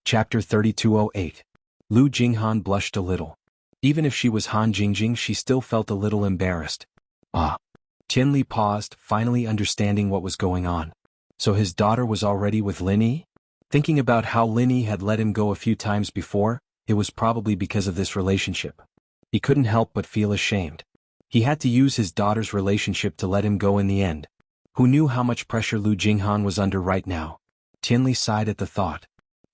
Chapter 3208. Lu Jinghan blushed a little. Even if she was Han Jingjing, she still felt a little embarrassed. Ah. Qianli paused, finally understanding what was going on. So his daughter was already with Lin Yi? Thinking about how Lin Yi had let him go a few times before, it was probably because of this relationship. He couldn't help but feel ashamed. He had to use his daughter's relationship to let him go in the end. Who knew how much pressure Lu Jinghan was under right now? Qianli sighed at the thought.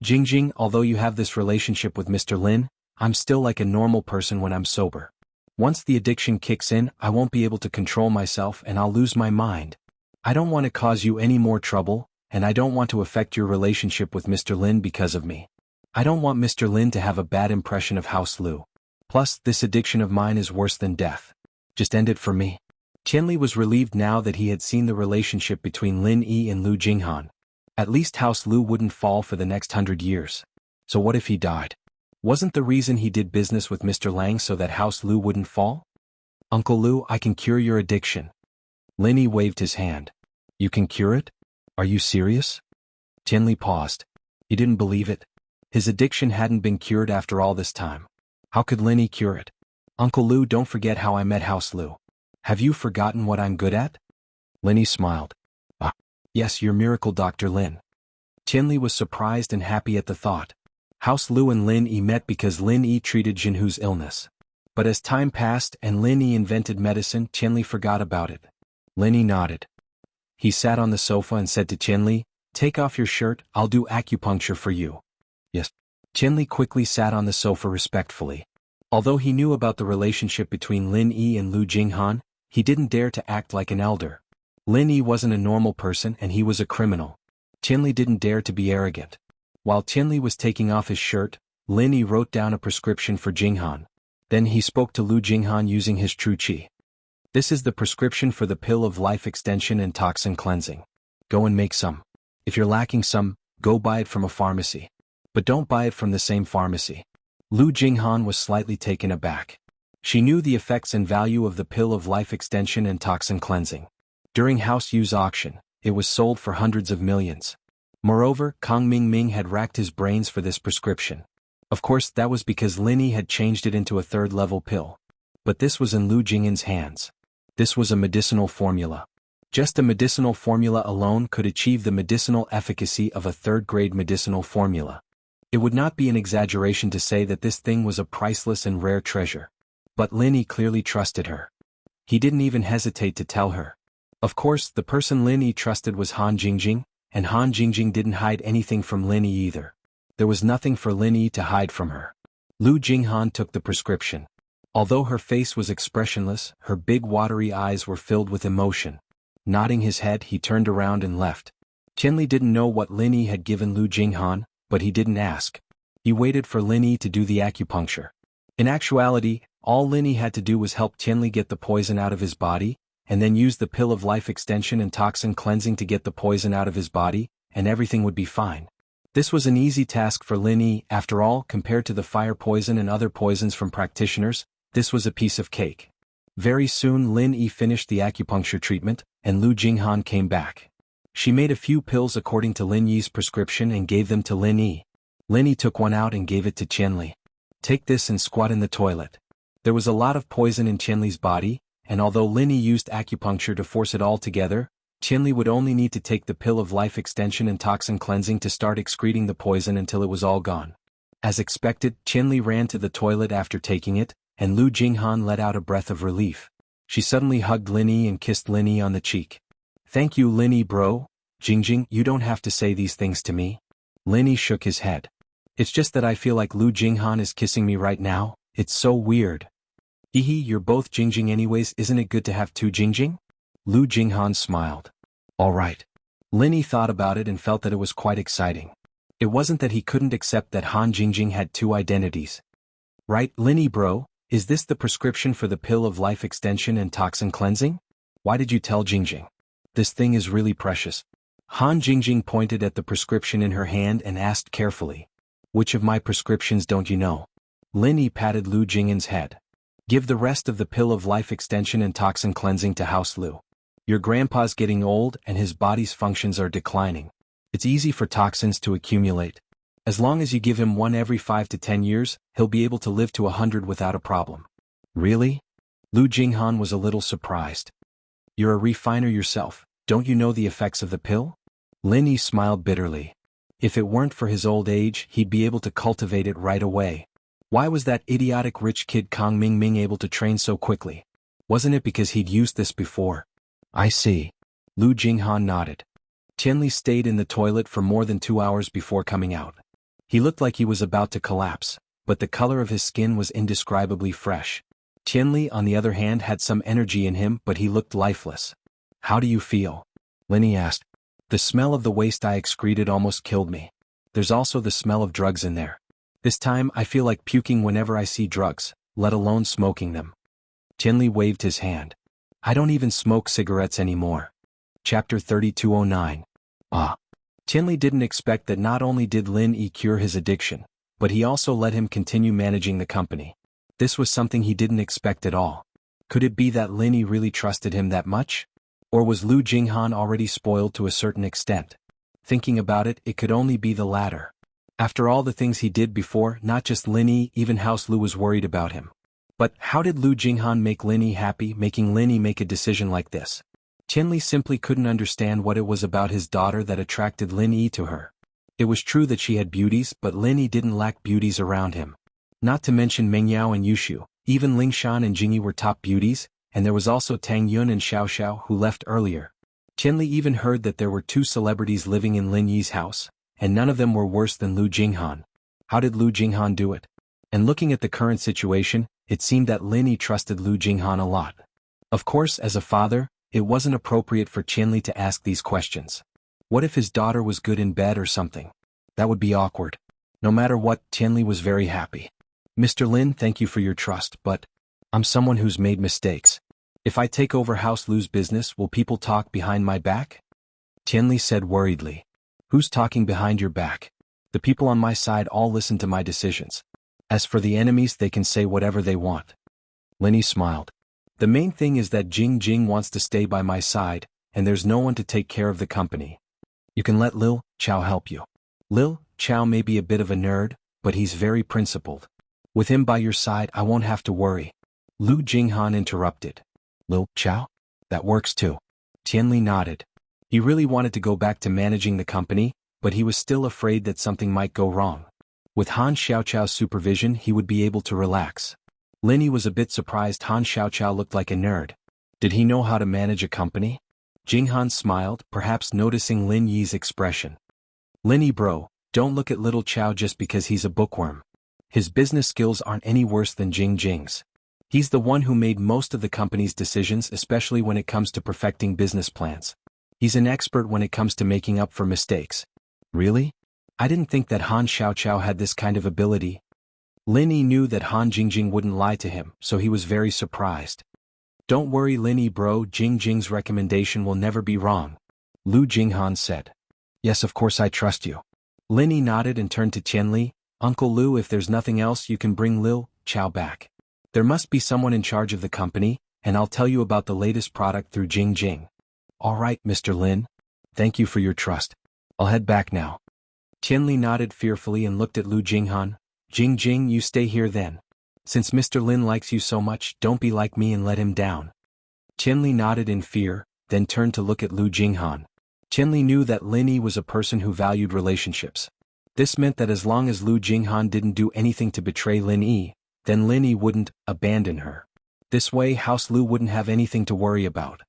Jingjing, although you have this relationship with Mr. Lin, I'm still like a normal person when I'm sober. Once the addiction kicks in, I won't be able to control myself and I'll lose my mind. I don't want to cause you any more trouble, and I don't want to affect your relationship with Mr. Lin because of me. I don't want Mr. Lin to have a bad impression of House Lu. Plus, this addiction of mine is worse than death. Just end it for me. Qianli was relieved now that he had seen the relationship between Lin Yi and Lu Jinghan. At least House Lu wouldn't fall for the next 100 years. So what if he died? Wasn't the reason he did business with Mr. Lang so that House Lu wouldn't fall? Uncle Lu, I can cure your addiction. Lin Yi waved his hand. You can cure it? Are you serious? Qianli paused. He didn't believe it. His addiction hadn't been cured after all this time. How could Lin Yi cure it? Uncle Lu, don't forget how I met House Lu. Have you forgotten what I'm good at? Lin Yi smiled. Ah, yes, you're Miracle Dr. Lin. Qianli was surprised and happy at the thought. House Lu and Lin Yi met because Lin Yi treated Jianghu's illness. But as time passed and Lin Yi invented medicine, Qianli forgot about it. Lin Yi nodded. He sat on the sofa and said to Qianli, "Take off your shirt, I'll do acupuncture for you." Yes. Qianli quickly sat on the sofa respectfully. Although he knew about the relationship between Lin Yi and Lu Jinghan, he didn't dare to act like an elder. Lin Yi wasn't a normal person and he was a criminal. Qianli didn't dare to be arrogant. While Qianli was taking off his shirt, Lin Yi wrote down a prescription for Jinghan. Then he spoke to Lu Jinghan using his true qi. This is the prescription for the pill of life extension and toxin cleansing. Go and make some. If you're lacking some, go buy it from a pharmacy. But don't buy it from the same pharmacy. Lu Jinghan was slightly taken aback. She knew the effects and value of the pill of life extension and toxin cleansing. During House Yu's auction, it was sold for hundreds of millions. Moreover, Kang Mingming had racked his brains for this prescription. Of course, that was because Lin Yi had changed it into a third-level pill. But this was in Lu Jinghan's hands. This was a medicinal formula. Just a medicinal formula alone could achieve the medicinal efficacy of a third-grade medicinal formula. It would not be an exaggeration to say that this thing was a priceless and rare treasure. But Lin Yi clearly trusted her. He didn't even hesitate to tell her. Of course, the person Lin Yi trusted was Han Jingjing, and Han Jingjing didn't hide anything from Lin Yi either. There was nothing for Lin Yi to hide from her. Lu Jinghan took the prescription. Although her face was expressionless, her big watery eyes were filled with emotion. Nodding his head, he turned around and left. Qianli didn't know what Lin Yi had given Lu Jinghan, but he didn't ask. He waited for Lin Yi to do the acupuncture. In actuality, all Lin Yi had to do was help Qianli get the poison out of his body, and then use the pill of life extension and toxin cleansing to get the poison out of his body, and everything would be fine. This was an easy task for Lin Yi. After all, compared to the fire poison and other poisons from practitioners, this was a piece of cake. Very soon Lin Yi finished the acupuncture treatment, and Lu Jinghan came back. She made a few pills according to Lin Yi's prescription and gave them to Lin Yi. Lin Yi took one out and gave it to Qianli. Take this and squat in the toilet. There was a lot of poison in Qianli's body, and although Lin Yi used acupuncture to force it all together, Qianli would only need to take the pill of life extension and toxin cleansing to start excreting the poison until it was all gone. As expected, Qianli ran to the toilet after taking it, and Lu Jinghan let out a breath of relief. She suddenly hugged Lin Yi and kissed Lin Yi on the cheek. Thank you, Lin Yi bro. Jingjing, you don't have to say these things to me. Lin Yi shook his head. It's just that I feel like Lu Jinghan is kissing me right now. It's so weird. Hehe, you're both Jingjing anyways, isn't it good to have two Jingjing? Lu Jinghan smiled. All right. Lin Yi thought about it and felt that it was quite exciting. It wasn't that he couldn't accept that Han Jingjing had two identities. Right, Lin Yi bro? Is this the prescription for the pill of life extension and toxin cleansing? Why did you tell Jingjing? This thing is really precious. Han Jingjing pointed at the prescription in her hand and asked carefully. Which of my prescriptions don't you know? Lin Yi patted Lu Jinghan's head. Give the rest of the pill of life extension and toxin cleansing to House Lu. Your grandpa's getting old and his body's functions are declining. It's easy for toxins to accumulate. As long as you give him one every 5 to 10 years, he'll be able to live to 100 without a problem. Really? Lu Jinghan was a little surprised. You're a refiner yourself, don't you know the effects of the pill? Lin Yi smiled bitterly. If it weren't for his old age, he'd be able to cultivate it right away. Why was that idiotic rich kid Kong Mingming able to train so quickly? Wasn't it because he'd used this before? I see. Lu Jinghan nodded. Tianli stayed in the toilet for more than 2 hours before coming out. He looked like he was about to collapse, but the color of his skin was indescribably fresh. Tianli, on the other hand, had some energy in him, but he looked lifeless. How do you feel? Lin Yi asked. The smell of the waste I excreted almost killed me. There's also the smell of drugs in there. This time I feel like puking whenever I see drugs, let alone smoking them. Tianli waved his hand. I don't even smoke cigarettes anymore. Chapter 3209. Tianli didn't expect that not only did Lin Yi cure his addiction, but he also let him continue managing the company. This was something he didn't expect at all. Could it be that Lin Yi really trusted him that much? Or was Lu Jinghan already spoiled to a certain extent? Thinking about it, it could only be the latter. After all the things he did before, not just Lin Yi, even House Lu was worried about him. But how did Lu Jinghan make Lin Yi happy, making Lin Yi make a decision like this? Tianli simply couldn't understand what it was about his daughter that attracted Lin Yi to her. It was true that she had beauties, but Lin Yi didn't lack beauties around him. Not to mention Meng Yao and Yushu, even Ling Shan and Jingyi were top beauties, and there was also Tang Yun and Xiao Xiao who left earlier. Tianli even heard that there were 2 celebrities living in Lin Yi's house, and none of them were worse than Lu Jinghan. How did Lu Jinghan do it? And looking at the current situation, it seemed that Lin Yi trusted Lu Jinghan a lot. Of course, as a father, it wasn't appropriate for Tianli to ask these questions. What if his daughter was good in bed or something? That would be awkward. No matter what, Tianli was very happy. Mr. Lin, thank you for your trust, but I'm someone who's made mistakes. If I take over House Lu's business, will people talk behind my back? Tianli said worriedly. Who's talking behind your back? The people on my side all listen to my decisions. As for the enemies, they can say whatever they want. Lin Yi smiled. The main thing is that Jing wants to stay by my side, and there's no one to take care of the company. You can let Lil Chao help you. Lil Chao may be a bit of a nerd, but he's very principled. With him by your side, I won't have to worry. Lu Jinghan interrupted. Lil Chao? That works too. Tianli nodded. He really wanted to go back to managing the company, but he was still afraid that something might go wrong. With Han Xiaochao's supervision, he would be able to relax. Lin Yi was a bit surprised Han Xiaochao looked like a nerd. Did he know how to manage a company? Jinghan smiled, perhaps noticing Lin Yi's expression. Lin Yi bro, don't look at little Chao just because he's a bookworm. His business skills aren't any worse than Jing's. He's the one who made most of the company's decisions, especially when it comes to perfecting business plans. He's an expert when it comes to making up for mistakes. Really? I didn't think that Han Xiaochao had this kind of ability. Lin Yi knew that Han Jingjing wouldn't lie to him, so he was very surprised. Don't worry Lin Yi bro, Jingjing's recommendation will never be wrong. Lu Jinghan said. Yes, of course I trust you. Lin Yi nodded and turned to Tianli. Uncle Lu, if there's nothing else, you can bring Lil Chao back. There must be someone in charge of the company, and I'll tell you about the latest product through Jing. All right, Mr. Lin. Thank you for your trust. I'll head back now. Tianli nodded fearfully and looked at Lu Jinghan. Jing, you stay here then. Since Mr. Lin likes you so much, don't be like me and let him down. Tianli nodded in fear, then turned to look at Lu Jinghan. Tianli knew that Lin Yi was a person who valued relationships. This meant that as long as Lu Jinghan didn't do anything to betray Lin Yi, then Lin Yi wouldn't abandon her. This way House Lu wouldn't have anything to worry about.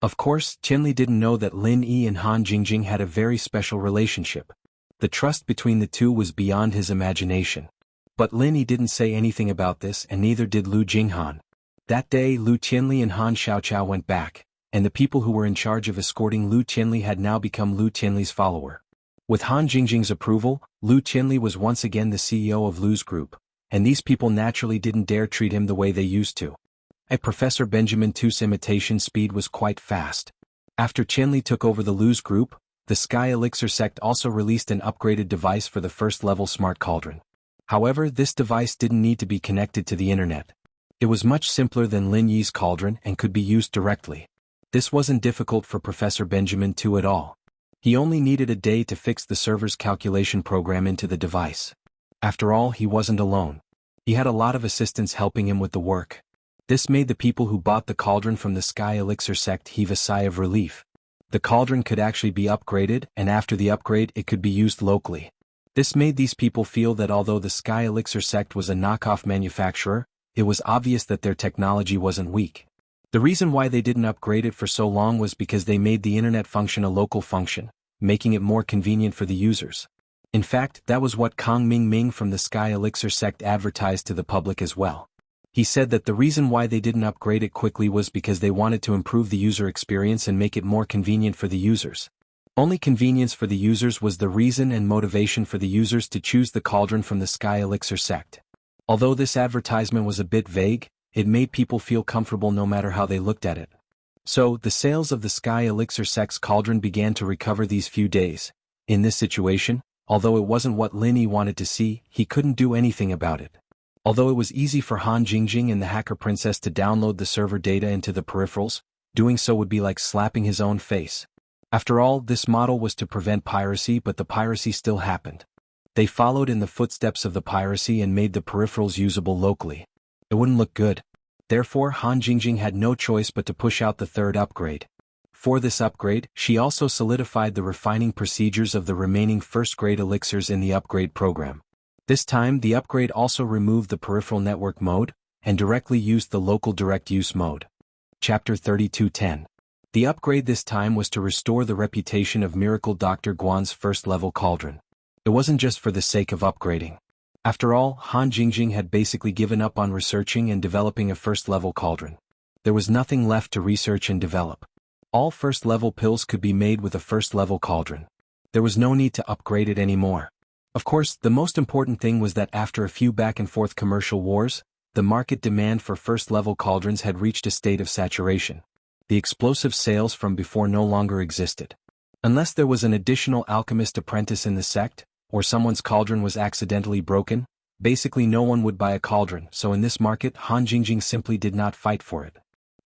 Of course, Tianli didn't know that Lin Yi and Han Jingjing had a very special relationship. The trust between the two was beyond his imagination. But Lin Yi didn't say anything about this, and neither did Lu Jinghan. That day Lu Tianli and Han Xiaochao went back, and the people who were in charge of escorting Lu Tianli had now become Lu Tianli's follower. With Han Jingjing's approval, Lu Tianli was once again the CEO of Lu's group, and these people naturally didn't dare treat him the way they used to. Professor Benjamin Tu's imitation speed was quite fast. After Tianli took over the Lu's group, the Sky Elixir sect also released an upgraded device for the first-level smart cauldron. However, this device didn't need to be connected to the internet. It was much simpler than Lin Yi's cauldron and could be used directly. This wasn't difficult for Professor Benjamin Tu at all. He only needed a day to fix the server's calculation program into the device. After all, he wasn't alone. He had a lot of assistants helping him with the work. This made the people who bought the cauldron from the Sky Elixir sect heave a sigh of relief. The cauldron could actually be upgraded, and after the upgrade it could be used locally. This made these people feel that although the Sky Elixir sect was a knockoff manufacturer, it was obvious that their technology wasn't weak. The reason why they didn't upgrade it for so long was because they made the internet function a local function, making it more convenient for the users. In fact, that was what Kong Ming Ming from the Sky Elixir sect advertised to the public as well. He said that the reason why they didn't upgrade it quickly was because they wanted to improve the user experience and make it more convenient for the users. Only convenience for the users was the reason and motivation for the users to choose the cauldron from the Sky Elixir sect. Although this advertisement was a bit vague, it made people feel comfortable no matter how they looked at it. So, the sales of the Sky Elixir sect's cauldron began to recover these few days. In this situation, although it wasn't what Lin Yi wanted to see, he couldn't do anything about it. Although it was easy for Han Jingjing and the Hacker Princess to download the server data into the peripherals, doing so would be like slapping his own face. After all, this model was to prevent piracy, but the piracy still happened. They followed in the footsteps of the piracy and made the peripherals usable locally. It wouldn't look good. Therefore, Han Jingjing had no choice but to push out the third upgrade. For this upgrade, she also solidified the refining procedures of the remaining first-grade elixirs in the upgrade program. This time, the upgrade also removed the peripheral network mode, and directly used the local direct use mode. Chapter 32:10. The upgrade this time was to restore the reputation of Miracle Dr. Guan's first-level cauldron. It wasn't just for the sake of upgrading. After all, Han Jingjing had basically given up on researching and developing a first-level cauldron. There was nothing left to research and develop. All first-level pills could be made with a first-level cauldron. There was no need to upgrade it anymore. Of course, the most important thing was that after a few back-and-forth commercial wars, the market demand for first-level cauldrons had reached a state of saturation. The explosive sales from before no longer existed. Unless there was an additional alchemist apprentice in the sect, or someone's cauldron was accidentally broken, basically no one would buy a cauldron, so in this market Han Jingjing simply did not fight for it.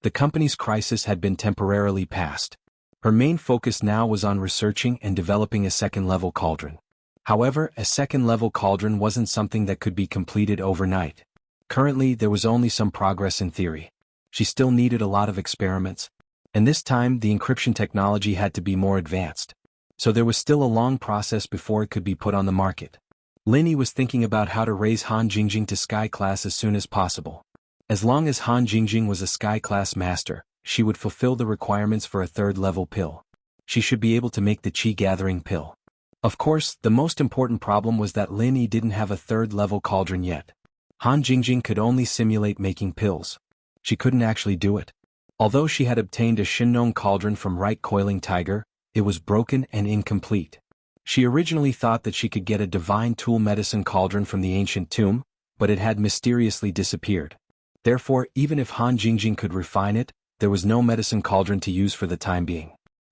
The company's crisis had been temporarily passed. Her main focus now was on researching and developing a second-level cauldron. However, a second-level cauldron wasn't something that could be completed overnight. Currently, there was only some progress in theory. She still needed a lot of experiments, and this time the encryption technology had to be more advanced. So there was still a long process before it could be put on the market. Lin Yi was thinking about how to raise Han Jingjing to Sky Class as soon as possible. As long as Han Jingjing was a Sky Class master, she would fulfill the requirements for a third-level pill. She should be able to make the Qi-gathering pill. Of course, the most important problem was that Lin Yi didn't have a third-level cauldron yet. Han Jingjing could only simulate making pills. She couldn't actually do it. Although she had obtained a Shinnong cauldron from Right Coiling Tiger, it was broken and incomplete. She originally thought that she could get a divine tool medicine cauldron from the ancient tomb, but it had mysteriously disappeared. Therefore, even if Han Jingjing could refine it, there was no medicine cauldron to use for the time being.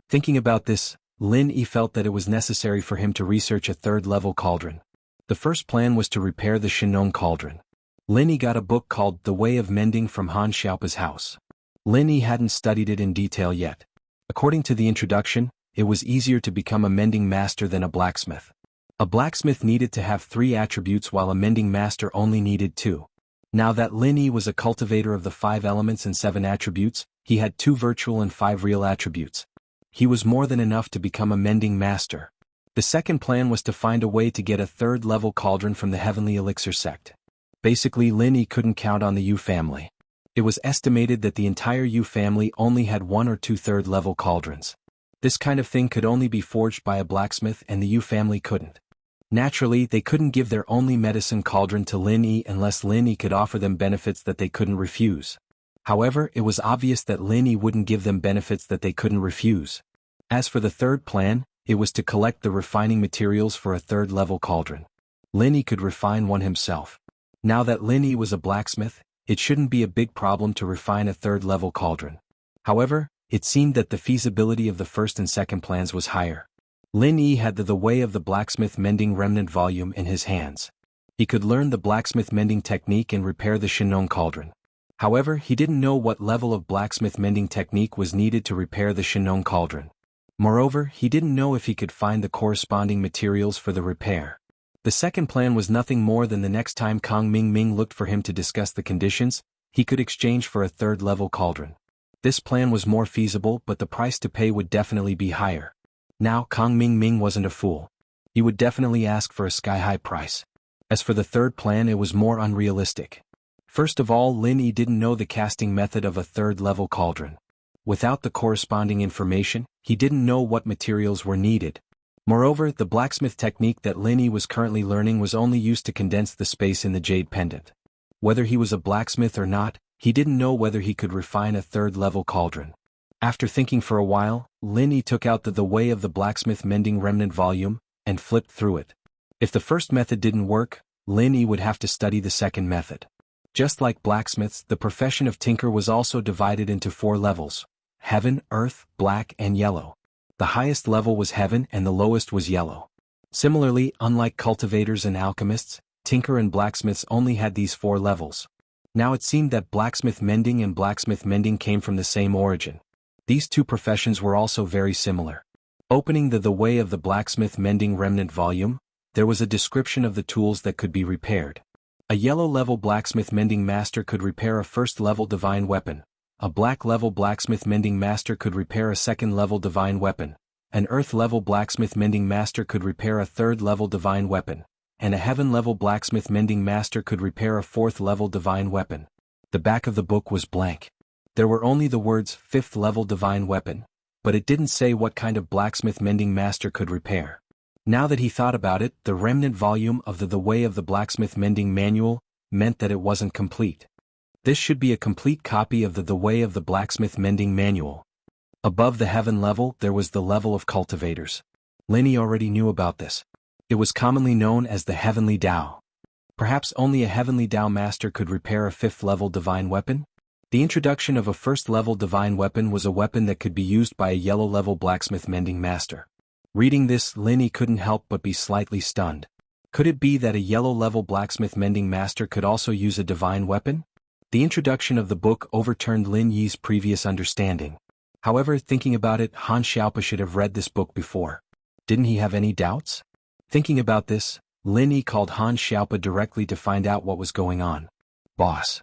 Thinking about this, Lin Yi felt that it was necessary for him to research a third-level cauldron. The first plan was to repair the Shinnong cauldron. Lin Yi got a book called The Way of Mending from Han Xiaopa's house. Lin Yi hadn't studied it in detail yet. According to the introduction, it was easier to become a mending master than a blacksmith. A blacksmith needed to have 3 attributes while a mending master only needed 2. Now that Lin Yi was a cultivator of the 5 elements and 7 attributes, he had 2 virtual and 5 real attributes. He was more than enough to become a mending master. The second plan was to find a way to get a third-level cauldron from the Heavenly Elixir sect. Basically, Lin Yi couldn't count on the Yu family. It was estimated that the entire Yu family only had 1 or 2 third-level cauldrons. This kind of thing could only be forged by a blacksmith, and the Yu family couldn't. Naturally, they couldn't give their only medicine cauldron to Lin Yi unless Lin Yi could offer them benefits that they couldn't refuse. However, it was obvious that Lin Yi wouldn't give them benefits that they couldn't refuse. As for the third plan, it was to collect the refining materials for a third-level cauldron. Lin Yi could refine one himself. Now that Lin Yi was a blacksmith, it shouldn't be a big problem to refine a third-level cauldron. However, it seemed that the feasibility of the first and second plans was higher. Lin Yi had the Way of the Blacksmith Mending Remnant volume in his hands. He could learn the blacksmith mending technique and repair the Shinnong cauldron. However, he didn't know what level of blacksmith mending technique was needed to repair the Shinnong cauldron. Moreover, he didn't know if he could find the corresponding materials for the repair. The second plan was nothing more than the next time Kang Ming looked for him to discuss the conditions, he could exchange for a third-level cauldron. This plan was more feasible, but the price to pay would definitely be higher. Now, Kang Ming wasn't a fool. He would definitely ask for a sky-high price. As for the third plan, it was more unrealistic. First of all, Lin Yi didn't know the casting method of a third-level cauldron. Without the corresponding information, he didn't know what materials were needed. Moreover, the blacksmith technique that Lin Yi was currently learning was only used to condense the space in the jade pendant. Whether he was a blacksmith or not, he didn't know whether he could refine a third-level cauldron. After thinking for a while, Lin Yi took out the Way of the Blacksmith Mending Remnant volume, and flipped through it. If the first method didn't work, Lin Yi would have to study the second method. Just like blacksmiths, the profession of tinker was also divided into 4 levels: heaven, earth, black, and yellow. The highest level was heaven and the lowest was yellow. Similarly, unlike cultivators and alchemists, tinker and blacksmiths only had these 4 levels. Now it seemed that blacksmith mending and blacksmith mending came from the same origin. These two professions were also very similar. Opening the Way of the Blacksmith Mending Remnant volume, there was a description of the tools that could be repaired. A yellow-level blacksmith mending master could repair a first-level divine weapon. A black-level blacksmith mending master could repair a second-level divine weapon. An earth-level blacksmith mending master could repair a third-level divine weapon. And a heaven-level blacksmith mending master could repair a 4th-level divine weapon. The back of the book was blank. There were only the words 5th-level divine weapon, but it didn't say what kind of blacksmith mending master could repair. Now that he thought about it, the remnant volume of the Way of the Blacksmith Mending Manual meant that it wasn't complete. This should be a complete copy of the Way of the Blacksmith Mending Manual. Above the heaven level, there was the level of cultivators. Lin Yi already knew about this. It was commonly known as the Heavenly Dao. Perhaps only a Heavenly Dao master could repair a 5th-level divine weapon? The introduction of a 1st-level divine weapon was a weapon that could be used by a yellow-level blacksmith mending master. Reading this, Lin Yi couldn't help but be slightly stunned. Could it be that a yellow-level blacksmith mending master could also use a divine weapon? The introduction of the book overturned Lin Yi's previous understanding. However, thinking about it, Han Xiaopa should have read this book before. Didn't he have any doubts? Thinking about this, Lin Yi called Han Xiaopa directly to find out what was going on. Boss.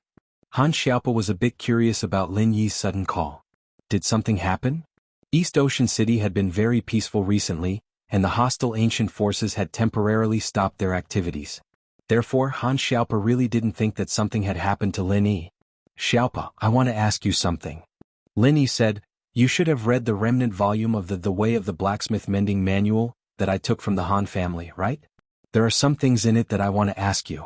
Han Xiaopa was a bit curious about Lin Yi's sudden call. Did something happen? East Ocean City had been very peaceful recently, and the hostile ancient forces had temporarily stopped their activities. Therefore, Han Xiaopa really didn't think that something had happened to Lin Yi. Xiaopa, I want to ask you something. Lin Yi said, you should have read the remnant volume of the Way of the Blacksmith Mending Manual that I took from the Han family, right? There are some things in it that I want to ask you.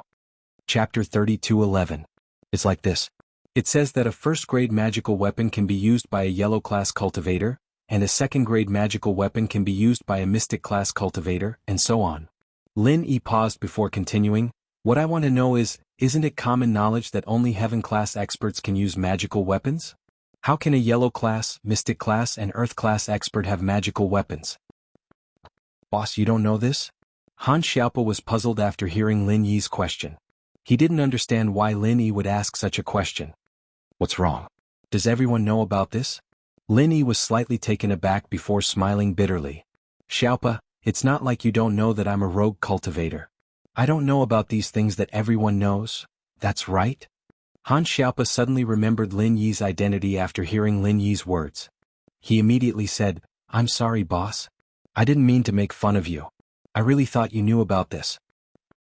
Chapter 32:11. It's like this. It says that a first-grade magical weapon can be used by a yellow-class cultivator, and a second-grade magical weapon can be used by a mystic-class cultivator, and so on. Lin Yi paused before continuing. What I want to know is, isn't it common knowledge that only heaven-class experts can use magical weapons? How can a yellow-class, mystic-class, and earth-class expert have magical weapons? Boss, you don't know this? Han Xiaopa was puzzled after hearing Lin Yi's question. He didn't understand why Lin Yi would ask such a question. What's wrong? Does everyone know about this? Lin Yi was slightly taken aback before smiling bitterly. Xiaopa, it's not like you don't know that I'm a rogue cultivator. I don't know about these things that everyone knows. That's right. Han Xiaopa suddenly remembered Lin Yi's identity after hearing Lin Yi's words. He immediately said, I'm sorry, boss. I didn't mean to make fun of you. I really thought you knew about this.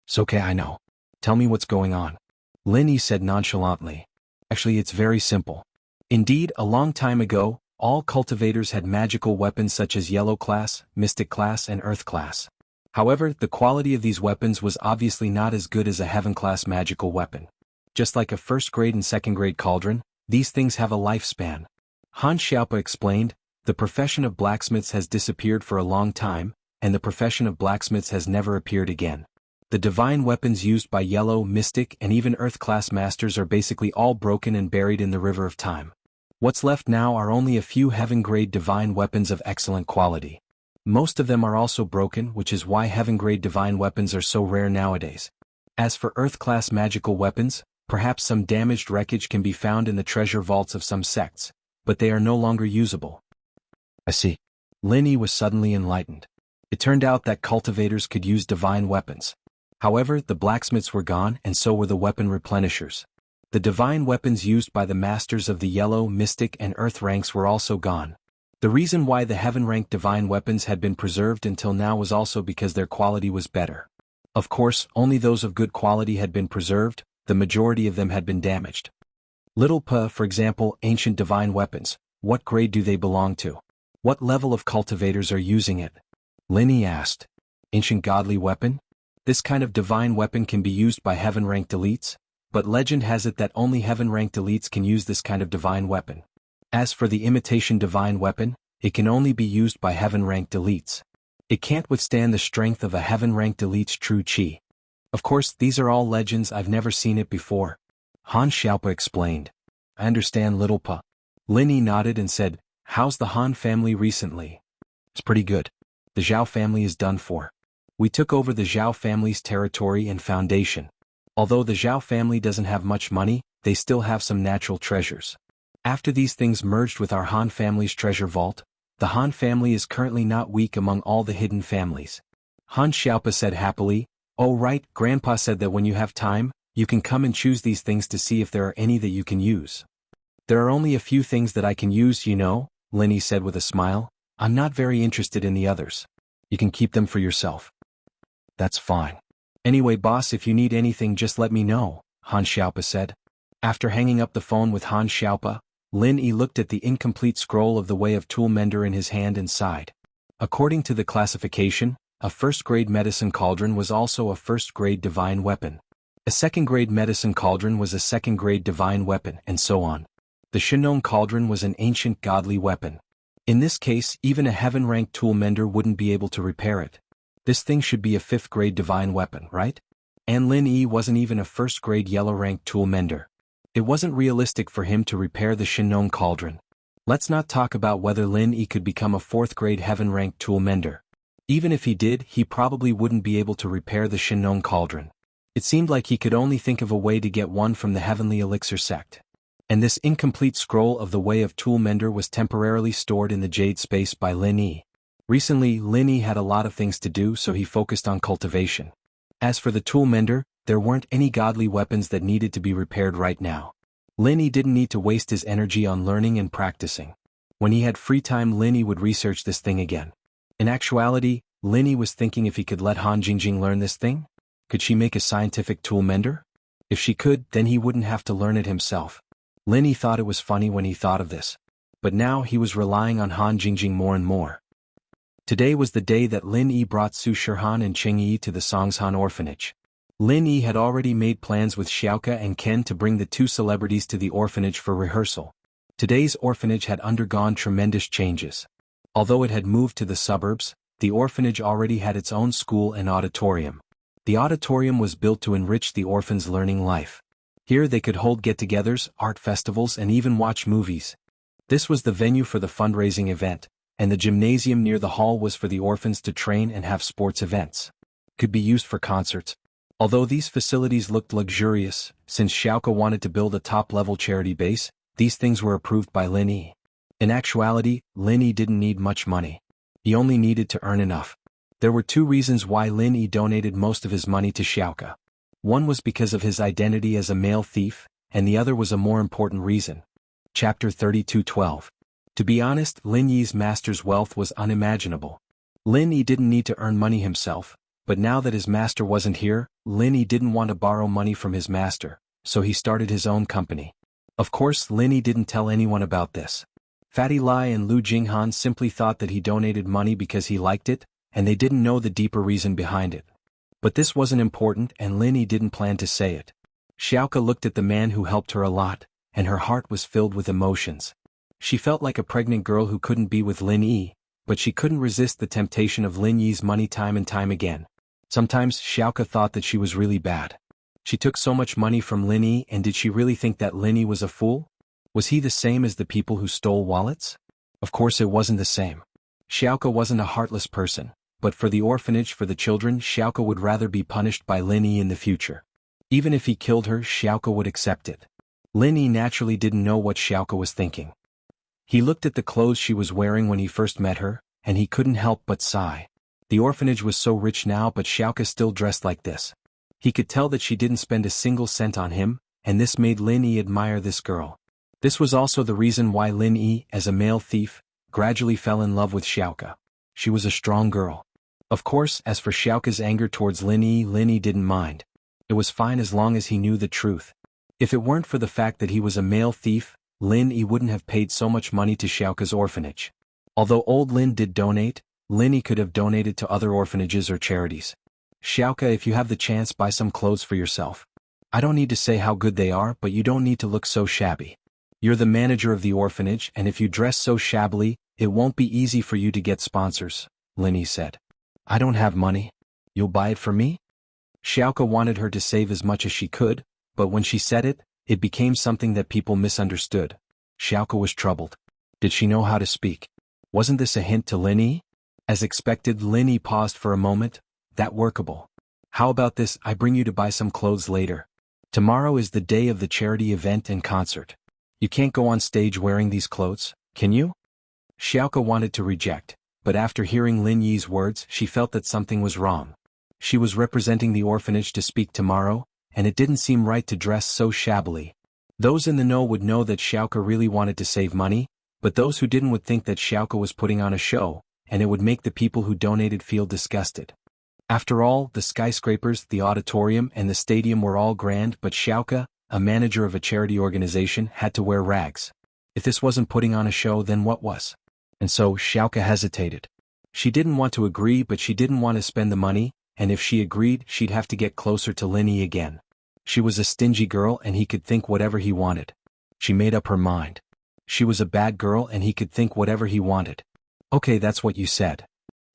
It's okay, I know. Tell me what's going on. Lin Yi said nonchalantly. Actually, it's very simple. Indeed, a long time ago, all cultivators had magical weapons such as yellow class, mystic class, and earth class. However, the quality of these weapons was obviously not as good as a heaven class magical weapon. Just like a first grade and second grade cauldron, these things have a lifespan. Han Xiaopa explained, the profession of blacksmiths has disappeared for a long time, and the profession of blacksmiths has never appeared again. The divine weapons used by yellow, mystic, and even earth-class masters are basically all broken and buried in the river of time. What's left now are only a few heaven-grade divine weapons of excellent quality. Most of them are also broken, which is why heaven-grade divine weapons are so rare nowadays. As for earth-class magical weapons, perhaps some damaged wreckage can be found in the treasure vaults of some sects, but they are no longer usable. I see. Lin Yi was suddenly enlightened. It turned out that cultivators could use divine weapons. However, the blacksmiths were gone and so were the weapon replenishers. The divine weapons used by the masters of the yellow, mystic and earth ranks were also gone. The reason why the heaven-ranked divine weapons had been preserved until now was also because their quality was better. Of course, only those of good quality had been preserved, the majority of them had been damaged. Little P, for example, ancient divine weapons, what grade do they belong to? What level of cultivators are using it? Lin Yi asked. Ancient godly weapon? This kind of divine weapon can be used by heaven-ranked elites, but legend has it that only heaven-ranked elites can use this kind of divine weapon. As for the imitation divine weapon, it can only be used by heaven-ranked elites. It can't withstand the strength of a heaven-ranked elite's true chi. Of course, these are all legends, I've never seen it before. Han Xiaopa explained. I understand, Little Pa. Lin Yi nodded and said, how's the Han family recently? It's pretty good. The Zhao family is done for. We took over the Zhao family's territory and foundation. Although the Zhao family doesn't have much money, they still have some natural treasures. After these things merged with our Han family's treasure vault, the Han family is currently not weak among all the hidden families. Han Xiaopa said happily, oh right, Grandpa said that when you have time, you can come and choose these things to see if there are any that you can use. There are only a few things that I can use, you know, Lin Yi said with a smile. I'm not very interested in the others. You can keep them for yourself. That's fine. Anyway, boss, if you need anything just let me know, Han Xiaopa said. After hanging up the phone with Han Xiaopa, Lin Yi looked at the incomplete scroll of the Way of Tool Mender in his hand and sighed. According to the classification, a first-grade medicine cauldron was also a first-grade divine weapon. A second-grade medicine cauldron was a second-grade divine weapon, and so on. The Shinong cauldron was an ancient godly weapon. In this case, even a heaven-ranked tool mender wouldn't be able to repair it. This thing should be a fifth-grade divine weapon, right? And Lin Yi wasn't even a first-grade yellow-ranked tool mender. It wasn't realistic for him to repair the Shinong cauldron. Let's not talk about whether Lin Yi could become a fourth-grade heaven-ranked tool mender. Even if he did, he probably wouldn't be able to repair the Shinong cauldron. It seemed like he could only think of a way to get one from the Heavenly Elixir sect. And this incomplete scroll of the Way of Tool Mender was temporarily stored in the Jade Space by Lin Yi. Recently, Lin Yi had a lot of things to do, so he focused on cultivation. As for the tool mender, there weren't any godly weapons that needed to be repaired right now. Lin Yi didn't need to waste his energy on learning and practicing. When he had free time, Lin Yi would research this thing again. In actuality, Lin Yi was thinking if he could let Han Jingjing learn this thing. Could she make a scientific tool mender? If she could, then he wouldn't have to learn it himself. Lin Yi thought it was funny when he thought of this. But now he was relying on Han Jingjing more and more. Today was the day that Lin Yi brought Su Shirhan and Cheng Yi to the Songshan orphanage. Lin Yi had already made plans with Xiaoke and Ken to bring the two celebrities to the orphanage for rehearsal. Today's orphanage had undergone tremendous changes. Although it had moved to the suburbs, the orphanage already had its own school and auditorium. The auditorium was built to enrich the orphans' learning life. Here they could hold get-togethers, art festivals and even watch movies. This was the venue for the fundraising event, and the gymnasium near the hall was for the orphans to train and have sports events. Could be used for concerts. Although these facilities looked luxurious, since Xiaoke wanted to build a top-level charity base, these things were approved by Lin Yi. In actuality, Lin Yi didn't need much money. He only needed to earn enough. There were two reasons why Lin Yi donated most of his money to Xiaoke. One was because of his identity as a male thief, and the other was a more important reason. Chapter 32:12. To be honest, Lin Yi's master's wealth was unimaginable. Lin Yi didn't need to earn money himself, but now that his master wasn't here, Lin Yi didn't want to borrow money from his master, so he started his own company. Of course, Lin Yi didn't tell anyone about this. Fatty Lai and Lu Jinghan simply thought that he donated money because he liked it, and they didn't know the deeper reason behind it. But this wasn't important and Lin Yi didn't plan to say it. Xiaoke looked at the man who helped her a lot, and her heart was filled with emotions. She felt like a pregnant girl who couldn't be with Lin Yi, but she couldn't resist the temptation of Lin Yi's money time and time again. Sometimes Xiaoke thought that she was really bad. She took so much money from Lin Yi, and did she really think that Lin Yi was a fool? Was he the same as the people who stole wallets? Of course it wasn't the same. Xiaoke wasn't a heartless person, but for the orphanage for the children, Xiaoke would rather be punished by Lin Yi in the future. Even if he killed her, Xiaoke would accept it. Lin Yi naturally didn't know what Xiaoke was thinking. He looked at the clothes she was wearing when he first met her, and he couldn't help but sigh. The orphanage was so rich now, but Xiaoka still dressed like this. He could tell that she didn't spend a single cent on him, and this made Lin Yi admire this girl. This was also the reason why Lin Yi, as a male thief, gradually fell in love with Xiaoka. She was a strong girl. Of course, as for Xiaoka's anger towards Lin Yi didn't mind. It was fine as long as he knew the truth. If it weren't for the fact that he was a male thief, Lin Yi wouldn't have paid so much money to Xiaoka's orphanage. Although old Lin did donate, Lin Yi could have donated to other orphanages or charities. Xiaoka, if you have the chance, buy some clothes for yourself. I don't need to say how good they are, but you don't need to look so shabby. You're the manager of the orphanage, and if you dress so shabbily, it won't be easy for you to get sponsors, Lin Yi said. I don't have money. You'll buy it for me? Xiaoka wanted her to save as much as she could, but when she said it, it became something that people misunderstood. Xiaoka was troubled. Did she know how to speak? Wasn't this a hint to Lin Yi? As expected, Lin Yi paused for a moment. That workable. How about this, I bring you to buy some clothes later. Tomorrow is the day of the charity event and concert. You can't go on stage wearing these clothes, can you? Xiaoka wanted to reject, but after hearing Lin Yi's words, she felt that something was wrong. She was representing the orphanage to speak tomorrow, and it didn't seem right to dress so shabbily. Those in the know would know that Xiaoka really wanted to save money, but those who didn't would think that Xiaoka was putting on a show, and it would make the people who donated feel disgusted. After all, the skyscrapers, the auditorium, and the stadium were all grand, but Xiaoka, a manager of a charity organization, had to wear rags. If this wasn't putting on a show, then what was? And so, Xiaoka hesitated. She didn't want to agree, but she didn't want to spend the money, and if she agreed, she'd have to get closer to Lin Yi again. She was a stingy girl, and he could think whatever he wanted. She made up her mind. She was a bad girl, and he could think whatever he wanted. Okay, that's what you said.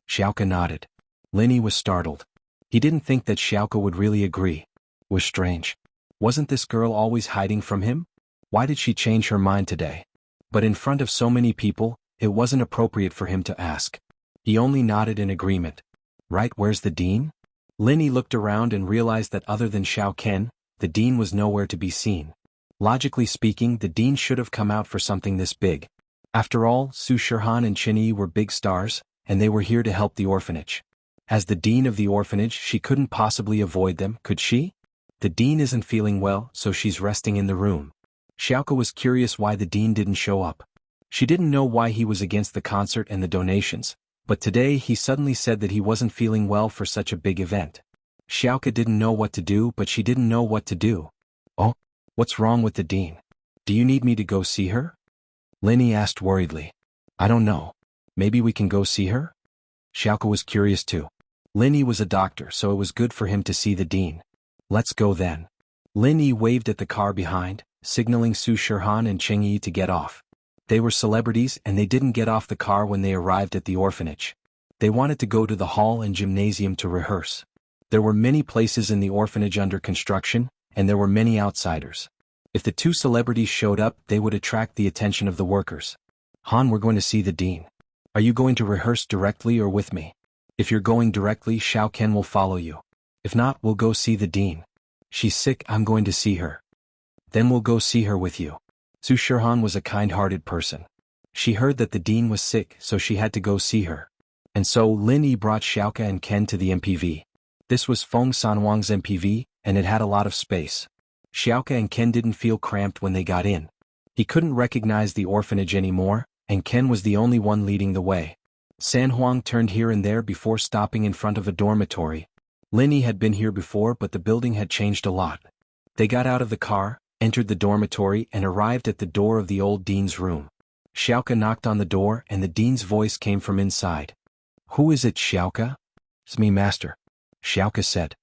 Xiaoka nodded. Lin Yi was startled. He didn't think that Xiaoka would really agree. It was strange. Wasn't this girl always hiding from him? Why did she change her mind today? But in front of so many people, it wasn't appropriate for him to ask. He only nodded in agreement. Right, where's the dean? Lin Yi looked around and realized that other than Xiao Ken, the dean was nowhere to be seen. Logically speaking, the dean should have come out for something this big. After all, Su Shihan and Qin Yi were big stars, and they were here to help the orphanage. As the dean of the orphanage, she couldn't possibly avoid them, could she? The dean isn't feeling well, so she's resting in the room. Xiaoka was curious why the dean didn't show up. She didn't know why he was against the concert and the donations, but today he suddenly said that he wasn't feeling well for such a big event. Xiaoka didn't know what to do, but she didn't know what to do. Oh, what's wrong with the dean? Do you need me to go see her? Lin Yi asked worriedly. I don't know. Maybe we can go see her? Xiaoka was curious too. Lin Yi was a doctor, so it was good for him to see the dean. Let's go then. Lin Yi waved at the car behind, signaling Su Shihan and Qin Yi to get off. They were celebrities and they didn't get off the car when they arrived at the orphanage. They wanted to go to the hall and gymnasium to rehearse. There were many places in the orphanage under construction, and there were many outsiders. If the two celebrities showed up, they would attract the attention of the workers. Han, we're going to see the dean. Are you going to rehearse directly or with me? If you're going directly, Xiao Ken will follow you. If not, we'll go see the dean. She's sick, I'm going to see her. Then we'll go see her with you. Su Shihan was a kind-hearted person. She heard that the dean was sick, so she had to go see her. And so Lin Yi brought Xiaoka and Ken to the MPV. This was Feng Sanwang's MPV, and it had a lot of space. Xiaoka and Ken didn't feel cramped when they got in. He couldn't recognize the orphanage anymore, and Ken was the only one leading the way. San Huang turned here and there before stopping in front of a dormitory. Lin Yi had been here before, but the building had changed a lot. They got out of the car, entered the dormitory, and arrived at the door of the old dean's room. Xiaoka knocked on the door, and the dean's voice came from inside. Who is it, Xiaoka? It's me, master. Xiaoka said.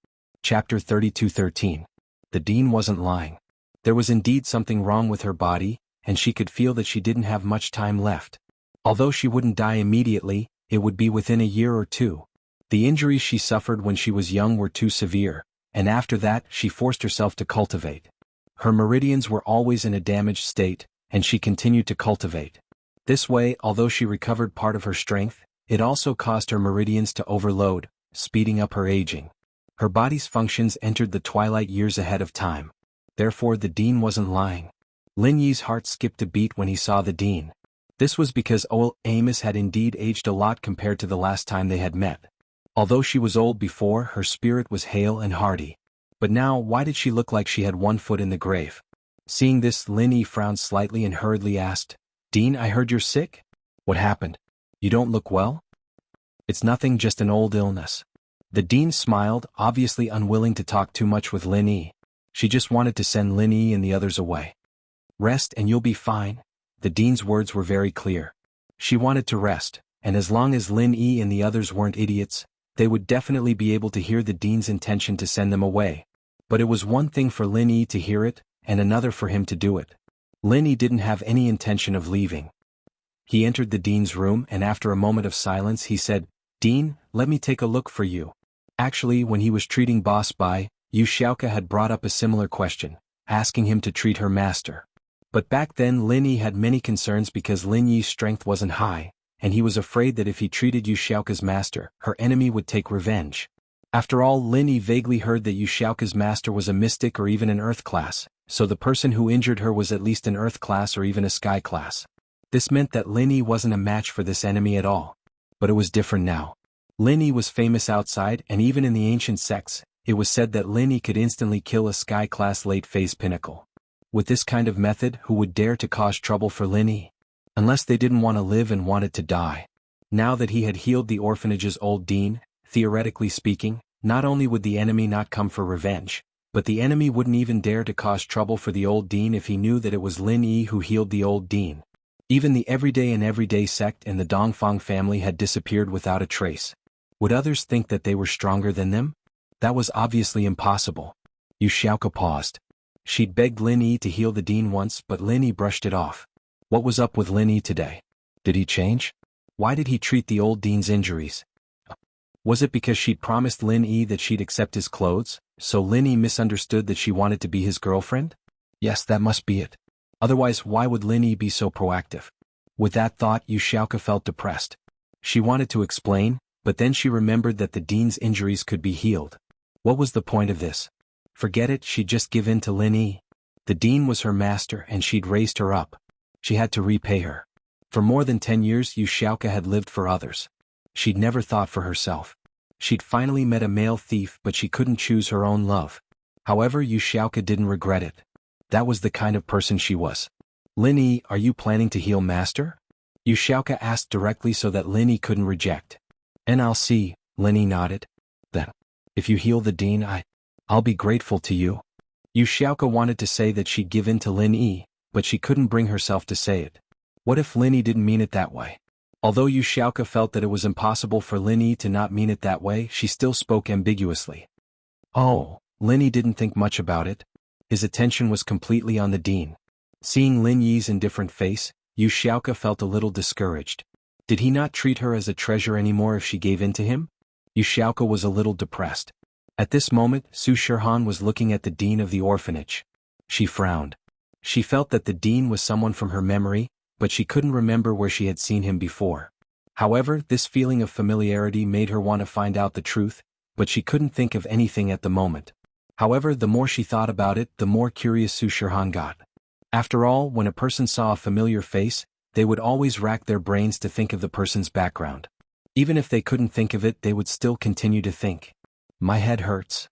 Chapter 32:13. The dean wasn't lying. There was indeed something wrong with her body, and she could feel that she didn't have much time left. Although she wouldn't die immediately, it would be within a year or two. The injuries she suffered when she was young were too severe, and after that she forced herself to cultivate. Her meridians were always in a damaged state, and she continued to cultivate. This way, although she recovered part of her strength, it also caused her meridians to overload, speeding up her aging. Her body's functions entered the twilight years ahead of time. Therefore the dean wasn't lying. Lin Yi's heart skipped a beat when he saw the dean. This was because old Amos had indeed aged a lot compared to the last time they had met. Although she was old before, her spirit was hale and hearty. But now, why did she look like she had one foot in the grave? Seeing this, Lin Yi frowned slightly and hurriedly asked, "Dean, I heard you're sick? What happened? You don't look well?" "It's nothing, just an old illness." The dean smiled, obviously unwilling to talk too much with Lin Yi. She just wanted to send Lin Yi and the others away. "Rest and you'll be fine." The dean's words were very clear. She wanted to rest, and as long as Lin Yi and the others weren't idiots, they would definitely be able to hear the dean's intention to send them away. But it was one thing for Lin Yi to hear it, and another for him to do it. Lin Yi didn't have any intention of leaving. He entered the dean's room and after a moment of silence he said, "Dean, let me take a look for you." Actually, when he was treating Boss Bai, Yu Xiaoke had brought up a similar question, asking him to treat her master. But back then Lin Yi had many concerns because Lin Yi's strength wasn't high, and he was afraid that if he treated Yu Xiaoke's master, her enemy would take revenge. After all, Lin Yi vaguely heard that Yu Xiaoke's master was a mystic or even an earth class, so the person who injured her was at least an earth class or even a sky class. This meant that Lin Yi wasn't a match for this enemy at all. But it was different now. Lin Yi was famous outside, and even in the ancient sects, it was said that Lin Yi could instantly kill a sky class late phase pinnacle. With this kind of method, who would dare to cause trouble for Lin Yi? Unless they didn't want to live and wanted to die. Now that he had healed the orphanage's old dean, theoretically speaking, not only would the enemy not come for revenge, but the enemy wouldn't even dare to cause trouble for the old dean if he knew that it was Lin Yi who healed the old dean. Even the everyday sect and the Dongfang family had disappeared without a trace. Would others think that they were stronger than them? That was obviously impossible. Yu Xiaoke paused. She'd begged Lin Yi to heal the dean once, but Lin Yi brushed it off. What was up with Lin Yi today? Did he change? Why did he treat the old dean's injuries? Was it because she'd promised Lin Yi that she'd accept his clothes, so Lin Yi misunderstood that she wanted to be his girlfriend? Yes, that must be it. Otherwise, why would Lin Yi be so proactive? With that thought, Yu Xiaoke felt depressed. She wanted to explain, but then she remembered that the dean's injuries could be healed. What was the point of this? Forget it, she'd just give in to Lin Yi. The dean was her master and she'd raised her up. She had to repay her. For more than 10 years Yu Xiaoke had lived for others. She'd never thought for herself. She'd finally met a male thief, but she couldn't choose her own love. However, Yu Xiaoke didn't regret it. That was the kind of person she was. "Lin Yi, are you planning to heal master?" Yu Xiaoke asked directly so that Lin Yi couldn't reject. "And I'll see," Lin Yi nodded. "That, if you heal the dean, I'll be grateful to you." Yu Xiaoke wanted to say that she'd give in to Lin Yi, but she couldn't bring herself to say it. What if Lin Yi didn't mean it that way? Although Yu Xiaoke felt that it was impossible for Lin Yi to not mean it that way, she still spoke ambiguously. Oh, Lin Yi didn't think much about it. His attention was completely on the dean. Seeing Lin Yi's indifferent face, Yu Xiaoke felt a little discouraged. Did he not treat her as a treasure anymore if she gave in to him? Yu Xiaoke was a little depressed. At this moment, Su Shirhan was looking at the dean of the orphanage. She frowned. She felt that the dean was someone from her memory, but she couldn't remember where she had seen him before. However, this feeling of familiarity made her want to find out the truth, but she couldn't think of anything at the moment. However, the more she thought about it, the more curious Su Shirhan got. After all, when a person saw a familiar face, they would always rack their brains to think of the person's background. Even if they couldn't think of it, they would still continue to think. My head hurts.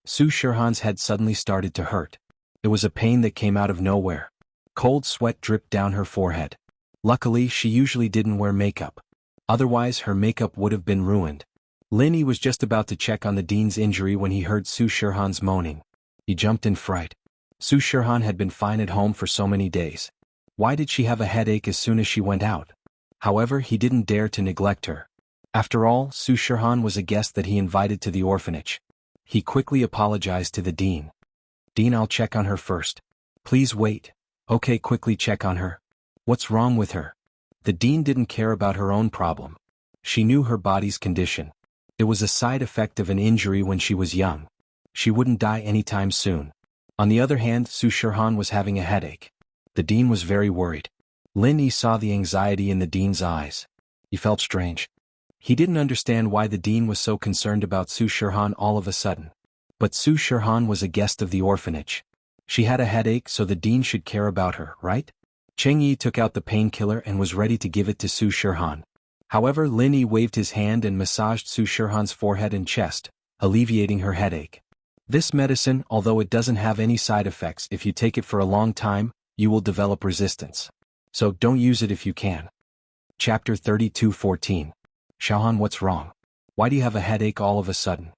Su Shirhan's head suddenly started to hurt. It was a pain that came out of nowhere. Cold sweat dripped down her forehead. Luckily, she usually didn't wear makeup. Otherwise, her makeup would have been ruined. Lin Yi was just about to check on the dean's injury when he heard Su Shirhan's moaning. He jumped in fright. Su Shirhan had been fine at home for so many days. Why did she have a headache as soon as she went out? However, he didn't dare to neglect her. After all, Su Shirhan was a guest that he invited to the orphanage. He quickly apologized to the dean. "Dean, I'll check on her first." "Please wait." "Okay, quickly check on her." "What's wrong with her?" The dean didn't care about her own problem. She knew her body's condition. It was a side effect of an injury when she was young. She wouldn't die anytime soon. On the other hand, Su Shirhan was having a headache. The dean was very worried. Lin Yi saw the anxiety in the dean's eyes. He felt strange. He didn't understand why the dean was so concerned about Su Shirhan all of a sudden. But Su Shirhan was a guest of the orphanage. She had a headache, so the dean should care about her, right? Cheng Yi took out the painkiller and was ready to give it to Su Shihan. However, Lin Yi waved his hand and massaged Su Shihan's forehead and chest, alleviating her headache. This medicine, although it doesn't have any side effects, if you take it for a long time, you will develop resistance. So don't use it if you can. Chapter 32:14. Shahan, what's wrong? Why do you have a headache all of a sudden?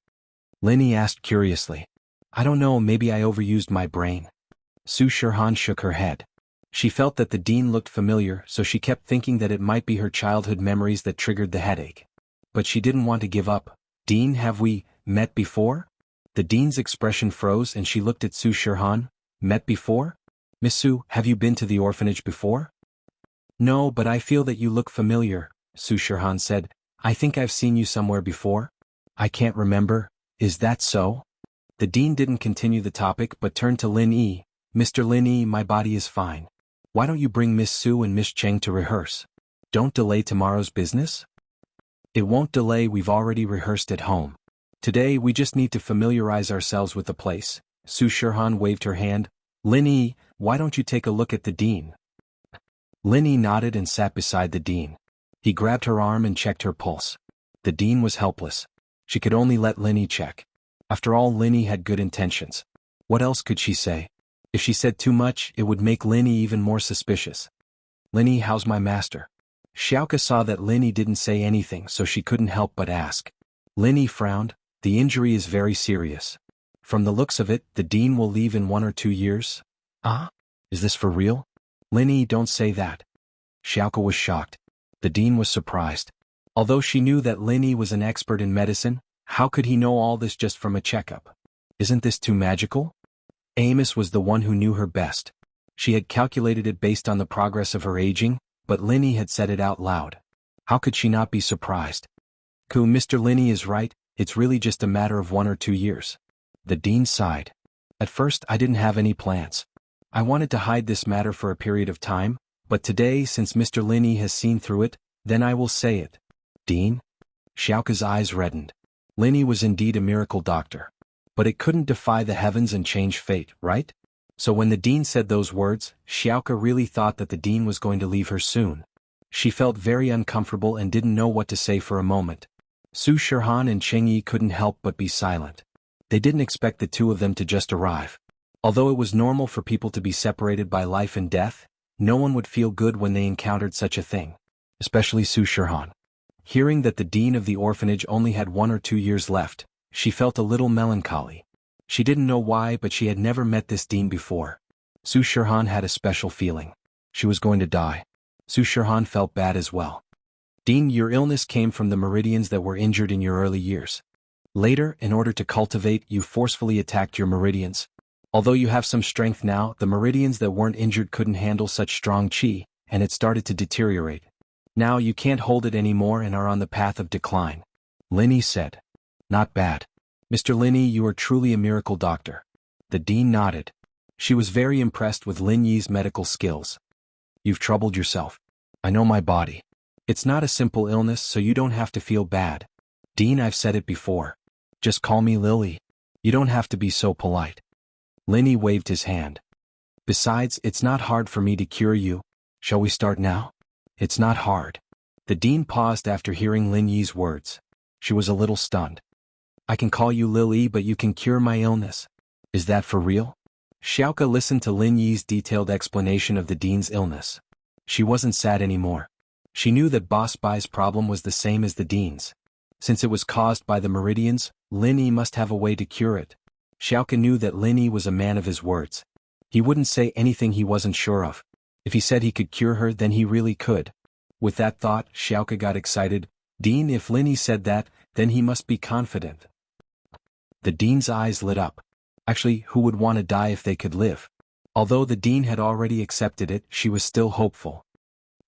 Lin Yi asked curiously. I don't know, maybe I overused my brain. Su Shihan shook her head. She felt that the dean looked familiar, so she kept thinking that it might be her childhood memories that triggered the headache. But she didn't want to give up. Dean, have we met before? The dean's expression froze and she looked at Su Shihan. Met before? Miss Su, have you been to the orphanage before? No, but I feel that you look familiar, Su Shihan said. I think I've seen you somewhere before. I can't remember. Is that so? The dean didn't continue the topic but turned to Lin Yi. Mr. Lin Yi, my body is fine. Why don't you bring Miss Su and Miss Cheng to rehearse? Don't delay tomorrow's business? It won't delay, we've already rehearsed at home. Today we just need to familiarize ourselves with the place. Su Shihan waved her hand. Lin Yi, why don't you take a look at the dean? Lin Yi nodded and sat beside the dean. He grabbed her arm and checked her pulse. The dean was helpless. She could only let Lin Yi check. After all, Lin Yi had good intentions. What else could she say? If she said too much, it would make Lin Yi even more suspicious. Lin Yi, how's my master? Xiaoke saw that Lin Yi didn't say anything, so she couldn't help but ask. Lin Yi frowned. The injury is very serious. From the looks of it, the dean will leave in 1 or 2 years. Ah? Is this for real? Lin Yi, don't say that. Xiaoke was shocked. The dean was surprised. Although she knew that Lin Yi was an expert in medicine, how could he know all this just from a checkup? Isn't this too magical? Amos was the one who knew her best. She had calculated it based on the progress of her aging, but Lin Yi had said it out loud. How could she not be surprised? Mr. Lin Yi is right, it's really just a matter of 1 or 2 years. The dean sighed. At first I didn't have any plans. I wanted to hide this matter for a period of time, but today, since Mr. Lin Yi has seen through it, then I will say it. Dean? Xiaoke's eyes reddened. Lin Yi was indeed a miracle doctor. But it couldn't defy the heavens and change fate, right? So when the dean said those words, Xiaoke really thought that the dean was going to leave her soon. She felt very uncomfortable and didn't know what to say for a moment. Su Shihan and Cheng Yi couldn't help but be silent. They didn't expect the two of them to just arrive. Although it was normal for people to be separated by life and death, no one would feel good when they encountered such a thing. Especially Su Shihan. Hearing that the dean of the orphanage only had 1 or 2 years left, she felt a little melancholy. She didn't know why, but she had never met this dean before. Su Shihan had a special feeling. She was going to die. Su Shihan felt bad as well. Dean, your illness came from the meridians that were injured in your early years. Later, in order to cultivate, you forcefully attacked your meridians. Although you have some strength now, the meridians that weren't injured couldn't handle such strong qi, and it started to deteriorate. Now you can't hold it anymore and are on the path of decline. Lin Yi said. Not bad. Mr. Lin Yi, you are truly a miracle doctor. The dean nodded. She was very impressed with Lin Yi's medical skills. You've troubled yourself. I know my body. It's not a simple illness, so you don't have to feel bad. Dean, I've said it before. Just call me Lily. You don't have to be so polite. Lin Yi waved his hand. Besides, it's not hard for me to cure you. Shall we start now? It's not hard. The dean paused after hearing Lin Yi's words. She was a little stunned. I can call you Lily, but you can cure my illness. Is that for real? Xiaoke listened to Lin Yi's detailed explanation of the dean's illness. She wasn't sad anymore. She knew that Boss Bai's problem was the same as the dean's. Since it was caused by the meridians, Lin Yi must have a way to cure it. Xiaoke knew that Lin Yi was a man of his words. He wouldn't say anything he wasn't sure of. If he said he could cure her, then he really could. With that thought, Xiaoke got excited. Dean, if Lin Yi said that, then he must be confident. The dean's eyes lit up. Actually, who would want to die if they could live? Although the dean had already accepted it, she was still hopeful.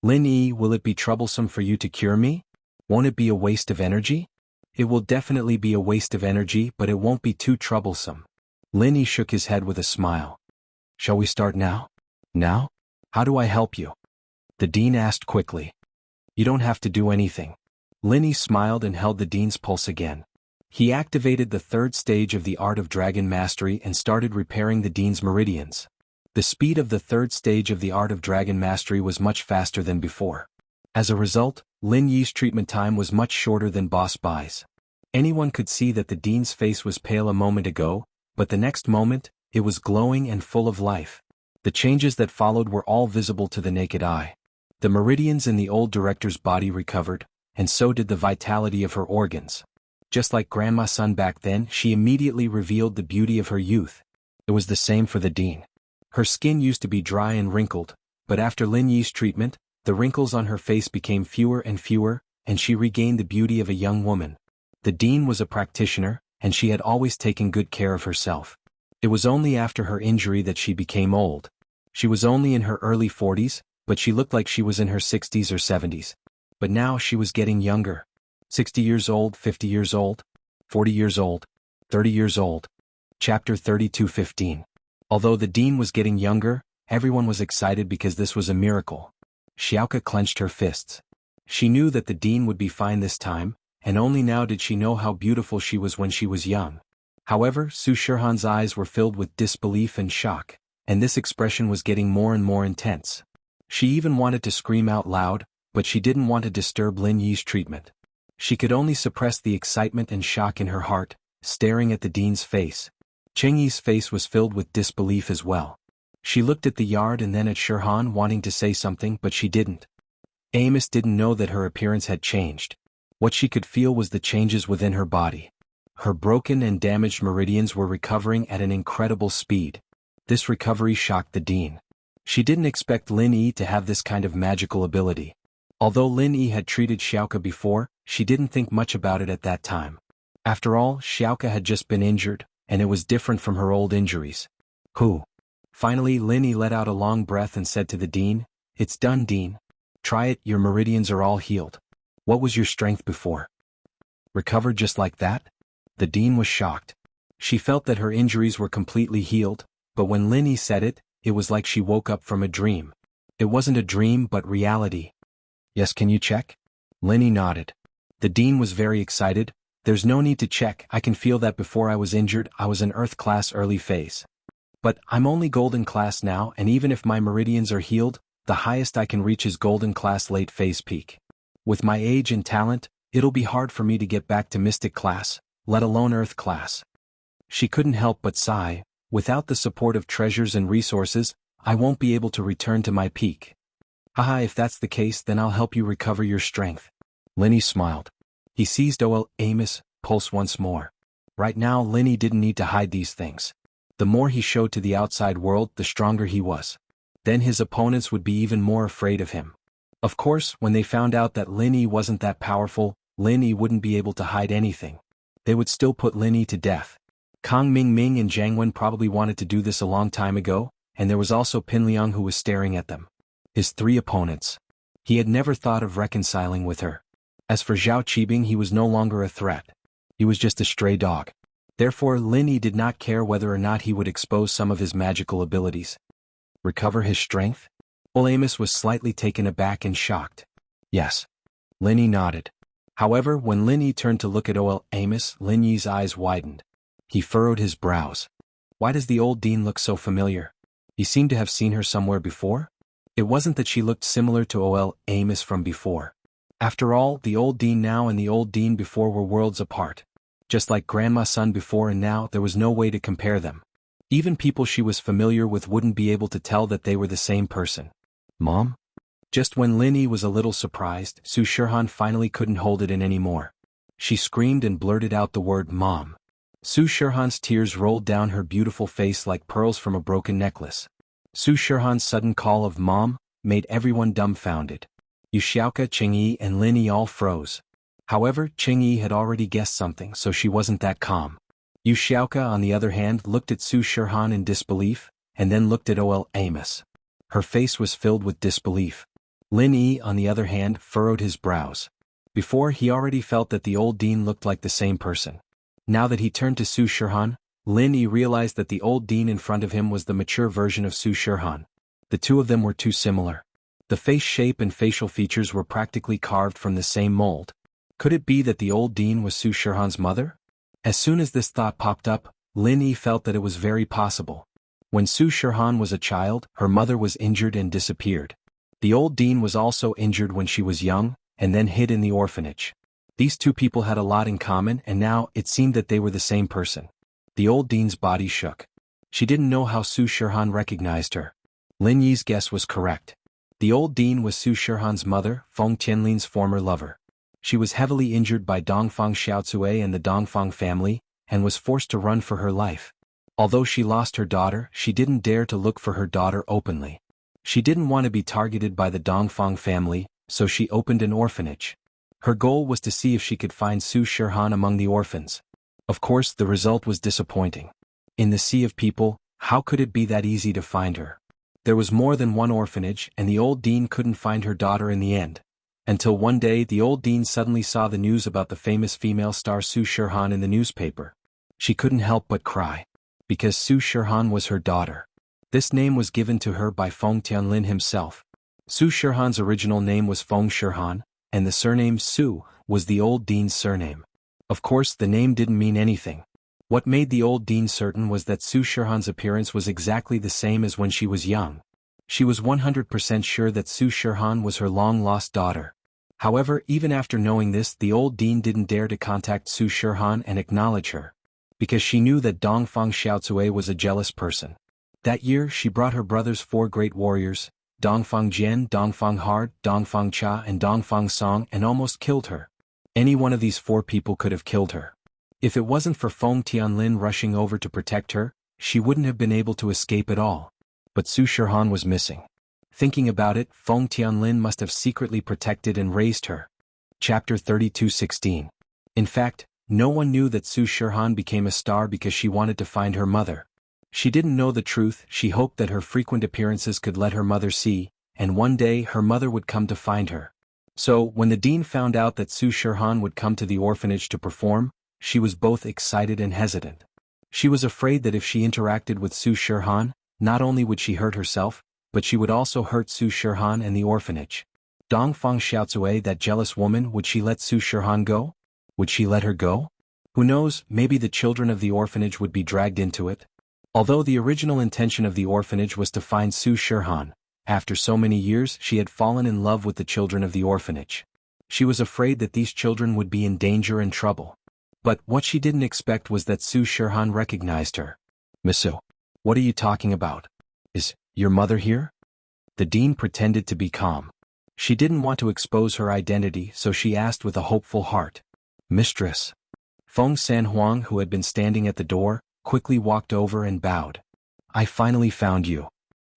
Lin Yi, will it be troublesome for you to cure me? Won't it be a waste of energy? It will definitely be a waste of energy, but it won't be too troublesome. Lin Yi shook his head with a smile. Shall we start now? Now? How do I help you? The dean asked quickly. You don't have to do anything. Lin Yi smiled and held the dean's pulse again. He activated the 3rd stage of the art of dragon mastery and started repairing the dean's meridians. The speed of the third stage of the art of dragon mastery was much faster than before. As a result, Lin Yi's treatment time was much shorter than Boss Bai's. Anyone could see that the dean's face was pale a moment ago, but the next moment, it was glowing and full of life. The changes that followed were all visible to the naked eye. The meridians in the old director's body recovered, and so did the vitality of her organs. Just like Grandma Sun back then, she immediately revealed the beauty of her youth. It was the same for the dean. Her skin used to be dry and wrinkled, but after Lin Yi's treatment, the wrinkles on her face became fewer, and she regained the beauty of a young woman. The dean was a practitioner, and she had always taken good care of herself. It was only after her injury that she became old. She was only in her early 40s, but she looked like she was in her 60s or 70s. But now she was getting younger. 60 years old, 50 years old, 40 years old, 30 years old. Chapter 32:15. Although the dean was getting younger, everyone was excited because this was a miracle. Xiaoke clenched her fists. She knew that the dean would be fine this time, and only now did she know how beautiful she was when she was young. However, Su Shihan's eyes were filled with disbelief and shock, and this expression was getting more and more intense. She even wanted to scream out loud, but she didn't want to disturb Lin Yi's treatment. She could only suppress the excitement and shock in her heart, staring at the dean's face. Cheng Yi's face was filled with disbelief as well. She looked at the yard and then at Shihan, wanting to say something, but she didn't. Amos didn't know that her appearance had changed. What she could feel was the changes within her body. Her broken and damaged meridians were recovering at an incredible speed. This recovery shocked the dean. She didn't expect Lin Yi to have this kind of magical ability. Although Lin Yi had treated Xiaoke before, she didn't think much about it at that time. After all, Xiaoke had just been injured, and it was different from her old injuries. Who? Finally, Lin Yi let out a long breath and said to the dean, "It's done, dean. Try it, your meridians are all healed. What was your strength before? Recovered just like that?" The dean was shocked. She felt that her injuries were completely healed, but when Lin Yi said it, it was like she woke up from a dream. It wasn't a dream but reality. "Yes, can you check?" Lin Yi nodded. The dean was very excited. "There's no need to check, I can feel that before I was injured I was in Earth class early phase. But I'm only golden class now, and even if my meridians are healed, the highest I can reach is golden class late phase peak. With my age and talent, it'll be hard for me to get back to mystic class, let alone Earth class." She couldn't help but sigh. "Without the support of treasures and resources, I won't be able to return to my peak." "Haha, if that's the case then I'll help you recover your strength." Lin Yi smiled. He seized Amos' pulse once more. Right now Lin Yi didn't need to hide these things. The more he showed to the outside world, the stronger he was. Then his opponents would be even more afraid of him. Of course, when they found out that Lin Yi wasn't that powerful, Lin Yi wouldn't be able to hide anything. They would still put Lin Yi to death. Kang Mingming and Jiang Wen probably wanted to do this a long time ago, and there was also Pin Liang who was staring at them. His three opponents. He had never thought of reconciling with her. As for Zhao Qibing, he was no longer a threat. He was just a stray dog. Therefore Lin Yi did not care whether or not he would expose some of his magical abilities. Recover his strength? Amos was slightly taken aback and shocked. Yes. Lin Yi nodded. However, when Lin Yi turned to look at Amos, Lin Yi's eyes widened. He furrowed his brows. Why does the old dean look so familiar? He seemed to have seen her somewhere before? It wasn't that she looked similar to Amos from before. After all, the old dean now and the old dean before were worlds apart. Just like Grandma Sun before and now, there was no way to compare them. Even people she was familiar with wouldn't be able to tell that they were the same person. "Mom?" Just when Lin Yi was a little surprised, Su Shihan finally couldn't hold it in anymore. She screamed and blurted out the word "Mom." Su Shihan's tears rolled down her beautiful face like pearls from a broken necklace. Su Shihan's sudden call of "Mom" made everyone dumbfounded. Yu Xiaoke, Cheng Yi and Lin Yi all froze. However, Cheng Yi had already guessed something, so she wasn't that calm. Yu Xiaoke, on the other hand, looked at Su Shihan in disbelief, and then looked at Amos. Her face was filled with disbelief. Lin Yi, on the other hand, furrowed his brows. Before, he already felt that the old dean looked like the same person. Now that he turned to Su Shihan, Lin Yi realized that the old dean in front of him was the mature version of Su Shihan. The two of them were too similar. The face shape and facial features were practically carved from the same mold. Could it be that the old dean was Su Shihan's mother? As soon as this thought popped up, Lin Yi felt that it was very possible. When Su Shirhan was a child, her mother was injured and disappeared. The old dean was also injured when she was young, and then hid in the orphanage. These two people had a lot in common, and now it seemed that they were the same person. The old dean's body shook. She didn't know how Su Shirhan recognized her. Lin Yi's guess was correct. The old dean was Su Shirhan's mother, Feng Tianlin's former lover. She was heavily injured by Dongfang Xiaocui and the Dongfang family, and was forced to run for her life. Although she lost her daughter, she didn't dare to look for her daughter openly. She didn't want to be targeted by the Dongfang family, so she opened an orphanage. Her goal was to see if she could find Su Shirhan among the orphans. Of course, the result was disappointing. In the sea of people, how could it be that easy to find her? There was more than one orphanage, and the old dean couldn't find her daughter in the end. Until one day the old dean suddenly saw the news about the famous female star Su Shirhan in the newspaper. She couldn't help but cry. Because Su Shirhan was her daughter. This name was given to her by Feng Tianlin himself. Su Shirhan's original name was Feng Shirhan, and the surname Su was the old dean's surname. Of course, the name didn't mean anything. What made the old dean certain was that Su Shirhan's appearance was exactly the same as when she was young. She was 100% sure that Su Shirhan was her long-lost daughter. However, even after knowing this, the old dean didn't dare to contact Su Shirhan and acknowledge her. Because she knew that Dongfang Xiaocui was a jealous person. That year she brought her brother's 4 great warriors, Dongfang Jian, Dongfang Hard, Dongfang Cha and Dongfang Song, and almost killed her. Any one of these 4 people could have killed her. If it wasn't for Feng Tianlin rushing over to protect her, she wouldn't have been able to escape at all. But Su Shirhan was missing. Thinking about it, Feng Tianlin must have secretly protected and raised her. Chapter 32:16. In fact, no one knew that Su Shirhan became a star because she wanted to find her mother. She didn't know the truth. She hoped that her frequent appearances could let her mother see, and one day her mother would come to find her. So, when the dean found out that Su Shirhan would come to the orphanage to perform, she was both excited and hesitant. She was afraid that if she interacted with Su Shirhan, not only would she hurt herself, but she would also hurt Su Shirhan and the orphanage. Dongfang Xiaocui, that jealous woman, would she let Su Shirhan go? Would she let her go? Who knows, maybe the children of the orphanage would be dragged into it. Although the original intention of the orphanage was to find Su Shirhan, after so many years she had fallen in love with the children of the orphanage. She was afraid that these children would be in danger and trouble. But what she didn't expect was that Su Shirhan recognized her. "Misu, what are you talking about? Is your mother here?" The dean pretended to be calm. She didn't want to expose her identity, so she asked with a hopeful heart. "Mistress." Feng Sanhuang, who had been standing at the door, quickly walked over and bowed. "I finally found you."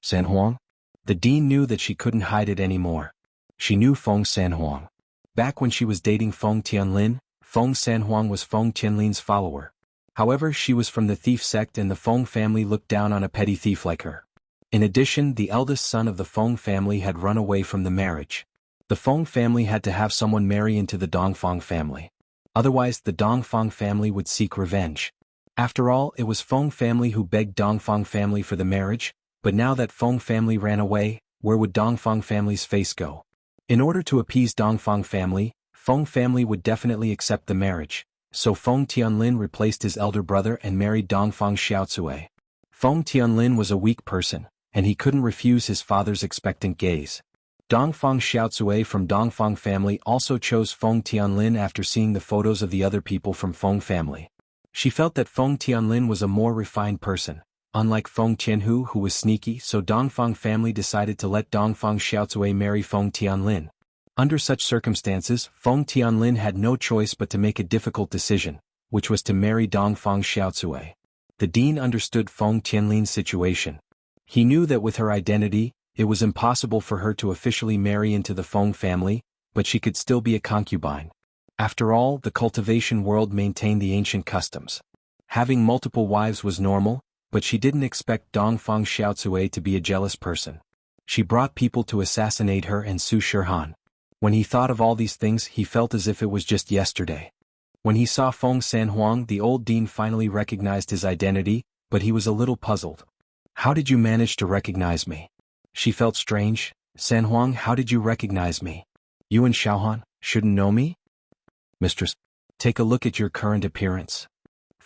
"Sanhuang?" The dean knew that she couldn't hide it anymore. She knew Feng Sanhuang. Back when she was dating Feng Tianlin, Feng Sanhuang was Feng Tianlin's follower. However, she was from the thief sect and the Feng family looked down on a petty thief like her. In addition, the eldest son of the Feng family had run away from the marriage. The Feng family had to have someone marry into the Dongfang family. Otherwise, the Dongfang family would seek revenge. After all, it was Feng family who begged Dongfang family for the marriage, but now that Feng family ran away, where would Dongfang family's face go? In order to appease Dongfang family, Feng family would definitely accept the marriage, so Feng Tianlin replaced his elder brother and married Dongfang Xiaocui. Feng Tianlin was a weak person, and he couldn't refuse his father's expectant gaze. Dongfang Xiaocui from Dongfang family also chose Feng Tianlin after seeing the photos of the other people from Feng family. She felt that Feng Tianlin was a more refined person, unlike Feng Tianhu who was sneaky, so Dongfang family decided to let Dongfang Xiaocui marry Feng Tianlin. Under such circumstances, Feng Tianlin had no choice but to make a difficult decision, which was to marry Dongfang Xiaocui. The dean understood Feng Tianlin's situation. He knew that with her identity, it was impossible for her to officially marry into the Feng family, but she could still be a concubine. After all, the cultivation world maintained the ancient customs. Having multiple wives was normal, but she didn't expect Dongfang Xiaocui to be a jealous person. She brought people to assassinate her and Su Shirhan. When he thought of all these things, he felt as if it was just yesterday. When he saw Feng Sanhuang, the old dean finally recognized his identity, but he was a little puzzled. "How did you manage to recognize me?" She felt strange. "Sanhuang, how did you recognize me? You and Xiaohan shouldn't know me?" "Mistress, take a look at your current appearance."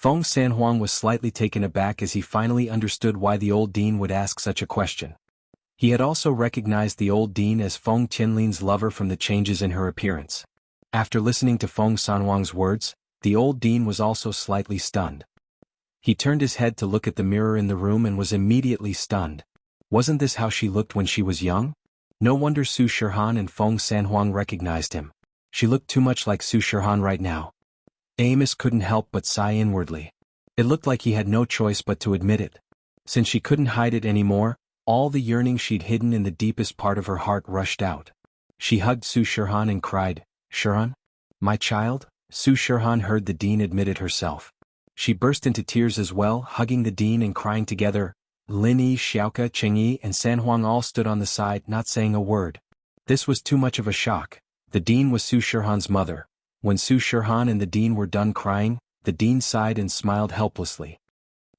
Feng Sanhuang was slightly taken aback as he finally understood why the old dean would ask such a question. He had also recognized the old dean as Feng Tianlin's lover from the changes in her appearance. After listening to Feng Sanhuang's words, the old dean was also slightly stunned. He turned his head to look at the mirror in the room and was immediately stunned. Wasn't this how she looked when she was young? No wonder Su Shihan and Feng Sanhuang recognized him. She looked too much like Su Shihan right now. Amos couldn't help but sigh inwardly. It looked like he had no choice but to admit it. Since she couldn't hide it anymore, all the yearning she'd hidden in the deepest part of her heart rushed out. She hugged Su Shihan and cried, "Shihan? My child?" Su Shihan heard the dean admit it herself. She burst into tears as well, hugging the dean and crying together. Lin Yi, Xiaoke, Chengyi and Sanhuang all stood on the side, not saying a word. This was too much of a shock. The dean was Su Shihan's mother. When Su Shihan and the dean were done crying, the dean sighed and smiled helplessly.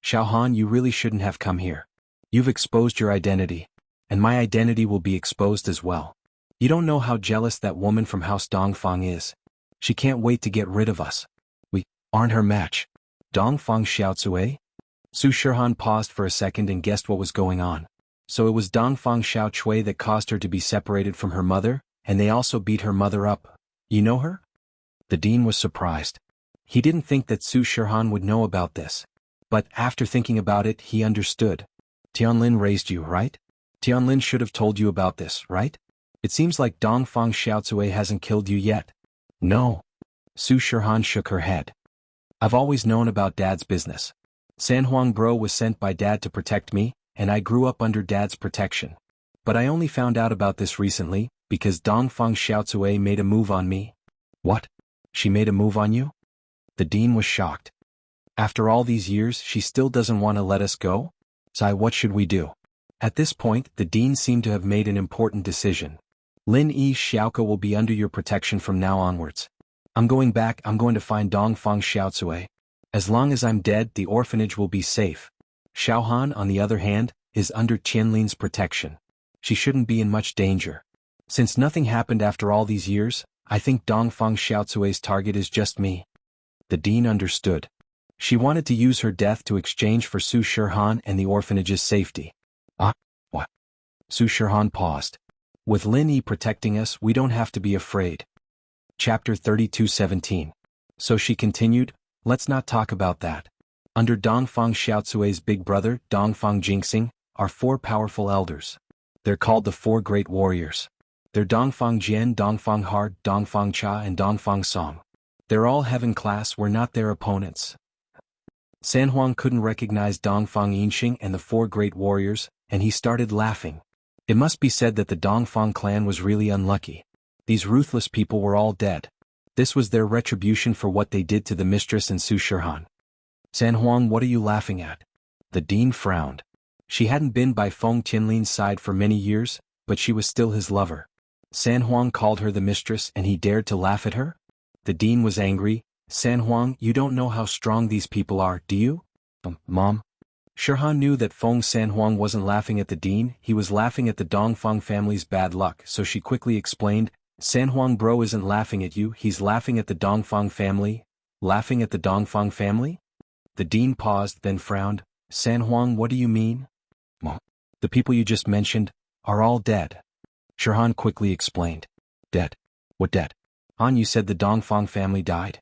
"Xiaohan, you really shouldn't have come here. You've exposed your identity. And my identity will be exposed as well. You don't know how jealous that woman from House Dongfang is. She can't wait to get rid of us. We aren't her match." Dongfang Xiaocui? Su Shihan paused for a second and guessed what was going on. So it was Dongfang Xiaocui that caused her to be separated from her mother, and they also beat her mother up. You know her? The dean was surprised. He didn't think that Su Shihan would know about this. But after thinking about it, he understood. Tianlin raised you, right? Tianlin should have told you about this, right? It seems like Dongfang Xiaocui hasn't killed you yet. No. Su Shihan shook her head. I've always known about Dad's business. Sanhuang Bro was sent by Dad to protect me, and I grew up under Dad's protection. But I only found out about this recently, because Dongfang Xiaocui made a move on me. What? She made a move on you? The dean was shocked. After all these years, she still doesn't want to let us go? Sai, what should we do? At this point, the dean seemed to have made an important decision. Lin Yi, Xiaoke will be under your protection from now onwards. I'm going to find Dongfang Xiaocui. As long as I'm dead, the orphanage will be safe. Xiaohan, on the other hand, is under Tianlin's protection. She shouldn't be in much danger. Since nothing happened after all these years, I think Dongfang Xiaocui's target is just me. The dean understood. She wanted to use her death to exchange for Su Shihan and the orphanage's safety. Ah, what? Su Shihan paused. With Lin Yi protecting us, we don't have to be afraid. Chapter 32:17. So she continued, let's not talk about that. Under Dongfang Xiaocui's big brother, Dongfang Jingxing, are 4 powerful elders. They're called the 4 Great Warriors. They're Dongfang Jian, Dongfang Hard, Dongfang Cha and Dongfang Song. They're all heaven class, we're not their opponents. Sanhuang couldn't recognize Dongfang Yinxing and the 4 Great Warriors, and he started laughing. It must be said that the Dongfang clan was really unlucky. These ruthless people were all dead. This was their retribution for what they did to the mistress and Su Shihan. Sanhuang, what are you laughing at? The dean frowned. She hadn't been by Feng Tianlin's side for many years, but she was still his lover. Sanhuang called her the mistress and he dared to laugh at her? The dean was angry. Sanhuang, you don't know how strong these people are, do you? Mom? Shihan knew that Feng Sanhuang wasn't laughing at the dean, he was laughing at the Dongfang family's bad luck, so she quickly explained, Sanhuang Bro isn't laughing at you, he's laughing at the Dongfang family. Laughing at the Dongfang family? The dean paused, then frowned. Sanhuang, what do you mean? Mom, the people you just mentioned are all dead. Shihan quickly explained. Dead? What dead? Han, you said the Dongfang family died?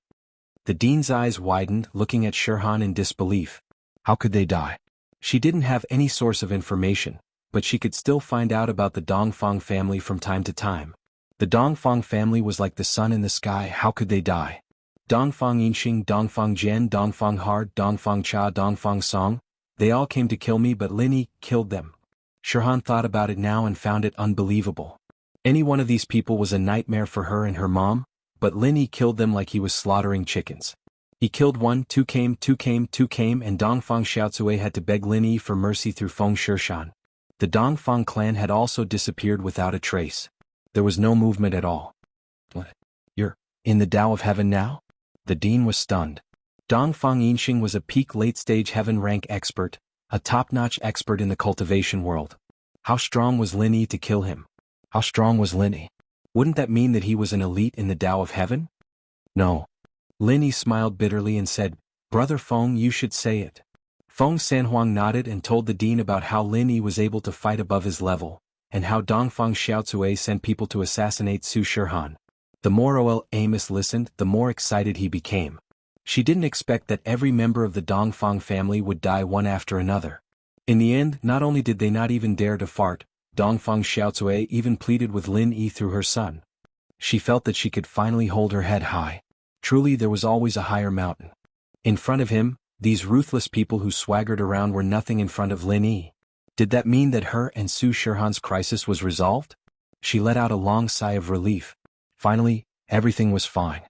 The dean's eyes widened, looking at Shihan in disbelief. How could they die? She didn't have any source of information, but she could still find out about the Dongfang family from time to time. The Dongfang family was like the sun in the sky, how could they die? Dongfang Yinxing, Dongfang Jian, Dongfang Hard, Dongfang Cha, Dongfang Song, they all came to kill me but Lin Yi killed them. Shihan thought about it now and found it unbelievable. Any one of these people was a nightmare for her and her mom, but Lin Yi killed them like he was slaughtering chickens. He killed 1, 2 came, and Dongfang Xiaocui had to beg Lin Yi for mercy through Feng Shirshan. The Dongfang clan had also disappeared without a trace. There was no movement at all. What? You're in the Tao of Heaven now? The dean was stunned. Dongfang Yinxing was a peak late-stage heaven rank expert, a top-notch expert in the cultivation world. How strong was Lin Yi to kill him? How strong was Lin Yi? Wouldn't that mean that he was an elite in the Tao of Heaven? No. Lin Yi smiled bitterly and said, Brother Feng, you should say it. Feng Sanhuang nodded and told the dean about how Lin Yi was able to fight above his level, and how Dongfang Xiaocui sent people to assassinate Su Shihan. The more Ol Amos listened, the more excited he became. She didn't expect that every member of the Dongfang family would die one after another. In the end, not only did they not even dare to fart, Dongfang Xiaocui even pleaded with Lin Yi through her son. She felt that she could finally hold her head high. Truly, there was always a higher mountain. In front of him, these ruthless people who swaggered around were nothing in front of Lin Yi. Did that mean that her and Su Shihan's crisis was resolved? She let out a long sigh of relief. Finally, everything was fine.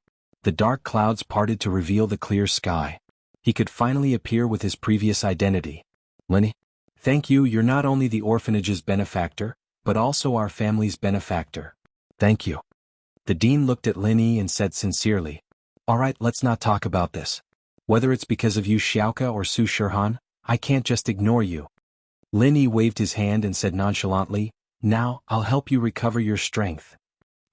The dark clouds parted to reveal the clear sky. He could finally appear with his previous identity. Lin Yi, thank you, you're not only the orphanage's benefactor, but also our family's benefactor. Thank you. The dean looked at Lin Yi and said sincerely, all right, let's not talk about this. Whether it's because of you Xiaoka or Su Shihan, I can't just ignore you. Lin Yi waved his hand and said nonchalantly, now, I'll help you recover your strength.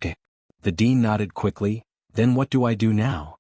Okay. The dean nodded quickly, then what do I do now?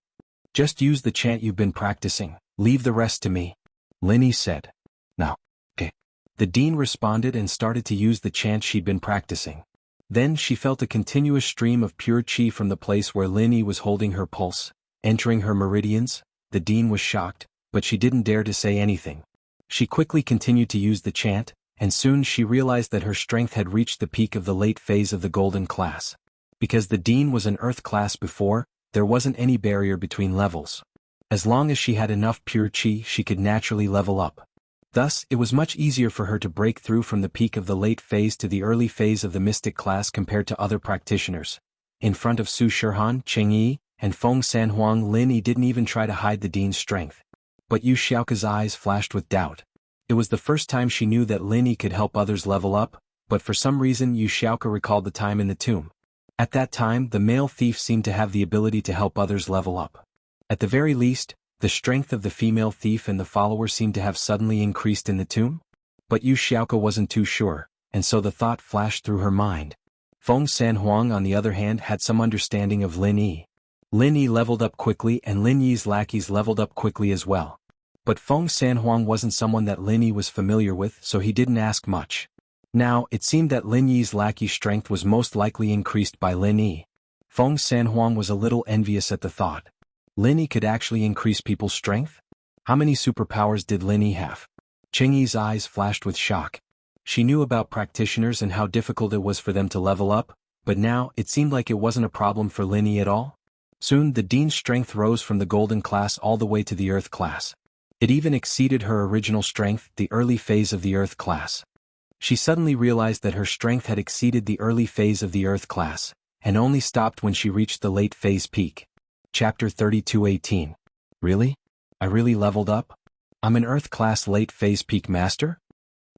Just use the chant you've been practicing, leave the rest to me. Lin Yi said. Now. Okay. The dean responded and started to use the chant she'd been practicing. Then she felt a continuous stream of pure qi from the place where Lin Yi was holding her pulse, entering her meridians. The dean was shocked, but she didn't dare to say anything. She quickly continued to use the chant, and soon she realized that her strength had reached the peak of the late phase of the golden class. Because the dean was an earth class before, there wasn't any barrier between levels. As long as she had enough pure qi, she could naturally level up. Thus, it was much easier for her to break through from the peak of the late phase to the early phase of the mystic class compared to other practitioners. In front of Su Shihan, Cheng Yi, and Feng Sanhuang, Lin Yi didn't even try to hide the dean's strength. But Yu Xiaoka's eyes flashed with doubt. It was the first time she knew that Lin Yi could help others level up, but for some reason Yu Xiaoka recalled the time in the tomb. At that time, the male thief seemed to have the ability to help others level up. At the very least, the strength of the female thief and the follower seemed to have suddenly increased in the tomb. But Yu Xiaoka wasn't too sure, and so the thought flashed through her mind. Feng Sanhuang, on the other hand, had some understanding of Lin Yi. Lin Yi leveled up quickly and Lin Yi's lackeys leveled up quickly as well. But Feng Sanhuang wasn't someone that Lin Yi was familiar with, so he didn't ask much. Now, it seemed that Lin Yi's lackey strength was most likely increased by Lin Yi. Feng Sanhuang was a little envious at the thought. Lin Yi could actually increase people's strength? How many superpowers did Lin Yi have? Cheng Yi's eyes flashed with shock. She knew about practitioners and how difficult it was for them to level up, but now, it seemed like it wasn't a problem for Lin Yi at all. Soon, the dean's strength rose from the golden class all the way to the earth class. It even exceeded her original strength, the early phase of the earth class. She suddenly realized that her strength had exceeded the early phase of the earth class, and only stopped when she reached the late phase peak. Chapter 32:18. Really? I really leveled up? I'm an earth class late phase peak master?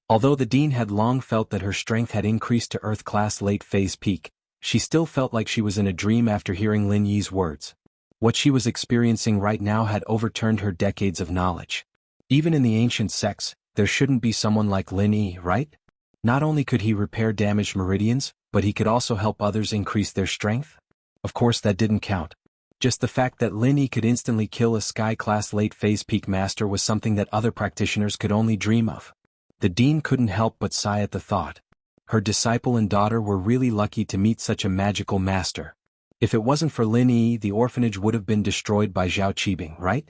Although the dean had long felt that her strength had increased to earth class late phase peak, she still felt like she was in a dream after hearing Lin Yi's words. What she was experiencing right now had overturned her decades of knowledge. Even in the ancient sects, there shouldn't be someone like Lin Yi, right? Not only could he repair damaged meridians, but he could also help others increase their strength? Of course that didn't count. Just the fact that Lin Yi could instantly kill a sky-class late-phase peak master was something that other practitioners could only dream of. The dean couldn't help but sigh at the thought. Her disciple and daughter were really lucky to meet such a magical master. If it wasn't for Lin Yi, the orphanage would have been destroyed by Zhao Qibing, right?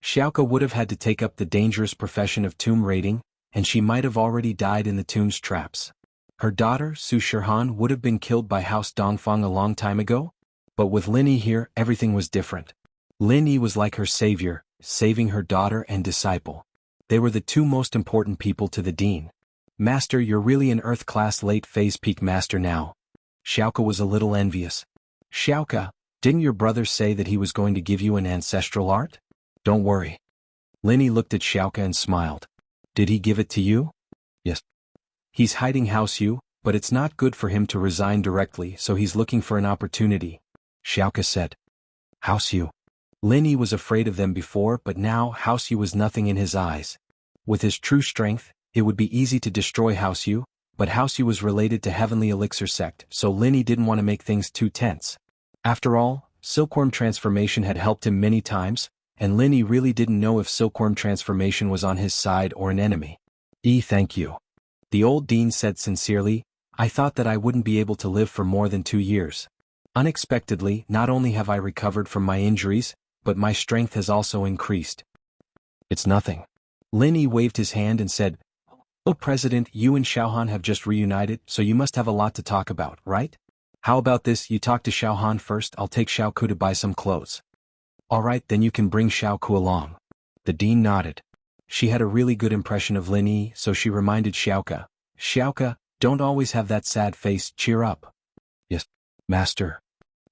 Xiaoka would have had to take up the dangerous profession of tomb raiding, and she might have already died in the tomb's traps. Her daughter, Su Shihan, would have been killed by House Dongfang a long time ago? But with Lin Yi here, everything was different. Lin Yi was like her savior, saving her daughter and disciple. They were the two most important people to the dean. Master, you're really an earth-class late-phase peak master now. Xiaoka was a little envious. Xiaoka, didn't your brother say that he was going to give you an ancestral art? Don't worry. Lin Yi looked at Xiaoka and smiled. Did he give it to you? Yes. He's hiding House Yu, but it's not good for him to resign directly, so he's looking for an opportunity. Xiaoka said. House Yu. Lin Yi was afraid of them before, but now House Yu was nothing in his eyes. With his true strength, it would be easy to destroy House Yu, but House Yu was related to Heavenly Elixir sect, so Lin Yi didn't want to make things too tense. After all, Silkworm transformation had helped him many times, and Lin Yi really didn't know if silkworm transformation was on his side or an enemy. Thank you. The old dean said sincerely, I thought that I wouldn't be able to live for more than 2 years. Unexpectedly, not only have I recovered from my injuries, but my strength has also increased. It's nothing. Lin Yi waved his hand and said, Oh President, you and Xiaohan have just reunited, so you must have a lot to talk about, right? How about this, you talk to Xiaohan first, I'll take Xiaoku to buy some clothes. Alright, then you can bring Xiaoku along. The dean nodded. She had a really good impression of Lin Yi, so she reminded Xiaoka, Xiaoka, don't always have that sad face, cheer up. Yes, master.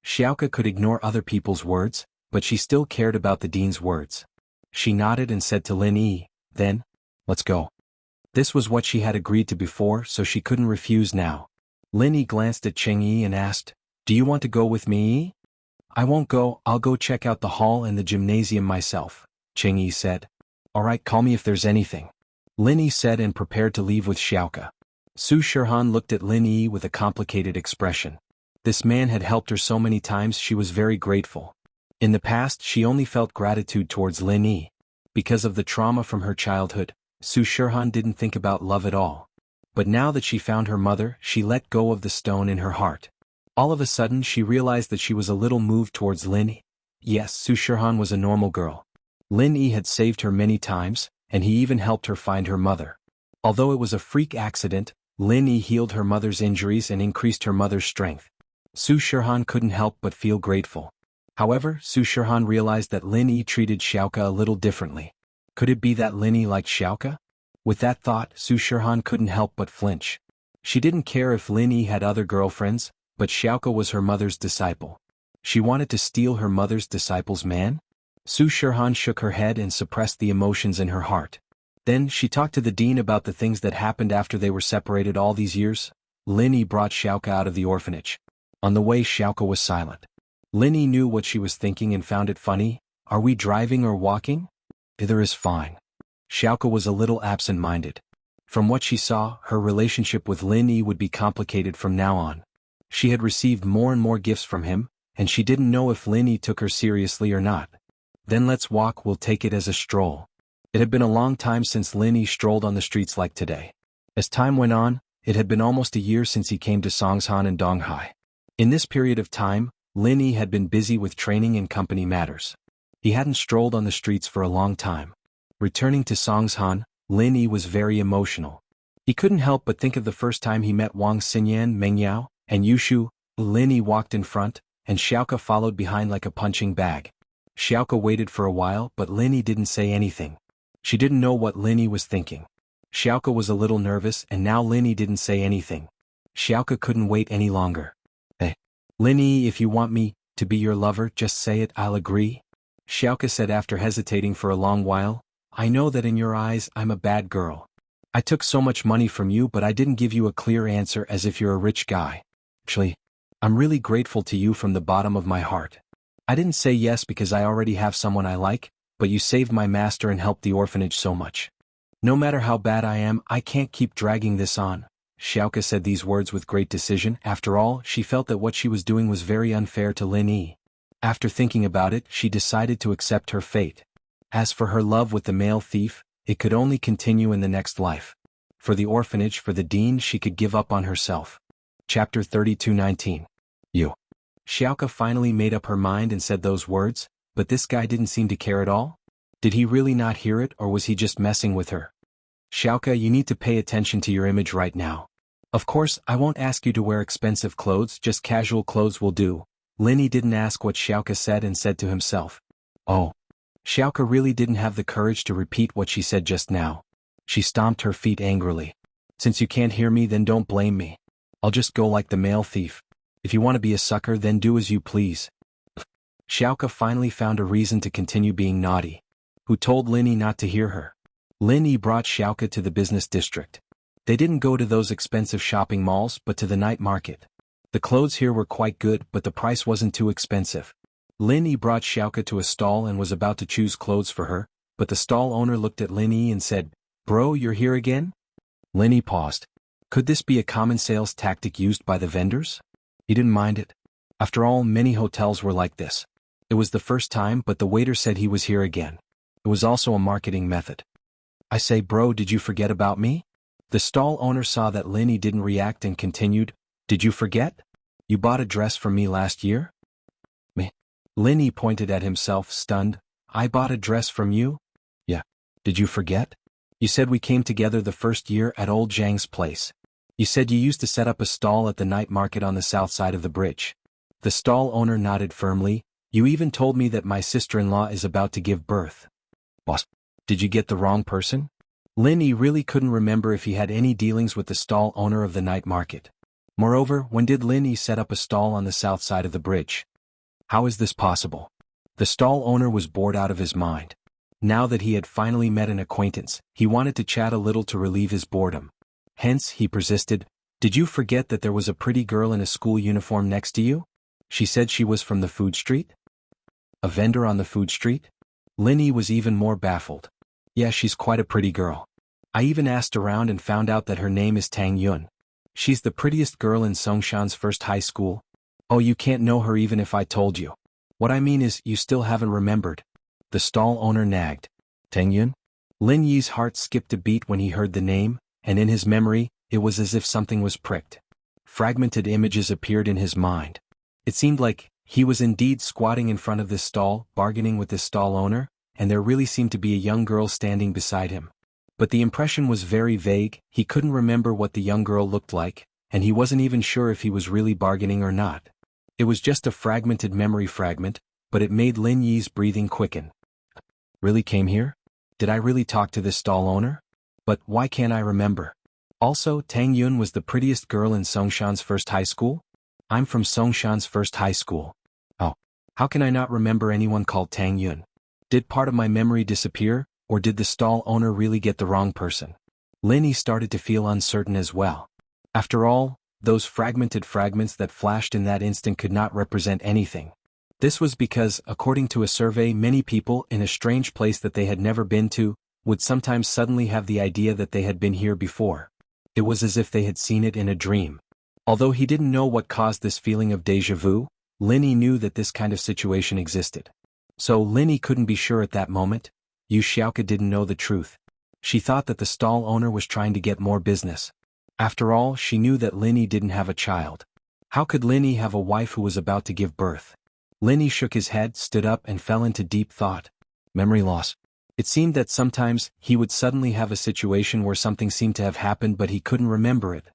Xiaoka could ignore other people's words, but she still cared about the dean's words. She nodded and said to Lin Yi, then, let's go. This was what she had agreed to before, so she couldn't refuse now. Lin Yi glanced at Cheng Yi and asked, Do you want to go with me? I won't go, I'll go check out the hall and the gymnasium myself, Cheng Yi said. Alright, call me if there's anything. Lin Yi said and prepared to leave with Xiaoka. Su Shihan looked at Lin Yi with a complicated expression. This man had helped her so many times she was very grateful. In the past she only felt gratitude towards Lin Yi. Because of the trauma from her childhood, Su Shihan didn't think about love at all. But now that she found her mother, she let go of the stone in her heart. All of a sudden she realized that she was a little moved towards Lin Yi. Yes, Su Shihan was a normal girl. Lin Yi had saved her many times, and he even helped her find her mother. Although it was a freak accident, Lin Yi healed her mother's injuries and increased her mother's strength. Su Shihan couldn't help but feel grateful. However, Su Shihan realized that Lin Yi treated Xiaoka a little differently. Could it be that Lin Yi liked Xiaoka? With that thought, Su Shihan couldn't help but flinch. She didn't care if Lin Yi had other girlfriends, but Xiaoka was her mother's disciple. She wanted to steal her mother's disciple's man? Su Shihan shook her head and suppressed the emotions in her heart. Then she talked to the dean about the things that happened after they were separated all these years. Lin Yi brought Xiaoka out of the orphanage. On the way, Xiaoka was silent. Lin Yi knew what she was thinking and found it funny. Are we driving or walking? Either is fine. Xiaoka was a little absent-minded. From what she saw, her relationship with Lin Yi would be complicated from now on. She had received more and more gifts from him, and she didn't know if Lin Yi took her seriously or not. Then let's walk, we'll take it as a stroll. It had been a long time since Lin Yi strolled on the streets like today. As time went on, it had been almost a year since he came to Songshan and Donghai. In this period of time, Lin Yi had been busy with training and company matters. He hadn't strolled on the streets for a long time. Returning to Songshan, Lin Yi was very emotional. He couldn't help but think of the first time he met Wang Xinyan, Meng Yao, and Yushu. Lin Yi walked in front, and Xiaoka followed behind like a punching bag. Xiaoka waited for a while, but Lin Yi didn't say anything. She didn't know what Lin Yi was thinking. Xiaoka was a little nervous, and now Lin Yi didn't say anything. Xiaoka couldn't wait any longer. Hey, Lin Yi, if you want me to be your lover, just say it, I'll agree. Xiaoka said after hesitating for a long while. I know that in your eyes I'm a bad girl. I took so much money from you, but I didn't give you a clear answer as if you're a rich guy. Actually, I'm really grateful to you from the bottom of my heart. I didn't say yes because I already have someone I like, but you saved my master and helped the orphanage so much. No matter how bad I am, I can't keep dragging this on. Xiaoka said these words with great decision. After all, she felt that what she was doing was very unfair to Lin Yi. After thinking about it, she decided to accept her fate. As for her love with the male thief, it could only continue in the next life. For the orphanage, for the dean, she could give up on herself. Chapter 32:19. You. Xiaoka finally made up her mind and said those words, but this guy didn't seem to care at all. Did he really not hear it, or was he just messing with her? Xiaoka, you need to pay attention to your image right now. Of course, I won't ask you to wear expensive clothes, just casual clothes will do. Lin Yi didn't ask what Xiaoka said and said to himself. Oh. Xiaoka really didn't have the courage to repeat what she said just now. She stomped her feet angrily. Since you can't hear me, then don't blame me. I'll just go like the male thief. If you want to be a sucker, then do as you please. Xiaoka finally found a reason to continue being naughty. Who told Lin Yi not to hear her? Lin Yi brought Xiaoka to the business district. They didn't go to those expensive shopping malls, but to the night market. The clothes here were quite good, but the price wasn't too expensive. Lin Yi brought Xiaoka to a stall and was about to choose clothes for her, but the stall owner looked at Lin Yi and said, Bro, you're here again? Lin Yi paused. Could this be a common sales tactic used by the vendors? He didn't mind it. After all, many hotels were like this. It was the first time, but the waiter said he was here again. It was also a marketing method. I say, bro, did you forget about me? The stall owner saw that Linny didn't react and continued, did you forget? You bought a dress from me last year? Me. Linny pointed at himself, stunned. I bought a dress from you? Yeah. Did you forget? You said we came together the first year at old Zhang's place. You said you used to set up a stall at the night market on the south side of the bridge. The stall owner nodded firmly. You even told me that my sister-in-law is about to give birth. Boss, did you get the wrong person? Linny really couldn't remember if he had any dealings with the stall owner of the night market. Moreover, when did Linny set up a stall on the south side of the bridge? How is this possible? The stall owner was bored out of his mind. Now that he had finally met an acquaintance, he wanted to chat a little to relieve his boredom. Hence, he persisted, did you forget that there was a pretty girl in a school uniform next to you? She said she was from the food street? A vendor on the food street? Linny was even more baffled. Yeah, she's quite a pretty girl. I even asked around and found out that her name is Tang Yun. She's the prettiest girl in Songshan's first high school. Oh, you can't know her even if I told you. What I mean is, you still haven't remembered. The stall owner nagged. Tang Yun? Lin Yi's heart skipped a beat when he heard the name, and in his memory, it was as if something was pricked. Fragmented images appeared in his mind. It seemed like he was indeed squatting in front of this stall, bargaining with this stall owner, and there really seemed to be a young girl standing beside him. But the impression was very vague, he couldn't remember what the young girl looked like, and he wasn't even sure if he was really bargaining or not. It was just a fragmented memory fragment, but it made Lin Yi's breathing quicken. Really came here? Did I really talk to this stall owner? But why can't I remember? Also, Tang Yun was the prettiest girl in Songshan's first high school? I'm from Songshan's first high school. Oh, how can I not remember anyone called Tang Yun? Did part of my memory disappear, or did the stall owner really get the wrong person? Linny started to feel uncertain as well. After all, those fragmented fragments that flashed in that instant could not represent anything. This was because, according to a survey, many people in a strange place that they had never been to, would sometimes suddenly have the idea that they had been here before. It was as if they had seen it in a dream. Although he didn't know what caused this feeling of déjà vu, Linny knew that this kind of situation existed. So Linny couldn't be sure at that moment. Yu Xiaoke didn't know the truth. She thought that the stall owner was trying to get more business. After all, she knew that Linny didn't have a child. How could Linny have a wife who was about to give birth? Linny shook his head, stood up, and fell into deep thought. Memory loss. It seemed that sometimes he would suddenly have a situation where something seemed to have happened but he couldn't remember it.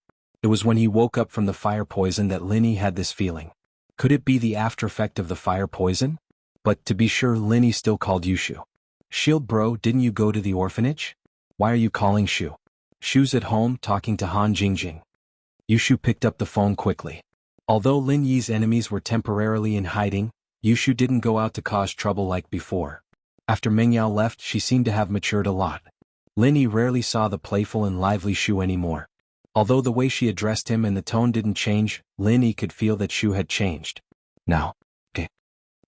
It was when he woke up from the fire poison that Linny had this feeling. Could it be the after effect of the fire poison? But to be sure, Linny still called Yushu. Shield bro, didn't you go to the orphanage? Why are you calling Shu? Shu's at home talking to Han Jingjing. Yushu picked up the phone quickly. Although Lin Yi's enemies were temporarily in hiding, Yushu didn't go out to cause trouble like before. After Mengyao left, she seemed to have matured a lot. Lin Yi rarely saw the playful and lively Shu anymore. Although the way she addressed him and the tone didn't change, Lin Yi could feel that Shu had changed. Now, okay.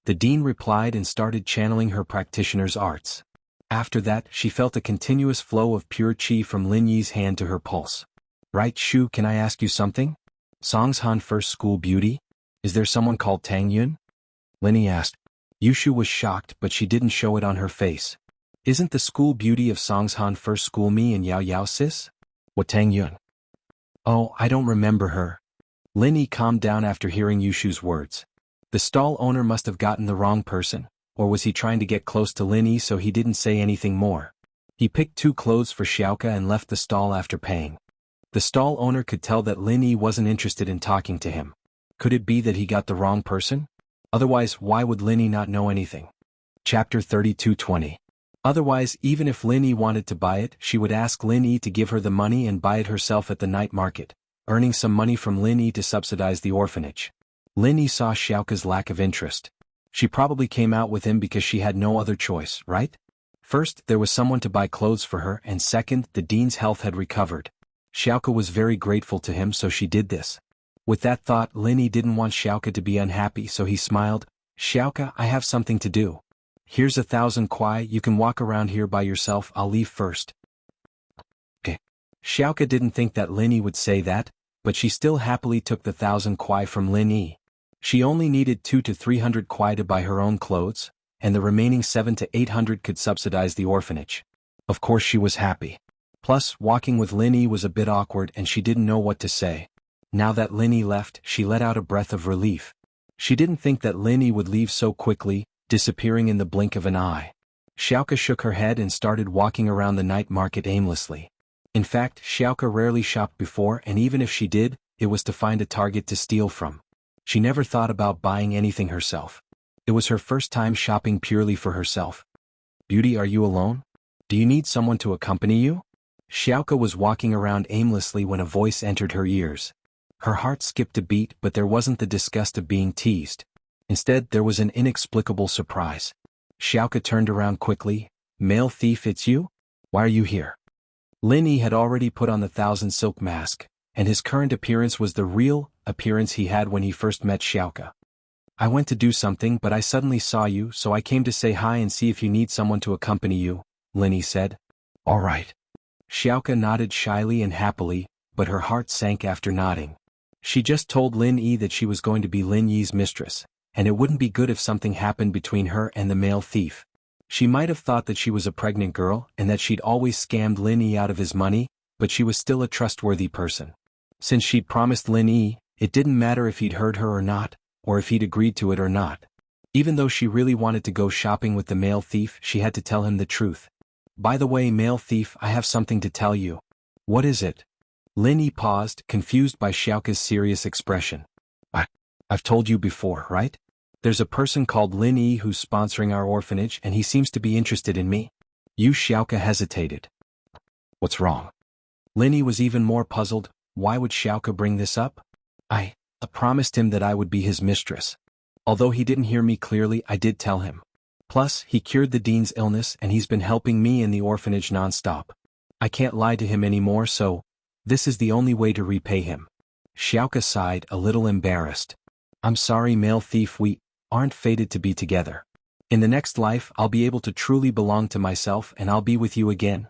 The dean replied and started channeling her practitioner's arts. After that, she felt a continuous flow of pure qi from Lin Yi's hand to her pulse. Right, Shu, can I ask you something? Songshan First School Beauty? Is there someone called Tang Yun? Lin Yi asked. Yushu was shocked, but she didn't show it on her face. Isn't the school beauty of Songshan First School me and Yao Yao sis? What Tang Yun? Oh, I don't remember her. Lin Yi calmed down after hearing Yushu's words. The stall owner must have gotten the wrong person, or was he trying to get close to Lin Yi so he didn't say anything more? He picked 2 clothes for Xiaoke and left the stall after paying. The stall owner could tell that Lin Yi wasn't interested in talking to him. Could it be that he got the wrong person? Otherwise, why would Lin Yi not know anything? Chapter 32:20. Otherwise, even if Lin Yi wanted to buy it, she would ask Lin Yi to give her the money and buy it herself at the night market, earning some money from Lin Yi to subsidize the orphanage. Lin Yi saw Xiaoke's lack of interest. She probably came out with him because she had no other choice, right? First, there was someone to buy clothes for her, and second, the dean's health had recovered. Xiaoke was very grateful to him, so she did this. With that thought, Lin Yi didn't want Xiaoke to be unhappy, so he smiled. Xiaoke, I have something to do. Here's 1,000 kuai, you can walk around here by yourself, I'll leave first. Okay. Xiaoke didn't think that Lin Yi would say that, but she still happily took the 1,000 kuai from Lin Yi. She only needed 200 to 300 kwai to buy her own clothes, and the remaining 700 to 800 could subsidize the orphanage. Of course she was happy. Plus, walking with Lin Yi was a bit awkward and she didn't know what to say. Now that Lin Yi left, she let out a breath of relief. She didn't think that Lin Yi would leave so quickly, disappearing in the blink of an eye. Xiaoke shook her head and started walking around the night market aimlessly. In fact, Xiaoke rarely shopped before, and even if she did, it was to find a target to steal from. She never thought about buying anything herself. It was her first time shopping purely for herself. "Beauty, are you alone? Do you need someone to accompany you?" Xiaoke was walking around aimlessly when a voice entered her ears. Her heart skipped a beat, but there wasn't the disgust of being teased. Instead, there was an inexplicable surprise. Xiaoke turned around quickly. "Male thief, it's you? Why are you here?" Lin Yi had already put on the thousand silk mask, and his current appearance was the real appearance he had when he first met Xiaoke. "I went to do something, but I suddenly saw you, so I came to say hi and see if you need someone to accompany you," Lin Yi said. "All right." Xiaoke nodded shyly and happily, but her heart sank after nodding. She just told Lin Yi that she was going to be Lin Yi's mistress, and it wouldn't be good if something happened between her and the male thief. She might have thought that she was a pregnant girl and that she'd always scammed Lin Yi out of his money, but she was still a trustworthy person. Since she'd promised Lin Yi, it didn't matter if he'd heard her or not, or if he'd agreed to it or not. Even though she really wanted to go shopping with the male thief, she had to tell him the truth. "By the way, male thief, I have something to tell you." "What is it?" Lin Yi paused, confused by Xiaoke's serious expression. I've told you before, right? There's a person called Lin Yi who's sponsoring our orphanage and he seems to be interested in me." Xiaoke hesitated. "What's wrong?" Lin Yi was even more puzzled. Why would Xiaoke bring this up? I promised him that I would be his mistress. Although he didn't hear me clearly, I did tell him. Plus, he cured the dean's illness and he's been helping me in the orphanage non-stop. I can't lie to him anymore, so this is the only way to repay him." Xiaoke sighed, a little embarrassed. "I'm sorry, male thief, we aren't fated to be together. In the next life, I'll be able to truly belong to myself and I'll be with you again."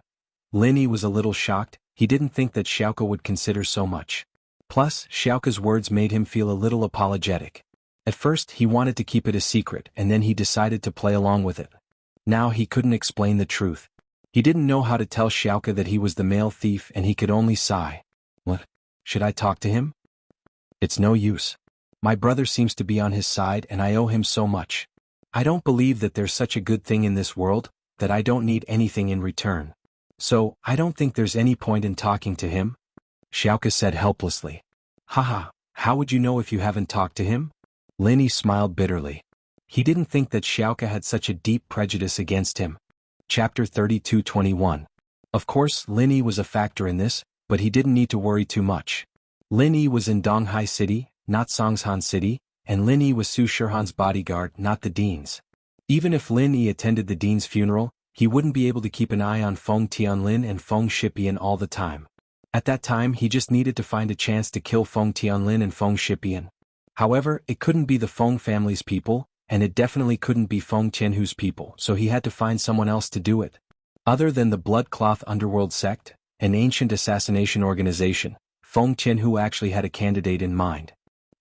Lin Yi was a little shocked. He didn't think that Xiaoke would consider so much. Plus, Xiaoke's words made him feel a little apologetic. At first, he wanted to keep it a secret and then he decided to play along with it. Now he couldn't explain the truth. He didn't know how to tell Xiaoke that he was the male thief and he could only sigh. "What? Should I talk to him? It's no use. My brother seems to be on his side and I owe him so much. I don't believe that there's such a good thing in this world, that I don't need anything in return. So, I don't think there's any point in talking to him," Xiaoke said helplessly. "Haha, how would you know if you haven't talked to him?" Lin Yi smiled bitterly. He didn't think that Xiaoke had such a deep prejudice against him. Chapter 32:21. Of course, Lin Yi was a factor in this, but he didn't need to worry too much. Lin Yi was in Donghai City, not Songshan City, and Lin Yi was Su Shihan's bodyguard, not the dean's. Even if Lin Yi attended the dean's funeral, he wouldn't be able to keep an eye on Feng Tianlin and Feng Shipian all the time. At that time he just needed to find a chance to kill Feng Tianlin and Feng Shipian. However, it couldn't be the Feng family's people, and it definitely couldn't be Feng Tianhu's people, so he had to find someone else to do it. Other than the Blood Cloth Underworld sect, an ancient assassination organization, Feng Tianhu actually had a candidate in mind.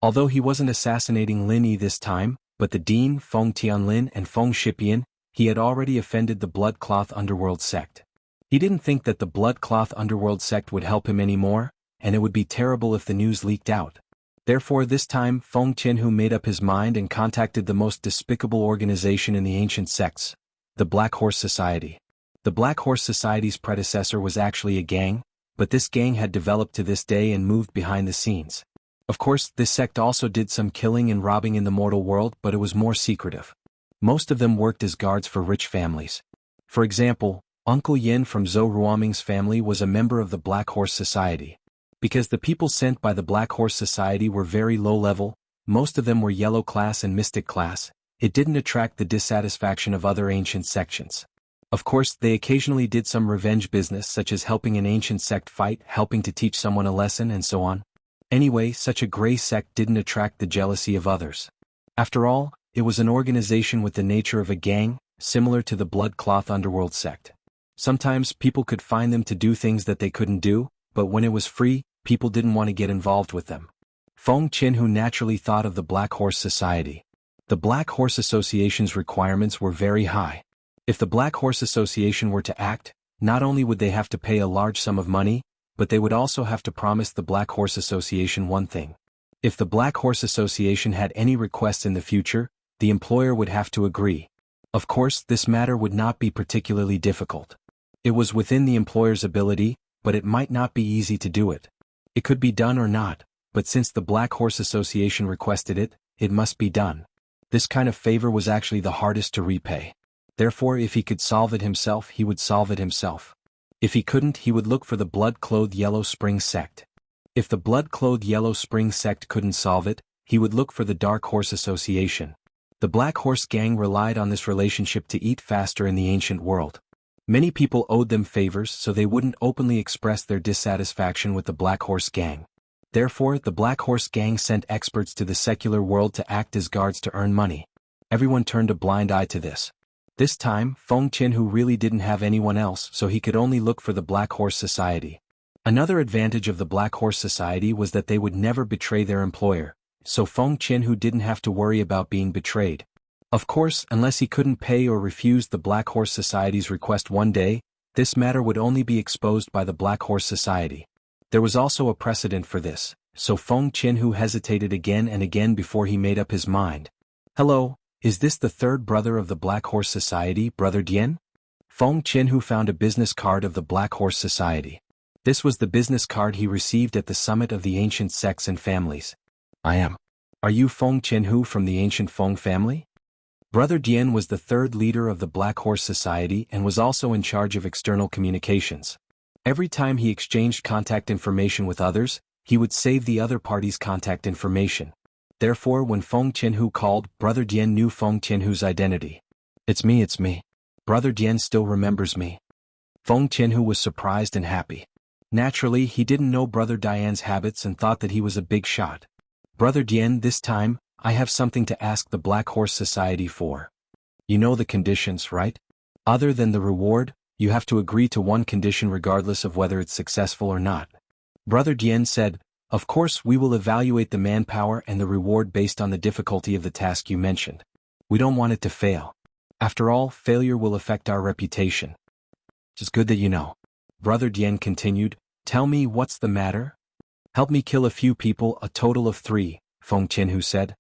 Although he wasn't assassinating Lin Yi this time, but the dean, Feng Tianlin and Feng Shipian, he had already offended the Blood Cloth Underworld sect. He didn't think that the Blood Cloth Underworld sect would help him anymore, and it would be terrible if the news leaked out. Therefore this time Feng Tianhu made up his mind and contacted the most despicable organization in the ancient sects, the Black Horse Society. The Black Horse Society's predecessor was actually a gang, but this gang had developed to this day and moved behind the scenes. Of course, this sect also did some killing and robbing in the mortal world, but it was more secretive. Most of them worked as guards for rich families. For example, Uncle Yin from Zhou Ruoming's family was a member of the Black Horse Society. Because the people sent by the Black Horse Society were very low level, most of them were yellow class and mystic class, it didn't attract the dissatisfaction of other ancient sections. Of course, they occasionally did some revenge business such as helping an ancient sect fight, helping to teach someone a lesson and so on. Anyway, such a gray sect didn't attract the jealousy of others. After all, it was an organization with the nature of a gang, similar to the Blood Cloth Underworld sect. Sometimes people could find them to do things that they couldn't do, but when it was free, people didn't want to get involved with them. Feng Qinhu naturally thought of the Black Horse Society. The Black Horse Association's requirements were very high. If the Black Horse Association were to act, not only would they have to pay a large sum of money, but they would also have to promise the Black Horse Association one thing. If the Black Horse Association had any requests in the future, the employer would have to agree. Of course, this matter would not be particularly difficult. It was within the employer's ability, but it might not be easy to do it. It could be done or not, but since the Black Horse Association requested it, it must be done. This kind of favor was actually the hardest to repay. Therefore, if he could solve it himself, he would solve it himself. If he couldn't, he would look for the blood-clothed Yellow Spring sect. If the blood-clothed Yellow Spring sect couldn't solve it, he would look for the Dark Horse Association. The Black Horse Gang relied on this relationship to eat faster in the ancient world. Many people owed them favors, so they wouldn't openly express their dissatisfaction with the Black Horse Gang. Therefore, the Black Horse Gang sent experts to the secular world to act as guards to earn money. Everyone turned a blind eye to this. This time, Feng Qinhu really didn't have anyone else, so he could only look for the Black Horse Society. Another advantage of the Black Horse Society was that they would never betray their employer, so Feng Qinhu didn't have to worry about being betrayed. Of course, unless he couldn't pay or refused the Black Horse Society's request one day, this matter would only be exposed by the Black Horse Society. There was also a precedent for this, so Feng Qinhu hesitated again and again before he made up his mind. Hello, is this the third brother of the Black Horse Society, Brother Dian? Feng Qinhu found a business card of the Black Horse Society. This was the business card he received at the summit of the ancient sects and families. I am. Are you Feng Qinhu from the ancient Feng family? Brother Dian was the third leader of the Black Horse Society and was also in charge of external communications. Every time he exchanged contact information with others, he would save the other party's contact information. Therefore, when Feng Qinhu called, Brother Dian knew Feng Qinhu's identity. It's me. Brother Dian still remembers me. Feng Qinhu was surprised and happy. Naturally, he didn't know Brother Dian's habits and thought that he was a big shot. Brother Dian, this time, I have something to ask the Black Horse Society for. You know the conditions, right? Other than the reward, you have to agree to one condition regardless of whether it's successful or not. Brother Dian said, of course we will evaluate the manpower and the reward based on the difficulty of the task you mentioned. We don't want it to fail. After all, failure will affect our reputation. It's good that you know. Brother Dian continued, tell me what's the matter? Help me kill a few people, a total of 3, Feng Qinhu said.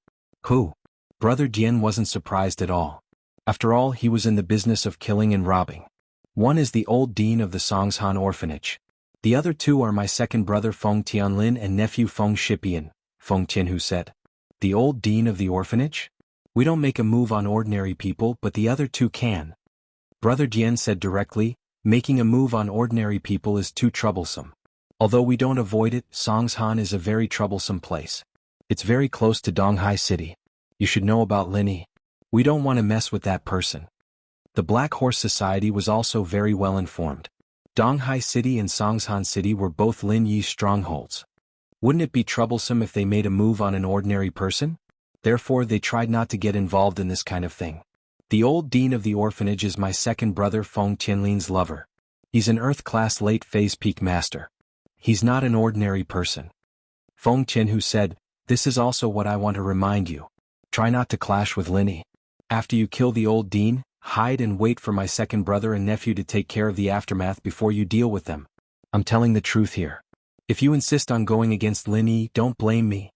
Who? Brother Dian wasn't surprised at all. After all, he was in the business of killing and robbing. One is the old dean of the Songshan orphanage. The other 2 are my second brother Feng Tianlin and nephew Feng Shipian, Feng Qinhu said. The old dean of the orphanage? We don't make a move on ordinary people, but the other 2 can. Brother Dian said directly, making a move on ordinary people is too troublesome. Although we don't avoid it, Songshan is a very troublesome place. It's very close to Donghai City. You should know about Linyi. We don't want to mess with that person. The Black Horse Society was also very well informed. Donghai City and Songshan City were both Lin Yi's strongholds. Wouldn't it be troublesome if they made a move on an ordinary person? Therefore they tried not to get involved in this kind of thing. The old dean of the orphanage is my second brother Feng Tianlin's lover. He's an Earth-class late-phase peak master. He's not an ordinary person. Feng Qinhu said, this is also what I want to remind you. Try not to clash with Linyi. After you kill the old dean, hide and wait for my second brother and nephew to take care of the aftermath before you deal with them. I'm telling the truth here. If you insist on going against Linyi, don't blame me.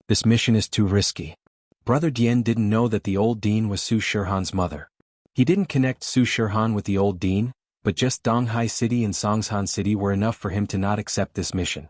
This mission is too risky. Brother Dian didn't know that the old dean was Su Shihan's mother. He didn't connect Su Shihan with the old dean, but just Donghai City and Songshan City were enough for him to not accept this mission.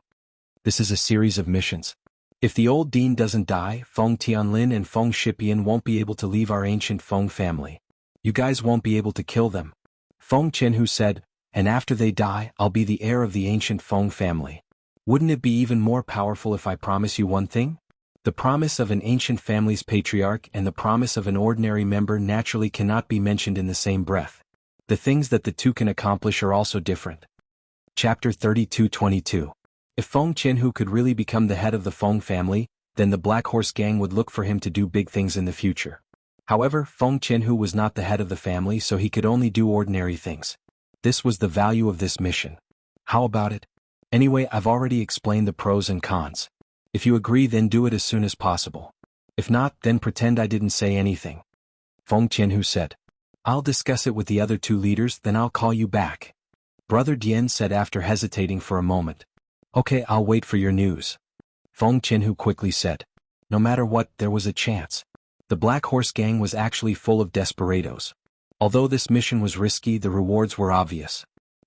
This is a series of missions. If the old dean doesn't die, Feng Tianlin and Feng Shipian won't be able to leave our ancient Feng family. You guys won't be able to kill them. Feng Qinhu said, and after they die, I'll be the heir of the ancient Feng family. Wouldn't it be even more powerful if I promise you one thing? The promise of an ancient family's patriarch and the promise of an ordinary member naturally cannot be mentioned in the same breath. The things that the 2 can accomplish are also different. Chapter 32:22. If Feng Qinhu could really become the head of the Feng family, then the Black Horse Gang would look for him to do big things in the future. However, Feng Qinhu was not the head of the family, so he could only do ordinary things. This was the value of this mission. How about it? Anyway, I've already explained the pros and cons. If you agree, then do it as soon as possible. If not, then pretend I didn't say anything. Feng Qianhu said. I'll discuss it with the other two leaders, then I'll call you back. Brother Dian said after hesitating for a moment. Okay, I'll wait for your news. Feng Qianhu quickly said. No matter what, there was a chance. The Black Horse Gang was actually full of desperados. Although this mission was risky, the rewards were obvious.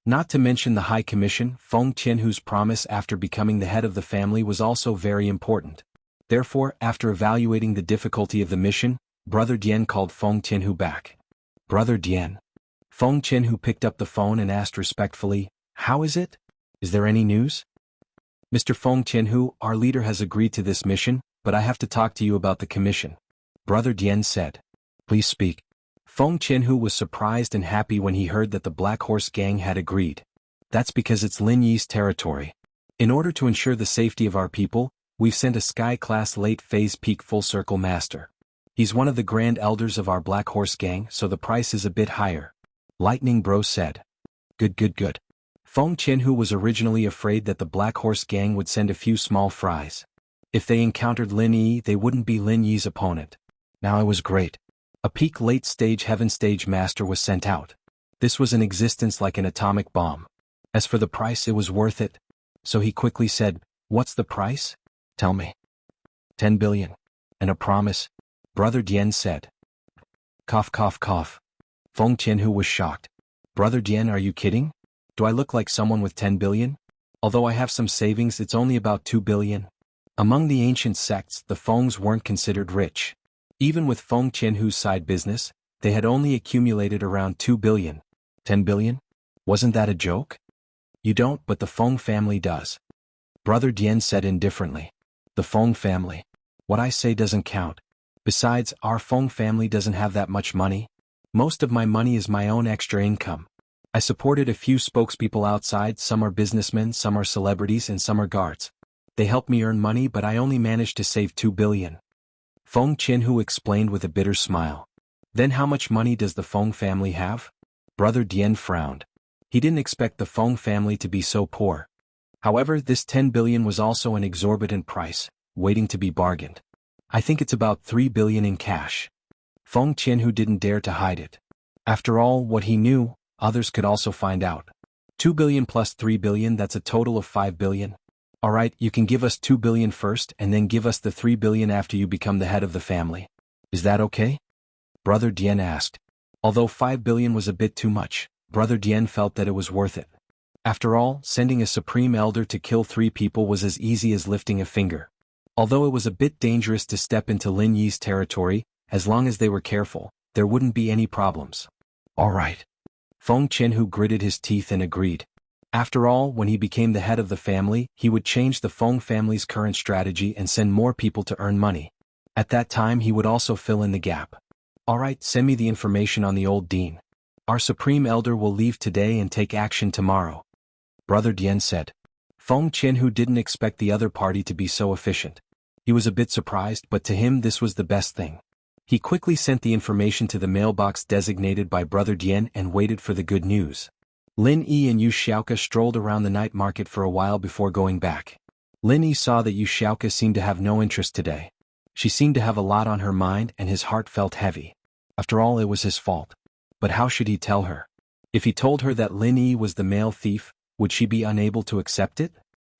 Not to mention the high commission. Feng Qianhu's promise after becoming the head of the family was also very important. Therefore, after evaluating the difficulty of the mission, Brother Dian called Feng Qianhu back. Brother Dian. Feng Qianhu picked up the phone and asked respectfully, How is it? Is there any news? Mr. Feng Qianhu, our leader has agreed to this mission, but I have to talk to you about the commission. Brother Dian said. Please speak. Feng Qianhu was surprised and happy when he heard that the Black Horse Gang had agreed. That's because it's Lin Yi's territory. In order to ensure the safety of our people, we've sent a Sky-class late-phase peak full-circle master. He's one of the Grand Elders of our Black Horse Gang, so the price is a bit higher. Lightning Bro said. Good. Feng Qianhu was originally afraid that the Black Horse Gang would send a few small fries. If they encountered Lin Yi, they wouldn't be Lin Yi's opponent. Now it was great. A peak late-stage heaven stage master was sent out. This was in existence like an atomic bomb. As for the price, it was worth it. So he quickly said, What's the price? Tell me. 10 billion. And a promise? Brother Dian said. Cough. Feng Qianhu was shocked. Brother Dian, are you kidding? Do I look like someone with 10 billion? Although I have some savings, it's only about 2 billion. Among the ancient sects, the Fengs weren't considered rich. Even with Feng Qianhu's side business, they had only accumulated around 2 billion. 10 billion? Wasn't that a joke? You don't, but the Feng family does. Brother Dian said indifferently. The Feng family. What I say doesn't count. Besides, our Feng family doesn't have that much money. Most of my money is my own extra income. I supported a few spokespeople outside, some are businessmen, some are celebrities, and some are guards. They helped me earn money, but I only managed to save 2 billion. Feng Qianhu explained with a bitter smile. Then how much money does the Feng family have? Brother Dian frowned. He didn't expect the Feng family to be so poor. However, this 10 billion was also an exorbitant price, waiting to be bargained. I think it's about 3 billion in cash. Feng Qianhu didn't dare to hide it. After all, what he knew, others could also find out. 2 billion plus 3 billion, that's a total of 5 billion. Alright, you can give us 2 billion first and then give us the 3 billion after you become the head of the family. Is that okay? Brother Dian asked. Although 5 billion was a bit too much, Brother Dian felt that it was worth it. After all, sending a supreme elder to kill 3 people was as easy as lifting a finger. Although it was a bit dangerous to step into Lin Yi's territory, as long as they were careful, there wouldn't be any problems. Alright. Feng Qianhu gritted his teeth and agreed. After all, when he became the head of the family, he would change the Feng family's current strategy and send more people to earn money. At that time he would also fill in the gap. Alright, send me the information on the old dean. Our supreme elder will leave today and take action tomorrow. Brother Dian said. Feng Qianhu didn't expect the other party to be so efficient. He was a bit surprised, but to him this was the best thing. He quickly sent the information to the mailbox designated by Brother Dian and waited for the good news. Lin Yi and Yu Xiaoka strolled around the night market for a while before going back. Lin Yi saw that Yu Xiaoka seemed to have no interest today. She seemed to have a lot on her mind and his heart felt heavy. After all, it was his fault. But how should he tell her? If he told her that Lin Yi was the male thief, would she be unable to accept it?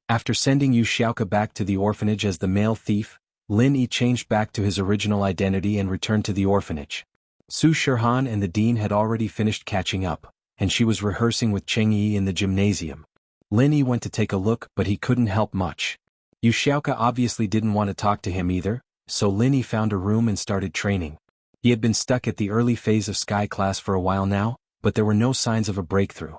After sending Yu Xiaoka back to the orphanage as the male thief, Lin Yi changed back to his original identity and returned to the orphanage. Su Shirhan and the dean had already finished catching up, and she was rehearsing with Cheng Yi in the gymnasium. Lin Yi went to take a look, but he couldn't help much. Yu Xiaoka obviously didn't want to talk to him either, so Lin Yi found a room and started training. He had been stuck at the early phase of Sky class for a while now, but there were no signs of a breakthrough.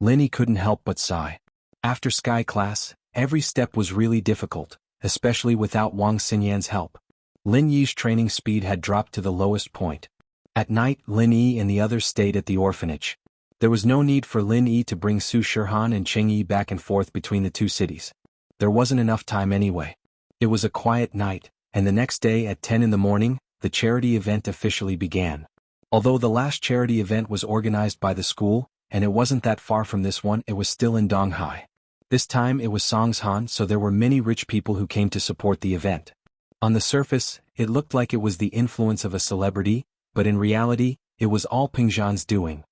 Lin Yi couldn't help but sigh. After Sky class, every step was really difficult, especially without Wang Xinyan's help. Lin Yi's training speed had dropped to the lowest point. At night, Lin Yi and the others stayed at the orphanage. There was no need for Lin Yi to bring Su Shirhan and Cheng Yi back and forth between the two cities. There wasn't enough time anyway. It was a quiet night, and the next day at 10 in the morning, the charity event officially began. Although the last charity event was organized by the school, and it wasn't that far from this one, it was still in Donghai. This time it was Songshan, so there were many rich people who came to support the event. On the surface, it looked like it was the influence of a celebrity, but in reality, it was all Peng Zhan's doing.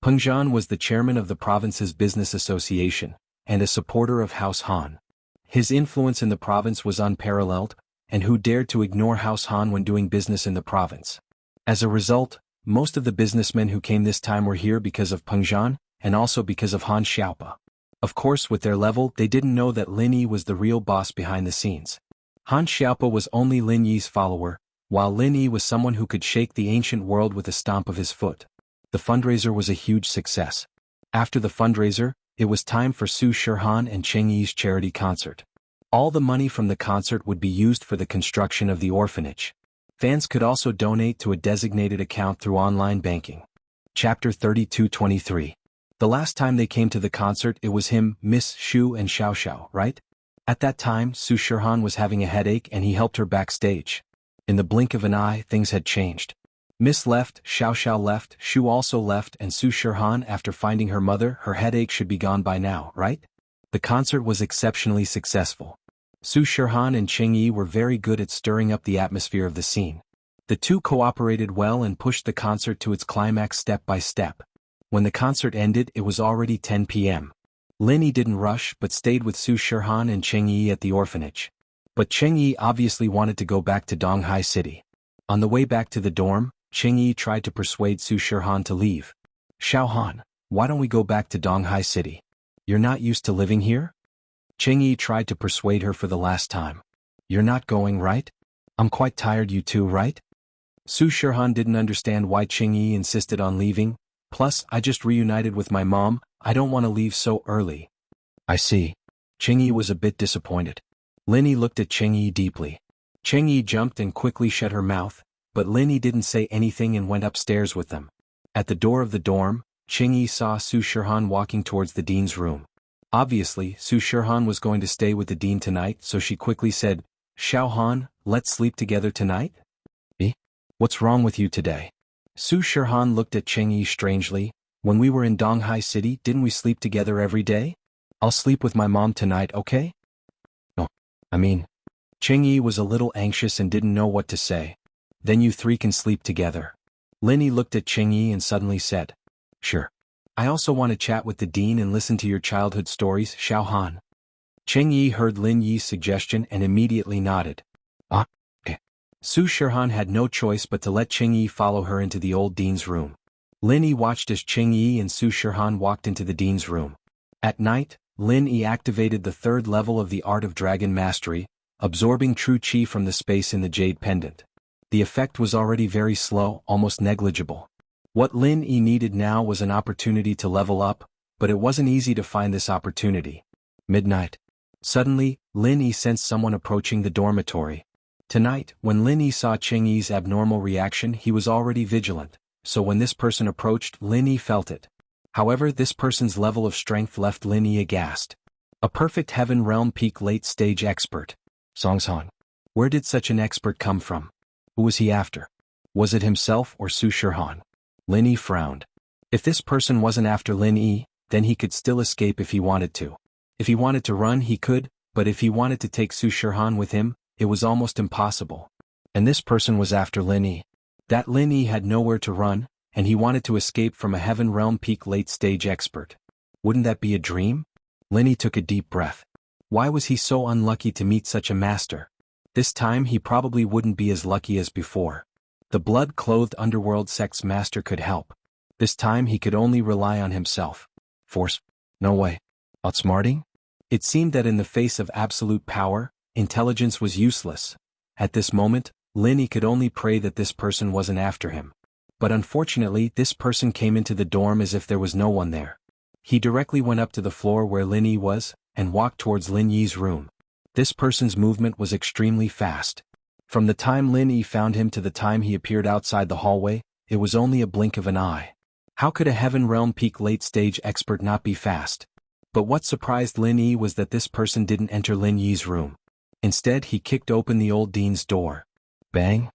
Peng Zhan was the chairman of the province's business association, and a supporter of House Han. His influence in the province was unparalleled, and who dared to ignore House Han when doing business in the province? As a result, most of the businessmen who came this time were here because of Peng Zhan, and also because of Han Xiaopa. Of course, with their level, they didn't know that Lin Yi was the real boss behind the scenes. Han Xiaopa was only Lin Yi's follower, while Lin Yi was someone who could shake the ancient world with a stomp of his foot. The fundraiser was a huge success. After the fundraiser, it was time for Su Shihan and Cheng Yi's charity concert. All the money from the concert would be used for the construction of the orphanage. Fans could also donate to a designated account through online banking. Chapter 32-23. The last time they came to the concert, it was him, Miss Shu and Xiao Xiao, right? At that time, Su Shihan was having a headache and he helped her backstage. In the blink of an eye, things had changed. Miss left, Xiao Xiao left, Shu also left, and Su Shihan, after finding her mother, her headache should be gone by now, right? The concert was exceptionally successful. Su Shihan and Cheng Yi were very good at stirring up the atmosphere of the scene. The two cooperated well and pushed the concert to its climax step by step. When the concert ended, it was already 10 p.m. Lin Yi didn't rush but stayed with Su Shihan and Cheng Yi at the orphanage. But Cheng Yi obviously wanted to go back to Donghai City. On the way back to the dorm, Cheng Yi tried to persuade Su Shihan to leave. Xiao Han, why don't we go back to Donghai City? You're not used to living here? Cheng Yi tried to persuade her for the last time. You're not going, right? I'm quite tired, you too, right? Su Shihan didn't understand why Cheng Yi insisted on leaving. Plus, I just reunited with my mom, I don't want to leave so early. I see. Cheng Yi was a bit disappointed. Lin Yi looked at Cheng Yi deeply. Cheng Yi jumped and quickly shut her mouth, but Lin Yi didn't say anything and went upstairs with them. At the door of the dorm, Cheng Yi saw Su Shihan walking towards the dean's room. Obviously, Su Shihan was going to stay with the dean tonight, so she quickly said, Xiao Han, let's sleep together tonight? Eh? What's wrong with you today? Su Shihan looked at Cheng Yi strangely. When we were in Donghai City, didn't we sleep together every day? I'll sleep with my mom tonight, okay? No, Cheng Yi was a little anxious and didn't know what to say. Then you three can sleep together. Lin Yi looked at Cheng Yi and suddenly said, Sure. I also want to chat with the dean and listen to your childhood stories, Xiao Han. Cheng Yi heard Lin Yi's suggestion and immediately nodded. Okay. Su Shihan had no choice but to let Cheng Yi follow her into the old dean's room. Lin Yi watched as Cheng Yi and Su Shihan walked into the dean's room. At night, Lin Yi activated the third level of the Art of Dragon Mastery, absorbing true chi from the space in the jade pendant. The effect was already very slow, almost negligible. What Lin Yi needed now was an opportunity to level up, but it wasn't easy to find this opportunity. Midnight. Suddenly, Lin Yi sensed someone approaching the dormitory. Tonight, when Lin Yi saw Cheng Yi's abnormal reaction, he was already vigilant, so when this person approached, Lin Yi felt it. However, this person's level of strength left Lin Yi aghast. A perfect Heaven Realm Peak late-stage expert. Songshan. Where did such an expert come from? Who was he after? Was it himself or Su Shihan? Lin Yi frowned. If this person wasn't after Lin Yi, then he could still escape if he wanted to. If he wanted to run, he could, but if he wanted to take Su Shihan with him, it was almost impossible. And this person was after Lin Yi. That Lin Yi had nowhere to run, and he wanted to escape from a Heaven Realm Peak late-stage expert. Wouldn't that be a dream? Lin Yi took a deep breath. Why was he so unlucky to meet such a master? This time he probably wouldn't be as lucky as before. The blood-clothed underworld sect's master could help. This time he could only rely on himself. Force? No way. Outsmarting? It seemed that in the face of absolute power, intelligence was useless. At this moment, Lin Yi could only pray that this person wasn't after him. But unfortunately, this person came into the dorm as if there was no one there. He directly went up to the floor where Lin Yi was, and walked towards Lin Yi's room. This person's movement was extremely fast. From the time Lin Yi found him to the time he appeared outside the hallway, it was only a blink of an eye. How could a Heaven Realm Peak late-stage expert not be fast? But what surprised Lin Yi was that this person didn't enter Lin Yi's room. Instead, he kicked open the old dean's door. Bang!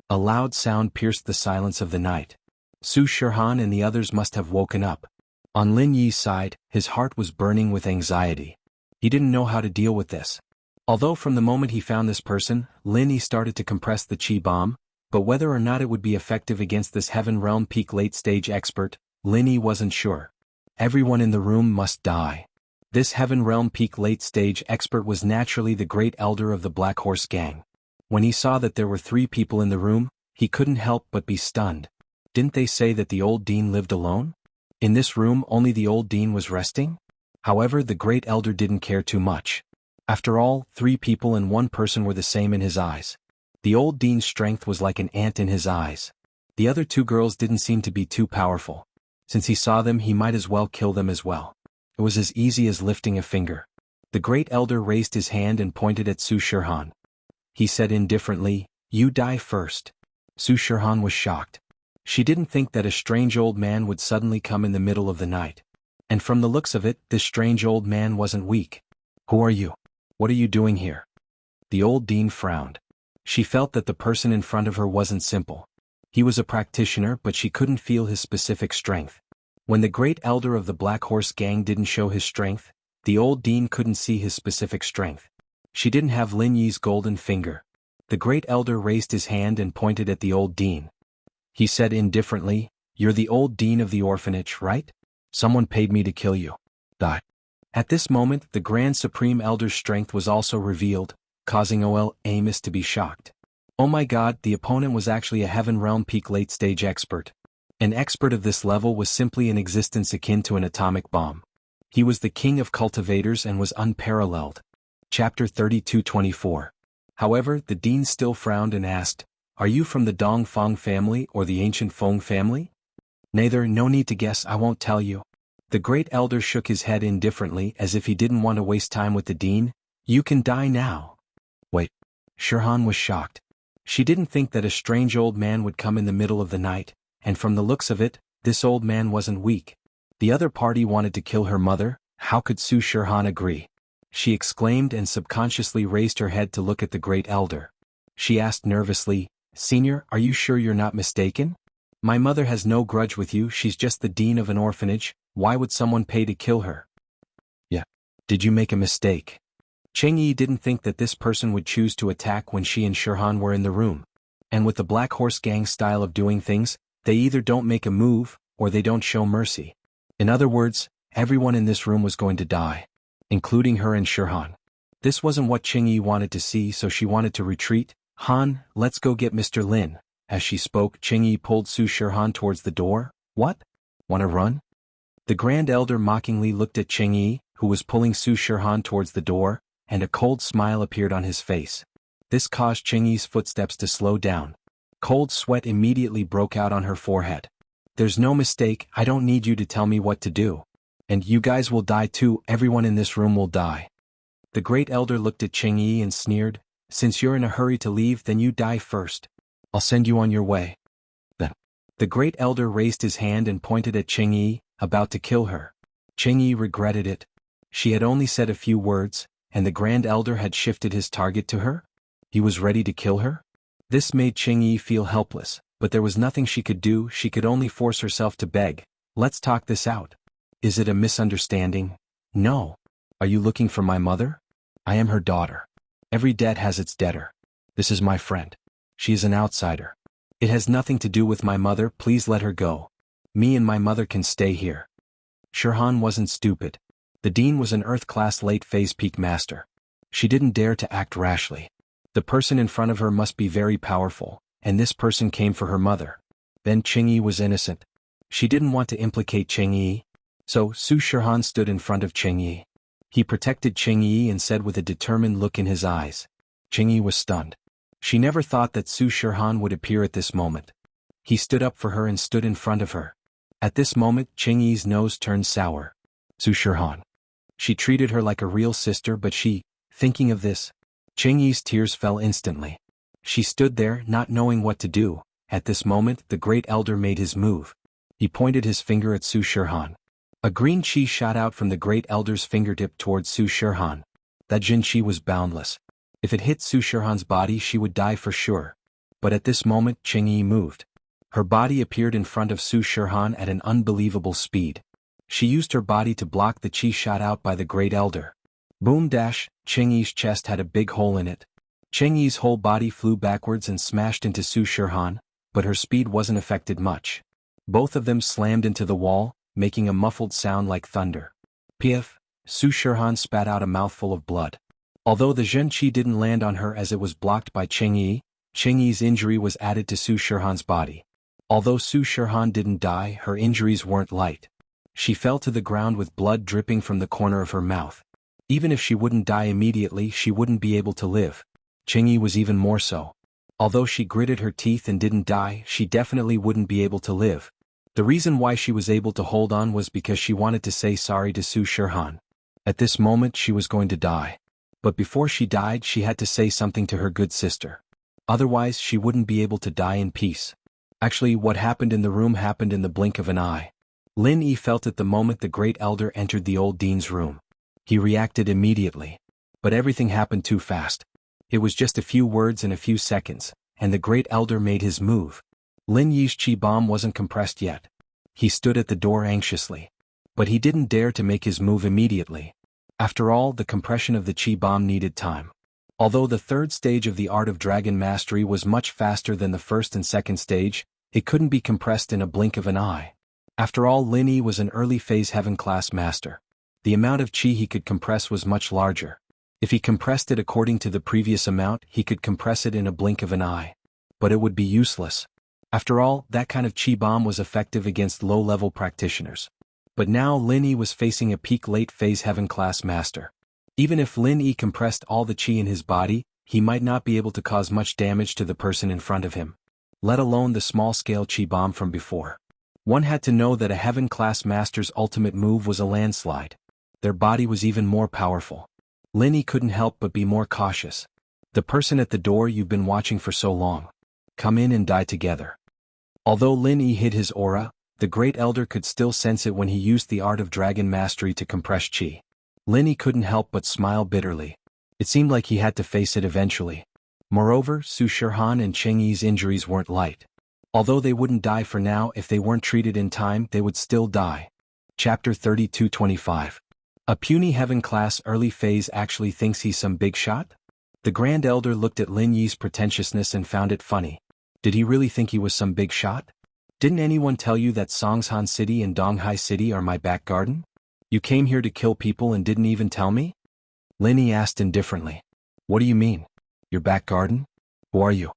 A loud sound pierced the silence of the night. Su Shihan and the others must have woken up. On Lin Yi's side, his heart was burning with anxiety. He didn't know how to deal with this. Although from the moment he found this person, Lin Yi started to compress the chi bomb, but whether or not it would be effective against this Heaven Realm Peak late-stage expert, Lin Yi wasn't sure. Everyone in the room must die. This Heaven Realm Peak late-stage expert was naturally the great elder of the Black Horse Gang. When he saw that there were 3 people in the room, he couldn't help but be stunned. Didn't they say that the old dean lived alone? In this room only the old dean was resting? However, the great elder didn't care too much. After all, 3 people and 1 person were the same in his eyes. The old dean's strength was like an ant in his eyes. The other 2 girls didn't seem to be too powerful. Since he saw them, he might as well kill them as well. It was as easy as lifting a finger. The great elder raised his hand and pointed at Su Shirhan. He said indifferently, "You die first." Su Shirhan was shocked. She didn't think that a strange old man would suddenly come in the middle of the night. And from the looks of it, this strange old man wasn't weak. "Who are you? What are you doing here?" The old dean frowned. She felt that the person in front of her wasn't simple. He was a practitioner, but she couldn't feel his specific strength. When the great elder of the Black Horse Gang didn't show his strength, the old dean couldn't see his specific strength. She didn't have Lin Yi's golden finger. The great elder raised his hand and pointed at the old dean. He said indifferently, "You're the old dean of the orphanage, right? Someone paid me to kill you. Die." At this moment, the Grand Supreme Elder's strength was also revealed, causing Ol Amos to be shocked. Oh my god, the opponent was actually a Heaven Realm Peak late-stage expert. An expert of this level was simply an existence akin to an atomic bomb. He was the king of cultivators and was unparalleled. Chapter 32-24. However, the dean still frowned and asked, "Are you from the Dongfang family or the ancient Feng family?" "Neither, no need to guess, I won't tell you." The great elder shook his head indifferently as if he didn't want to waste time with the dean. "You can die now." Wait. Shirhan was shocked. She didn't think that a strange old man would come in the middle of the night, and from the looks of it, this old man wasn't weak. The other party wanted to kill her mother. How could Su Shirhan agree? She exclaimed and subconsciously raised her head to look at the great elder. She asked nervously, "Senior, are you sure you're not mistaken? My mother has no grudge with you, she's just the dean of an orphanage, why would someone pay to kill her?" "Yeah. Did you make a mistake?" Cheng Yi didn't think that this person would choose to attack when she and Shirhan were in the room. And with the Black Horse Gang style of doing things, they either don't make a move, or they don't show mercy. In other words, everyone in this room was going to die, including her and Shirhan. This wasn't what Cheng Yi wanted to see, so she wanted to retreat. "Han, let's go get Mr. Lin." As she spoke, Cheng Yi pulled Su Shirhan towards the door. "What? Wanna run?" The Grand Elder mockingly looked at Cheng Yi, who was pulling Su Shirhan towards the door, and a cold smile appeared on his face. This caused Cheng Yi's footsteps to slow down. Cold sweat immediately broke out on her forehead. "There's no mistake, I don't need you to tell me what to do. And you guys will die too, everyone in this room will die." The Great Elder looked at Cheng Yi and sneered, "Since you're in a hurry to leave, then you die first. I'll send you on your way." Then, the Great Elder raised his hand and pointed at Cheng Yi, about to kill her. Cheng Yi regretted it. She had only said a few words, and the Grand Elder had shifted his target to her? He was ready to kill her? This made Cheng Yi feel helpless, but there was nothing she could do, she could only force herself to beg. "Let's talk this out. Is it a misunderstanding?" "No. Are you looking for my mother?" "I am her daughter. Every debt has its debtor. This is my friend. She is an outsider. It has nothing to do with my mother, please let her go. Me and my mother can stay here." Shirhan wasn't stupid. The dean was an Earth-class late-phase peak master. She didn't dare to act rashly. The person in front of her must be very powerful, and this person came for her mother. Then Cheng Yi was innocent. She didn't want to implicate Cheng Yi. So Su Shirhan stood in front of Cheng Yi. He protected Cheng Yi and said with a determined look in his eyes. Cheng Yi was stunned. She never thought that Su Shirhan would appear at this moment. He stood up for her and stood in front of her. At this moment, Cheng Yi's nose turned sour. Su Shirhan. She treated her like a real sister, but thinking of this, Cheng Yi's tears fell instantly. She stood there, not knowing what to do. At this moment, the Great Elder made his move. He pointed his finger at Su Shirhan. A green chi shot out from the Great Elder's fingertip towards Su Shirhan. That jin chi was boundless. If it hit Su Shirhan's body, she would die for sure. But at this moment, Cheng Yi moved. Her body appeared in front of Su Shirhan at an unbelievable speed. She used her body to block the chi shot out by the Great Elder. Boom dash, Cheng Yi's chest had a big hole in it. Cheng Yi's whole body flew backwards and smashed into Su Shirhan, but her speed wasn't affected much. Both of them slammed into the wall, making a muffled sound like thunder. Piaf, Su Shirhan spat out a mouthful of blood. Although the Zhen Qi didn't land on her as it was blocked by Cheng Yi's injury was added to Su Shirhan's body. Although Su Shirhan didn't die, her injuries weren't light. She fell to the ground with blood dripping from the corner of her mouth. Even if she wouldn't die immediately, she wouldn't be able to live. Cheng Yi was even more so. Although she gritted her teeth and didn't die, she definitely wouldn't be able to live. The reason why she was able to hold on was because she wanted to say sorry to Su Shirhan. At this moment she was going to die. But before she died she had to say something to her good sister. Otherwise she wouldn't be able to die in peace. Actually, what happened in the room happened in the blink of an eye. Lin Yi felt at the moment the Great Elder entered the old dean's room. He reacted immediately. But everything happened too fast. It was just a few words in a few seconds, and the Great Elder made his move. Lin Yi's chi bomb wasn't compressed yet. He stood at the door anxiously. But he didn't dare to make his move immediately. After all, the compression of the chi bomb needed time. Although the third stage of the art of dragon mastery was much faster than the first and second stage, it couldn't be compressed in a blink of an eye. After all, Lin Yi was an early phase heaven class master. The amount of chi he could compress was much larger. If he compressed it according to the previous amount, he could compress it in a blink of an eye. But it would be useless. After all, that kind of chi bomb was effective against low-level practitioners. But now Lin Yi was facing a peak late-phase heaven-class master. Even if Lin Yi compressed all the chi in his body, he might not be able to cause much damage to the person in front of him. Let alone the small-scale chi bomb from before. One had to know that a heaven-class master's ultimate move was a landslide. Their body was even more powerful. Lin Yi couldn't help but be more cautious. The person at the door you've been watching for so long. Come in and die together. Although Lin Yi hid his aura, the Great Elder could still sense it when he used the art of dragon mastery to compress chi. Lin Yi couldn't help but smile bitterly. It seemed like he had to face it eventually. Moreover, Su Shirhan and Cheng Yi's injuries weren't light. Although they wouldn't die for now, if they weren't treated in time, they would still die. Chapter 32:25. A puny heaven-class early phase actually thinks he's some big shot? The Grand Elder looked at Lin Yi's pretentiousness and found it funny. Did he really think he was some big shot? Didn't anyone tell you that Songshan City and Donghai City are my back garden? You came here to kill people and didn't even tell me? Lin Yi asked indifferently. What do you mean? Your back garden? Who are you?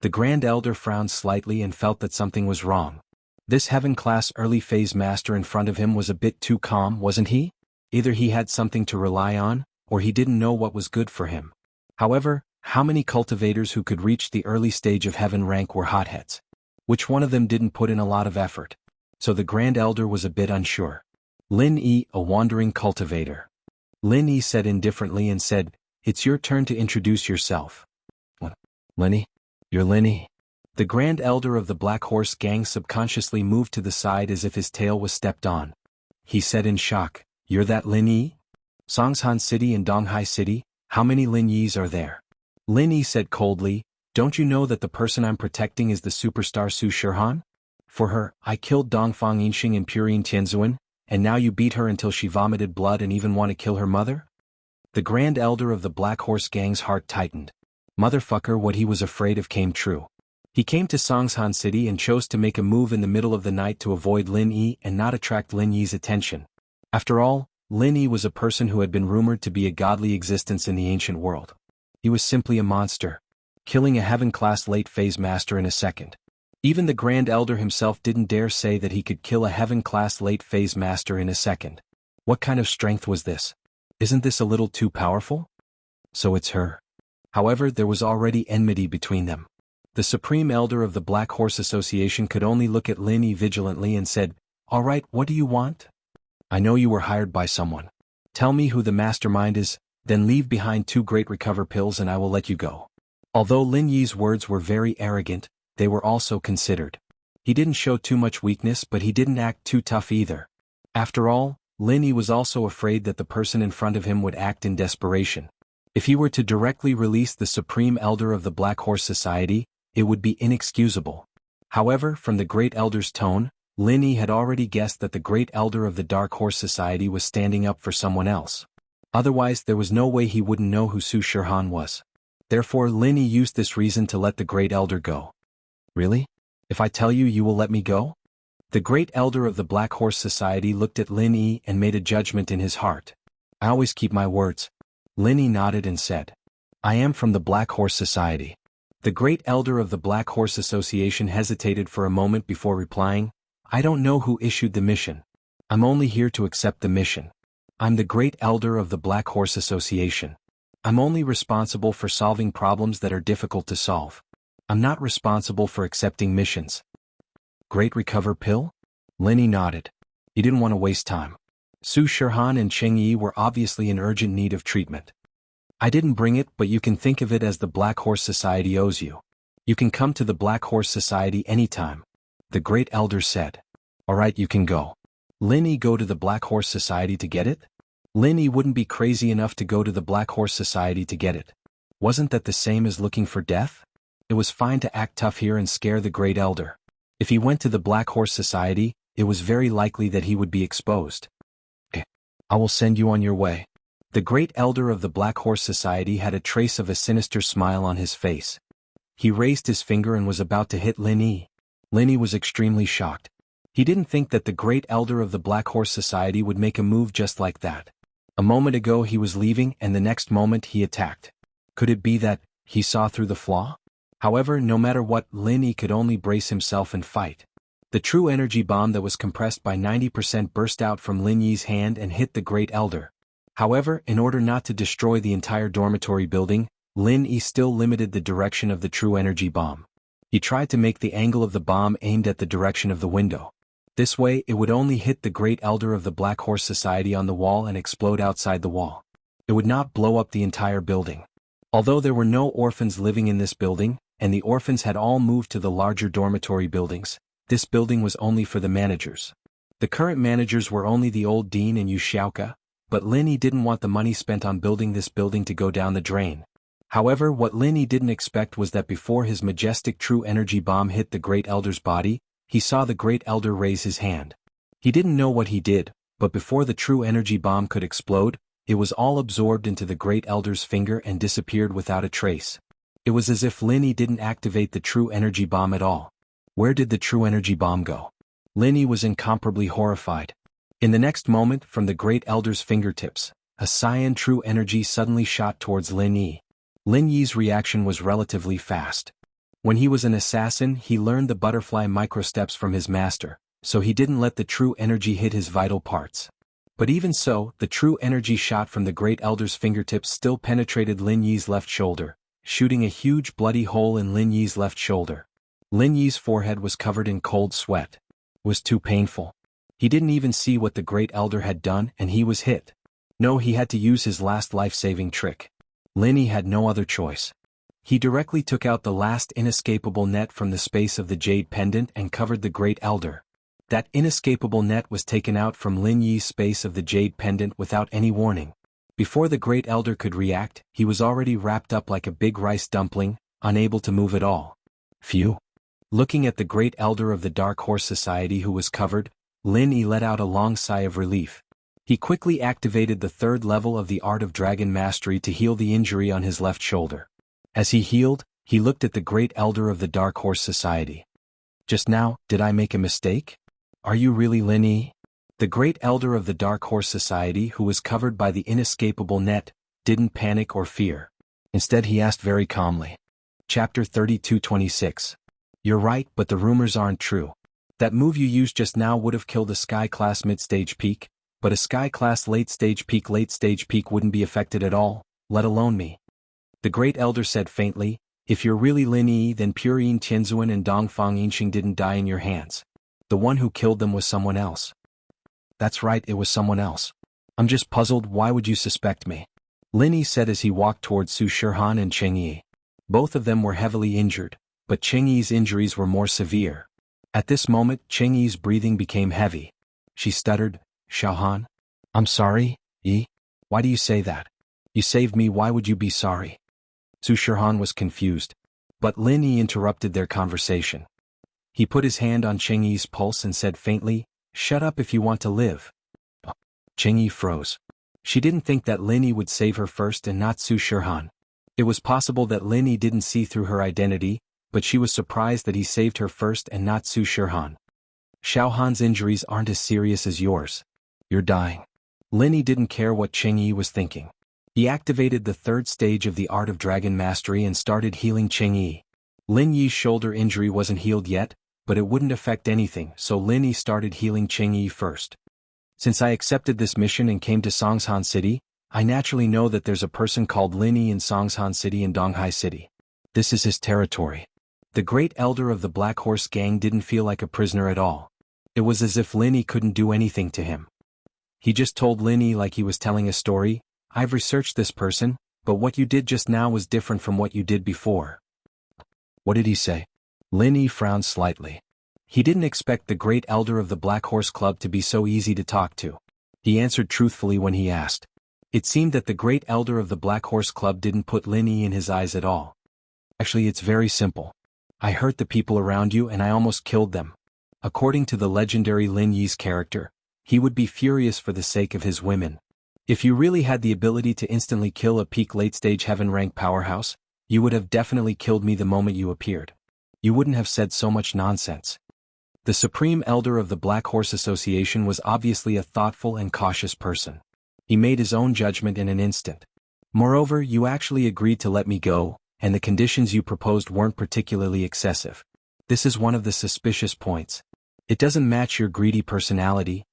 The Grand Elder frowned slightly and felt that something was wrong. This heaven-class early phase master in front of him was a bit too calm, wasn't he? Either he had something to rely on, or he didn't know what was good for him. However, how many cultivators who could reach the early stage of heaven rank were hotheads? Which one of them didn't put in a lot of effort? So the Grand Elder was a bit unsure. Lin Yi, a wandering cultivator. Lin Yi said indifferently and said, It's your turn to introduce yourself. What? Lin Yi? You're Lin Yi? The Grand Elder of the Black Horse Gang subconsciously moved to the side as if his tail was stepped on. He said in shock, You're that Lin Yi? Songshan City and Donghai City, how many Lin Yis are there? Lin Yi said coldly, Don't you know that the person I'm protecting is the superstar Su Shirhan? For her, I killed Dongfang Yinxing and Purine Tianzuan, and now you beat her until she vomited blood and even want to kill her mother? The Grand Elder of the Black Horse Gang's heart tightened. Motherfucker, what he was afraid of came true. He came to Songshan City and chose to make a move in the middle of the night to avoid Lin Yi and not attract Lin Yi's attention. After all, Lin Yi was a person who had been rumored to be a godly existence in the ancient world. He was simply a monster, killing a heaven-class late-phase master in a second. Even the Grand Elder himself didn't dare say that he could kill a heaven-class late-phase master in a second. What kind of strength was this? Isn't this a little too powerful? So it's her. However, there was already enmity between them. The Supreme Elder of the Black Horse Association could only look at Lin Yi vigilantly and said, All right, what do you want? I know you were hired by someone. Tell me who the mastermind is, then leave behind 2 great recover pills and I will let you go. Although Lin Yi's words were very arrogant, they were also considered. He didn't show too much weakness, but he didn't act too tough either. After all, Lin Yi was also afraid that the person in front of him would act in desperation. If he were to directly release the Supreme Elder of the Black Horse Society, it would be inexcusable. However, from the Great Elder's tone, Lin Yi had already guessed that the Great Elder of the Dark Horse Society was standing up for someone else. Otherwise there was no way he wouldn't know who Su Shihan was. Therefore Lin Yi used this reason to let the Great Elder go. Really? If I tell you, you will let me go? The Great Elder of the Black Horse Society looked at Lin Yi and made a judgment in his heart. I always keep my words. Lin Yi nodded and said, I am from the Black Horse Society. The Great Elder of the Black Horse Association hesitated for a moment before replying, I don't know who issued the mission. I'm only here to accept the mission. I'm the Great Elder of the Black Horse Association. I'm only responsible for solving problems that are difficult to solve. I'm not responsible for accepting missions. Great Recover Pill? Lin Yi nodded. He didn't want to waste time. Su Shihan and Cheng Yi were obviously in urgent need of treatment. I didn't bring it, but you can think of it as the Black Horse Society owes you. You can come to the Black Horse Society anytime. The Great Elder said. Alright, you can go. Lin Yi go to the Black Horse Society to get it? Lin Yi wouldn't be crazy enough to go to the Black Horse Society to get it. Wasn't that the same as looking for death? It was fine to act tough here and scare the Great Elder. If he went to the Black Horse Society, it was very likely that he would be exposed. I will send you on your way. The Great Elder of the Black Horse Society had a trace of a sinister smile on his face. He raised his finger and was about to hit Lin Yi. Lin Yi was extremely shocked. He didn't think that the Great Elder of the Black Horse Society would make a move just like that. A moment ago he was leaving and the next moment he attacked. Could it be that he saw through the flaw? However, no matter what, Lin Yi could only brace himself and fight. The true energy bomb that was compressed by 90% burst out from Lin Yi's hand and hit the Great Elder. However, in order not to destroy the entire dormitory building, Lin Yi still limited the direction of the true energy bomb. He tried to make the angle of the bomb aimed at the direction of the window. This way it would only hit the Great Elder of the Black Horse Society on the wall and explode outside the wall. It would not blow up the entire building. Although there were no orphans living in this building, and the orphans had all moved to the larger dormitory buildings, this building was only for the managers. The current managers were only the old dean and Yu Xiaoka, but Lin Yi didn't want the money spent on building this building to go down the drain. However, what Lin Yi didn't expect was that before his majestic true energy bomb hit the Great Elder's body, he saw the Great Elder raise his hand. He didn't know what he did, but before the true energy bomb could explode, it was all absorbed into the Great Elder's finger and disappeared without a trace. It was as if Lin Yi didn't activate the true energy bomb at all. Where did the true energy bomb go? Lin Yi was incomparably horrified. In the next moment, from the Great Elder's fingertips, a cyan true energy suddenly shot towards Lin Yi. Lin Yi's reaction was relatively fast. When he was an assassin, he learned the butterfly microsteps from his master, so he didn't let the true energy hit his vital parts. But even so, the true energy shot from the Great Elder's fingertips still penetrated Lin Yi's left shoulder, shooting a huge bloody hole in Lin Yi's left shoulder. Lin Yi's forehead was covered in cold sweat. It was too painful. He didn't even see what the Great Elder had done and he was hit. No, he had to use his last life-saving trick. Lin Yi had no other choice. He directly took out the last inescapable net from the space of the jade pendant and covered the Great Elder. That inescapable net was taken out from Lin Yi's space of the jade pendant without any warning. Before the Great Elder could react, he was already wrapped up like a big rice dumpling, unable to move at all. Phew. Looking at the Great Elder of the Dark Horse Society who was covered, Lin Yi let out a long sigh of relief. He quickly activated the third level of the Art of Dragon Mastery to heal the injury on his left shoulder. As he healed, he looked at the Great Elder of the Dark Horse Society. Just now, did I make a mistake? Are you really Lin Yi? The Great Elder of the Dark Horse Society, who was covered by the inescapable net, didn't panic or fear. Instead he asked very calmly. Chapter 32:26. You're right, but the rumors aren't true. That move you used just now would have killed a Sky Class mid-stage peak, but a Sky Class late-stage peak wouldn't be affected at all, let alone me. The Great Elder said faintly, if you're really Lin Yi, then Pure Yin Tianzuan and Dongfang Yinxing didn't die in your hands. The one who killed them was someone else. That's right, it was someone else. I'm just puzzled, why would you suspect me? Lin Yi said as he walked towards Su Shihan and Cheng Yi. Both of them were heavily injured, but Cheng Yi's injuries were more severe. At this moment, Cheng Yi's breathing became heavy. She stuttered, Shahan? I'm sorry, Yi? Why do you say that? You saved me, why would you be sorry? Su Shihan was confused, but Lin Yi interrupted their conversation. He put his hand on Cheng Yi's pulse and said faintly, shut up if you want to live. Cheng Yi froze. She didn't think that Lin Yi would save her first and not Su Shihan. It was possible that Lin Yi didn't see through her identity, but she was surprised that he saved her first and not Su Shihan. Xiao Han's injuries aren't as serious as yours. You're dying. Lin Yi didn't care what Cheng Yi was thinking. He activated the third stage of the Art of Dragon Mastery and started healing Cheng Yi. Lin Yi's shoulder injury wasn't healed yet, but it wouldn't affect anything, so Lin Yi started healing Cheng Yi first. Since I accepted this mission and came to Songshan City, I naturally know that there's a person called Lin Yi in Songshan City and Donghai City. This is his territory. The great elder of the Black Horse Gang didn't feel like a prisoner at all. It was as if Lin Yi couldn't do anything to him. He just told Lin Yi like he was telling a story, "I've researched this person, but what you did just now was different from what you did before." What did he say? Lin Yi frowned slightly. He didn't expect the great elder of the Black Horse Club to be so easy to talk to. He answered truthfully when he asked. It seemed that the great elder of the Black Horse Club didn't put Lin Yi in his eyes at all. Actually, it's very simple. I hurt the people around you and I almost killed them. According to the legendary Lin Yi's character, he would be furious for the sake of his women. If you really had the ability to instantly kill a peak late-stage heaven-rank powerhouse, you would have definitely killed me the moment you appeared. You wouldn't have said so much nonsense. The Supreme Elder of the Black Horse Association was obviously a thoughtful and cautious person. He made his own judgment in an instant. Moreover, you actually agreed to let me go, and the conditions you proposed weren't particularly excessive. This is one of the suspicious points. It doesn't match your greedy personality.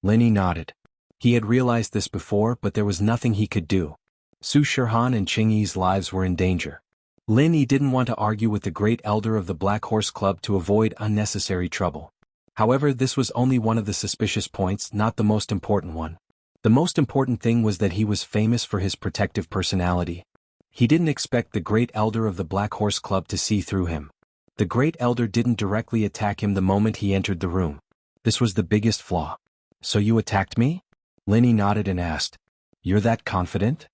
Lin Yi nodded. He had realized this before, but there was nothing he could do. Su Shihan and Cheng Yi's lives were in danger. Lin Yi didn't want to argue with the great elder of the Black Horse Club to avoid unnecessary trouble. However, this was only one of the suspicious points, not the most important one. The most important thing was that he was famous for his protective personality. He didn't expect the great elder of the Black Horse Club to see through him. The great elder didn't directly attack him the moment he entered the room. This was the biggest flaw. So you attacked me? Lin Yi nodded and asked. You're that confident?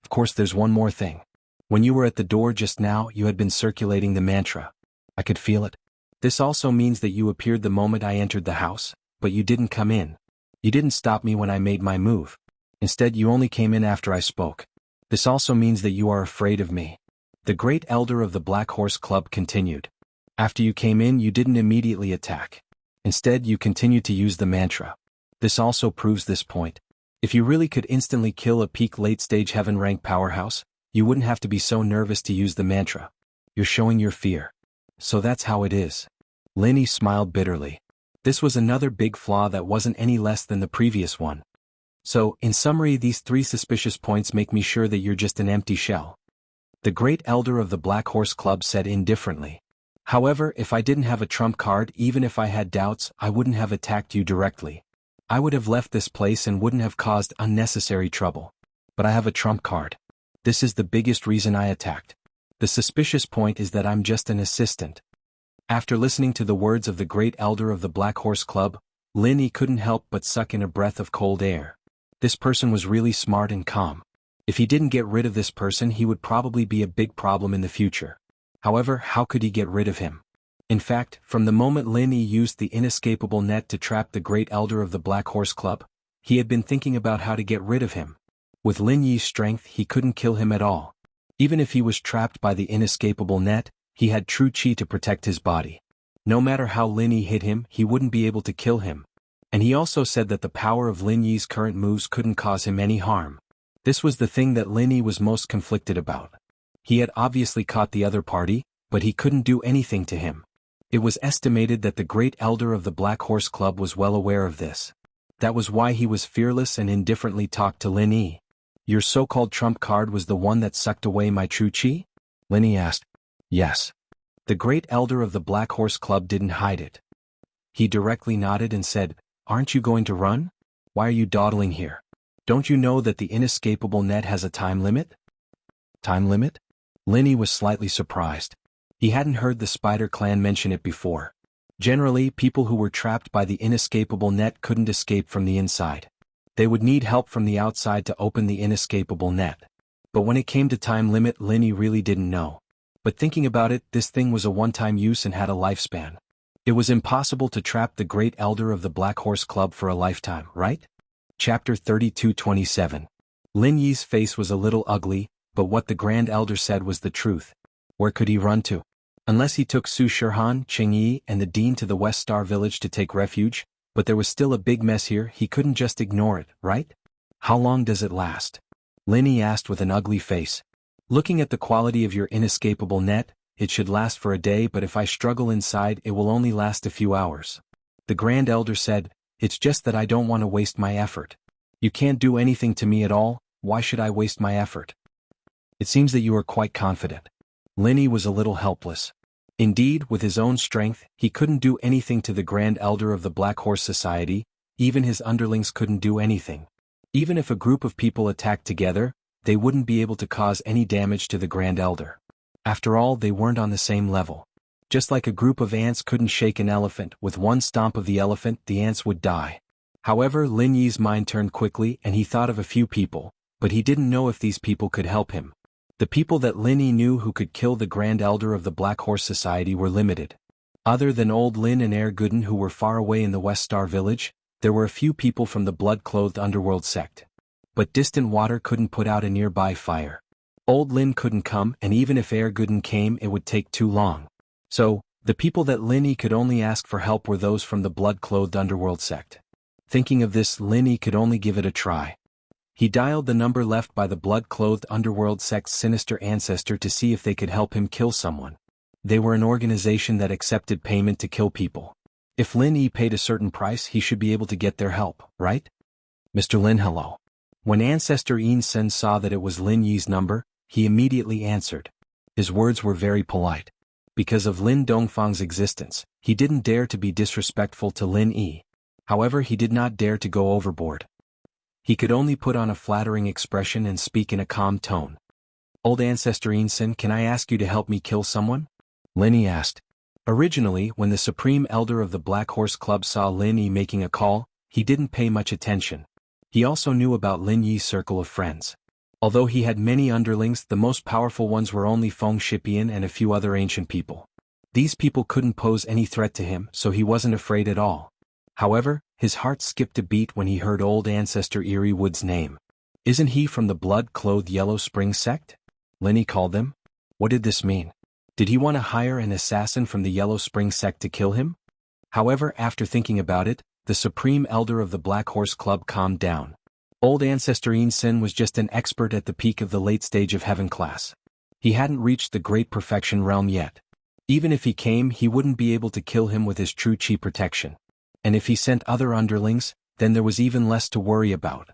Of course, there's one more thing. When you were at the door just now, you had been circulating the mantra. I could feel it. This also means that you appeared the moment I entered the house, but you didn't come in. You didn't stop me when I made my move. Instead, you only came in after I spoke. This also means that you are afraid of me. The great elder of the Black Horse Club continued. After you came in, you didn't immediately attack. Instead, you continued to use the mantra. This also proves this point. If you really could instantly kill a peak late-stage heaven-rank powerhouse, you wouldn't have to be so nervous to use the mantra. You're showing your fear. So that's how it is. Lin Yi smiled bitterly. This was another big flaw that wasn't any less than the previous one. So, in summary, these three suspicious points make me sure that you're just an empty shell. The great elder of the Black Horse Club said indifferently. However, if I didn't have a trump card, even if I had doubts, I wouldn't have attacked you directly. I would have left this place and wouldn't have caused unnecessary trouble. But I have a trump card. This is the biggest reason I attacked. The suspicious point is that I'm just an assistant. After listening to the words of the great elder of the Black Horse Club, Lin Yi couldn't help but suck in a breath of cold air. This person was really smart and calm. If he didn't get rid of this person, he would probably be a big problem in the future. However, how could he get rid of him? In fact, from the moment Lin Yi used the inescapable net to trap the great elder of the Black Horse Club, he had been thinking about how to get rid of him. With Lin Yi's strength, he couldn't kill him at all. Even if he was trapped by the inescapable net, he had true chi to protect his body. No matter how Lin Yi hit him, he wouldn't be able to kill him. And he also said that the power of Lin Yi's current moves couldn't cause him any harm. This was the thing that Lin Yi was most conflicted about. He had obviously caught the other party, but he couldn't do anything to him. It was estimated that the great elder of the Black Horse Club was well aware of this. That was why he was fearless and indifferently talked to Lin Yi. Your so-called trump card was the one that sucked away my true chi? Lin Yi asked. Yes. The great elder of the Black Horse Club didn't hide it. He directly nodded and said, Aren't you going to run? Why are you dawdling here? Don't you know that the inescapable net has a time limit? Time limit? Lin Yi was slightly surprised. He hadn't heard the Spider Clan mention it before. Generally, people who were trapped by the inescapable net couldn't escape from the inside. They would need help from the outside to open the inescapable net. But when it came to time limit, Lin Yi really didn't know. But thinking about it, this thing was a one-time use and had a lifespan. It was impossible to trap the great elder of the Black Horse Club for a lifetime, right? Chapter 32-27. Lin Yi's face was a little ugly, but what the Grand Elder said was the truth. Where could he run to? Unless he took Su Shirhan, Cheng Yi, and the Dean to the West Star Village to take refuge, but there was still a big mess here, he couldn't just ignore it, right? How long does it last? Lin Yi asked with an ugly face. Looking at the quality of your inescapable net, it should last for a day, but if I struggle inside it will only last a few hours. The Grand Elder said, it's just that I don't want to waste my effort. You can't do anything to me at all, why should I waste my effort? It seems that you are quite confident. Lin Yi was a little helpless. Indeed, with his own strength, he couldn't do anything to the Grand Elder of the Black Horse Society, even his underlings couldn't do anything. Even if a group of people attacked together, they wouldn't be able to cause any damage to the Grand Elder. After all, they weren't on the same level. Just like a group of ants couldn't shake an elephant, with one stomp of the elephant the ants would die. However, Lin Yi's mind turned quickly and he thought of a few people, but he didn't know if these people could help him. The people that Lin Yi knew who could kill the Grand Elder of the Black Horse Society were limited. Other than Old Lin and Air Gooden, who were far away in the West Star Village, there were a few people from the blood-clothed underworld sect. But distant water couldn't put out a nearby fire. Old Lin couldn't come, and even if Air Gooden came it would take too long. So, the people that Lin Yi could only ask for help were those from the blood-clothed underworld sect. Thinking of this, Lin Yi could only give it a try. He dialed the number left by the blood-clothed underworld sect's sinister ancestor to see if they could help him kill someone. They were an organization that accepted payment to kill people. If Lin Yi paid a certain price, he should be able to get their help, right? Mr. Lin, hello. When Ancestor Yin Sen saw that it was Lin Yi's number, he immediately answered. His words were very polite. Because of Lin Dongfang's existence, he didn't dare to be disrespectful to Lin Yi. However, he did not dare to go overboard. He could only put on a flattering expression and speak in a calm tone. Old Ancestor Yin Sen, can I ask you to help me kill someone? Lin Yi asked. Originally, when the Supreme Elder of the Black Horse Club saw Lin Yi making a call, he didn't pay much attention. He also knew about Lin Yi's circle of friends. Although he had many underlings, the most powerful ones were only Feng Shipian and a few other ancient people. These people couldn't pose any threat to him, so he wasn't afraid at all. However, his heart skipped a beat when he heard old Ancestor Eerie Wood's name. Isn't he from the blood-clothed Yellow Spring sect? Lin Yi called them. What did this mean? Did he want to hire an assassin from the Yellow Spring sect to kill him? However, after thinking about it, the Supreme Elder of the Black Horse Club calmed down. Old Ancestor Yin Sen was just an expert at the peak of the late stage of heaven class. He hadn't reached the great perfection realm yet. Even if he came, he wouldn't be able to kill him with his true chi protection. And if he sent other underlings, then there was even less to worry about.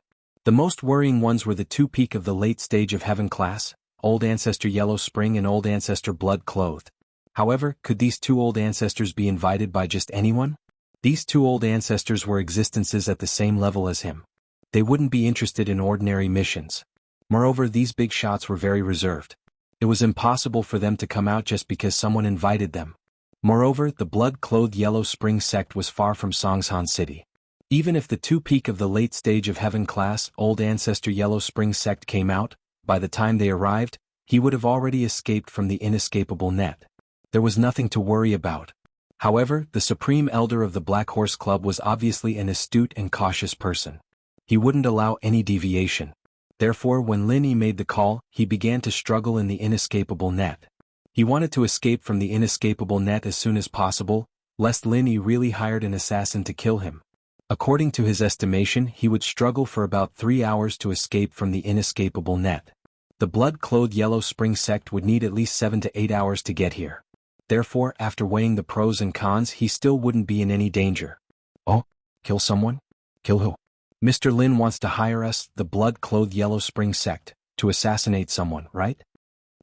The most worrying ones were the two peak of the late stage of heaven class, Old Ancestor Yellow Spring and Old Ancestor Blood Clothed. However, could these two old ancestors be invited by just anyone? These two old ancestors were existences at the same level as him. They wouldn't be interested in ordinary missions. Moreover, these big shots were very reserved. It was impossible for them to come out just because someone invited them. Moreover, the blood-clothed Yellow Spring sect was far from Songshan City. Even if the two peak of the late stage of heaven class, Old Ancestor Yellow Spring sect came out, by the time they arrived, he would have already escaped from the inescapable net. There was nothing to worry about. However, the Supreme Elder of the Black Horse Club was obviously an astute and cautious person. He wouldn't allow any deviation. Therefore, when Lin Yi made the call, he began to struggle in the inescapable net. He wanted to escape from the inescapable net as soon as possible, lest Lin Yi really hired an assassin to kill him. According to his estimation, he would struggle for about 3 hours to escape from the inescapable net. The blood-clothed Yellow Spring sect would need at least 7 to 8 hours to get here. Therefore, after weighing the pros and cons, he still wouldn't be in any danger. Oh, kill someone? Kill who? Mr. Lin wants to hire us, the blood-clothed Yellow Spring sect, to assassinate someone, right?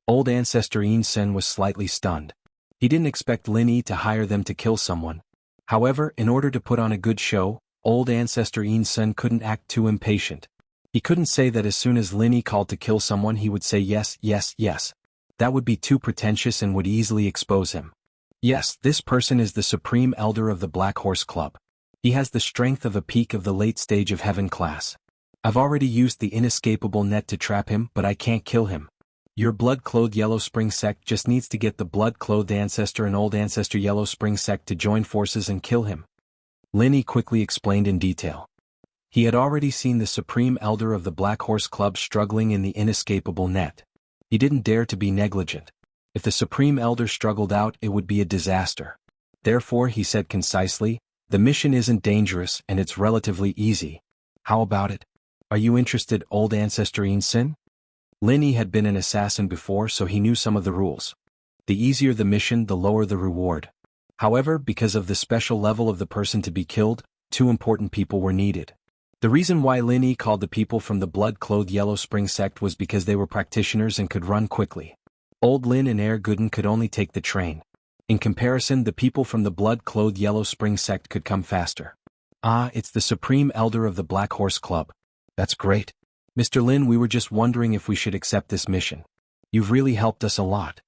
Old Ancestor Yin Sen was slightly stunned. He didn't expect Lin Yi to hire them to kill someone. However, in order to put on a good show, Old Ancestor Yin Sen couldn't act too impatient. He couldn't say that as soon as Lin Yi called to kill someone he would say yes, yes, yes. That would be too pretentious and would easily expose him. Yes, this person is the Supreme Elder of the Black Horse Club. He has the strength of a peak of the late stage of heaven class. I've already used the inescapable net to trap him, but I can't kill him. Your blood-clothed Yellow Spring sect just needs to get the blood-clothed Ancestor and Old Ancestor Yellow Spring sect to join forces and kill him. Lin Yi quickly explained in detail. He had already seen the Supreme Elder of the Black Horse Club struggling in the inescapable net. He didn't dare to be negligent. If the Supreme Elder struggled out, it would be a disaster. Therefore, he said concisely, "The mission isn't dangerous and it's relatively easy. How about it? Are you interested, old ancestor Sin?" Lin Yi had been an assassin before, so he knew some of the rules. The easier the mission, the lower the reward. However, because of the special level of the person to be killed, 2 important people were needed. The reason why Lin Yi called the people from the blood-clothed Yellow Spring sect was because they were practitioners and could run quickly. Old Lin and Air Gooden could only take the train. In comparison, the people from the blood-clothed Yellow Spring sect could come faster. "Ah, it's the Supreme Elder of the Black Horse Club. That's great. Mr. Lin, we were just wondering if we should accept this mission. You've really helped us a lot."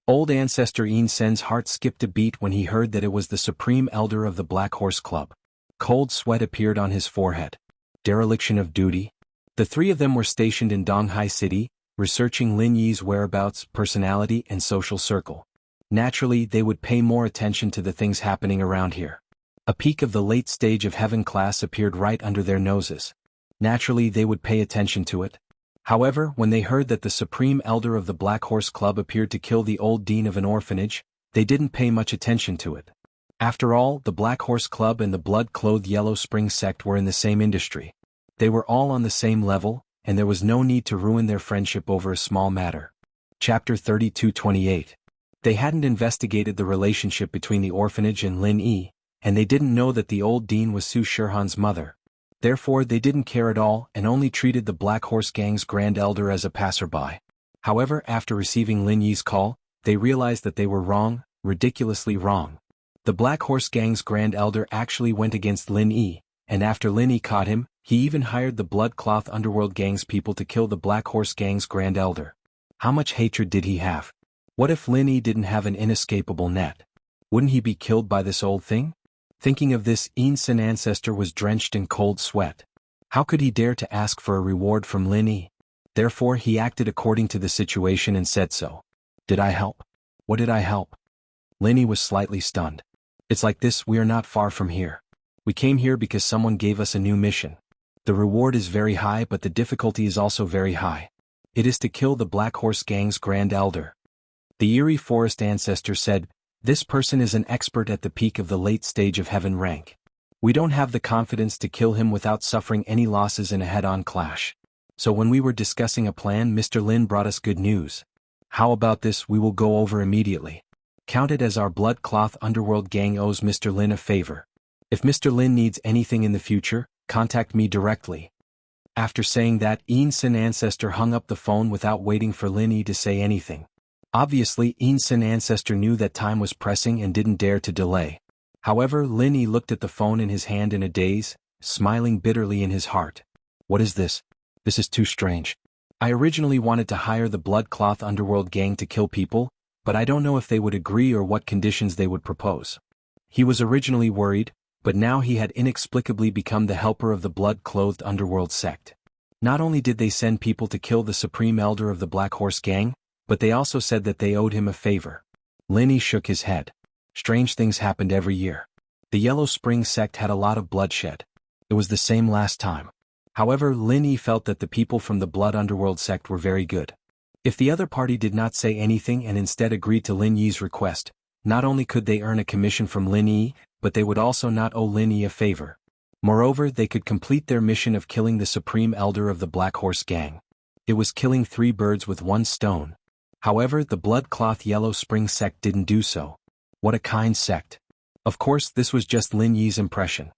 Old ancestor Sen's heart skipped a beat when he heard that it was the Supreme Elder of the Black Horse Club. Cold sweat appeared on his forehead. Dereliction of duty? The 3 of them were stationed in Donghai City, researching Lin Yi's whereabouts, personality, and social circle. Naturally, they would pay more attention to the things happening around here. A peak of the late stage of heaven class appeared right under their noses. Naturally, they would pay attention to it. However, when they heard that the Supreme Elder of the Black Horse Club appeared to kill the old dean of an orphanage, they didn't pay much attention to it. After all, the Black Horse Club and the blood-clothed Yellow Spring sect were in the same industry. They were all on the same level, and there was no need to ruin their friendship over a small matter. Chapter 32-28. They hadn't investigated the relationship between the orphanage and Lin Yi, and they didn't know that the old dean was Su Shihan's mother. Therefore, they didn't care at all and only treated the Black Horse Gang's Grand Elder as a passerby. However, after receiving Lin Yi's call, they realized that they were wrong, ridiculously wrong. The Black Horse Gang's Grand Elder actually went against Lin Yi, and after Lin Yi caught him, he even hired the Bloodcloth Underworld Gang's people to kill the Black Horse Gang's Grand Elder. How much hatred did he have? What if Lin Yi didn't have an inescapable net? Wouldn't he be killed by this old thing? Thinking of this, Sin ancestor was drenched in cold sweat. How could he dare to ask for a reward from Lin Yi? Therefore, he acted according to the situation and said so. "Did I help? What did I help?" Lin Yi was slightly stunned. "It's like this, we are not far from here. We came here because someone gave us a new mission. The reward is very high, but the difficulty is also very high. It is to kill the Black Horse Gang's Grand Elder." The Eerie Forest ancestor said, "This person is an expert at the peak of the late stage of heaven rank. We don't have the confidence to kill him without suffering any losses in a head-on clash. So when we were discussing a plan, Mr. Lin brought us good news. How about this? We will go over immediately. Count it as our Bloodcloth Underworld Gang owes Mr. Lin a favor. If Mr. Lin needs anything in the future, contact me directly." After saying that, Sin ancestor hung up the phone without waiting for Lin Yi to say anything. Obviously, Sin ancestor knew that time was pressing and didn't dare to delay. However, Lin Yi looked at the phone in his hand in a daze, smiling bitterly in his heart. "What is this? This is too strange. I originally wanted to hire the Bloodcloth Underworld Gang to kill people, but I don't know if they would agree or what conditions they would propose." He was originally worried, but now he had inexplicably become the helper of the blood-clothed Underworld sect. Not only did they send people to kill the Supreme Elder of the Black Horse Gang, but they also said that they owed him a favor. Lin Yi shook his head. Strange things happened every year. The Yellow Spring sect had a lot of bloodshed. It was the same last time. However, Lin Yi felt that the people from the Blood Underworld sect were very good. If the other party did not say anything and instead agreed to Lin Yi's request, not only could they earn a commission from Lin Yi, but they would also not owe Lin Yi a favor. Moreover, they could complete their mission of killing the Supreme Elder of the Black Horse Gang. It was killing 3 birds with 1 stone. However, the Bloodcloth Yellow Spring sect didn't do so. What a kind sect. Of course, this was just Lin Yi's impression.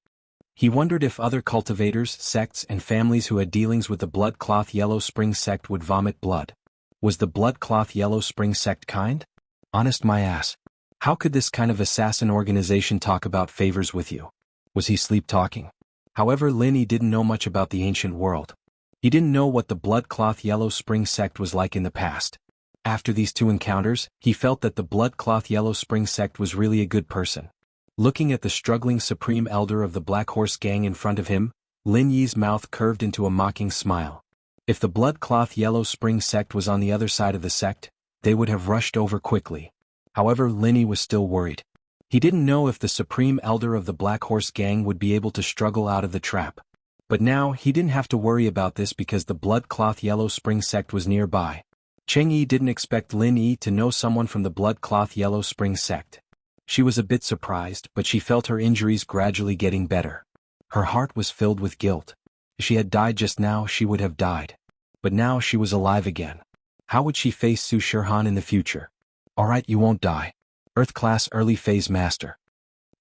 He wondered if other cultivators, sects, and families who had dealings with the Bloodcloth Yellow Spring sect would vomit blood. Was the Bloodcloth Yellow Spring sect kind? Honest my ass. How could this kind of assassin organization talk about favors with you? Was he sleep-talking? However, Lin Yi didn't know much about the ancient world. He didn't know what the Bloodcloth Yellow Spring sect was like in the past. After these 2 encounters, he felt that the Bloodcloth Yellow Spring sect was really a good person. Looking at the struggling Supreme Elder of the Black Horse Gang in front of him, Lin Yi's mouth curved into a mocking smile. If the Bloodcloth Yellow Spring sect was on the other side of the sect, they would have rushed over quickly. However, Lin Yi was still worried. He didn't know if the Supreme Elder of the Black Horse Gang would be able to struggle out of the trap. But now, he didn't have to worry about this because the Blood Cloth Yellow Spring sect was nearby. Cheng Yi didn't expect Lin Yi to know someone from the Blood Cloth Yellow Spring sect. She was a bit surprised, but she felt her injuries gradually getting better. Her heart was filled with guilt. If she had died just now, she would have died. But now she was alive again. How would she face Su Shirhan in the future? Alright, you won't die. Earth Class Early Phase Master.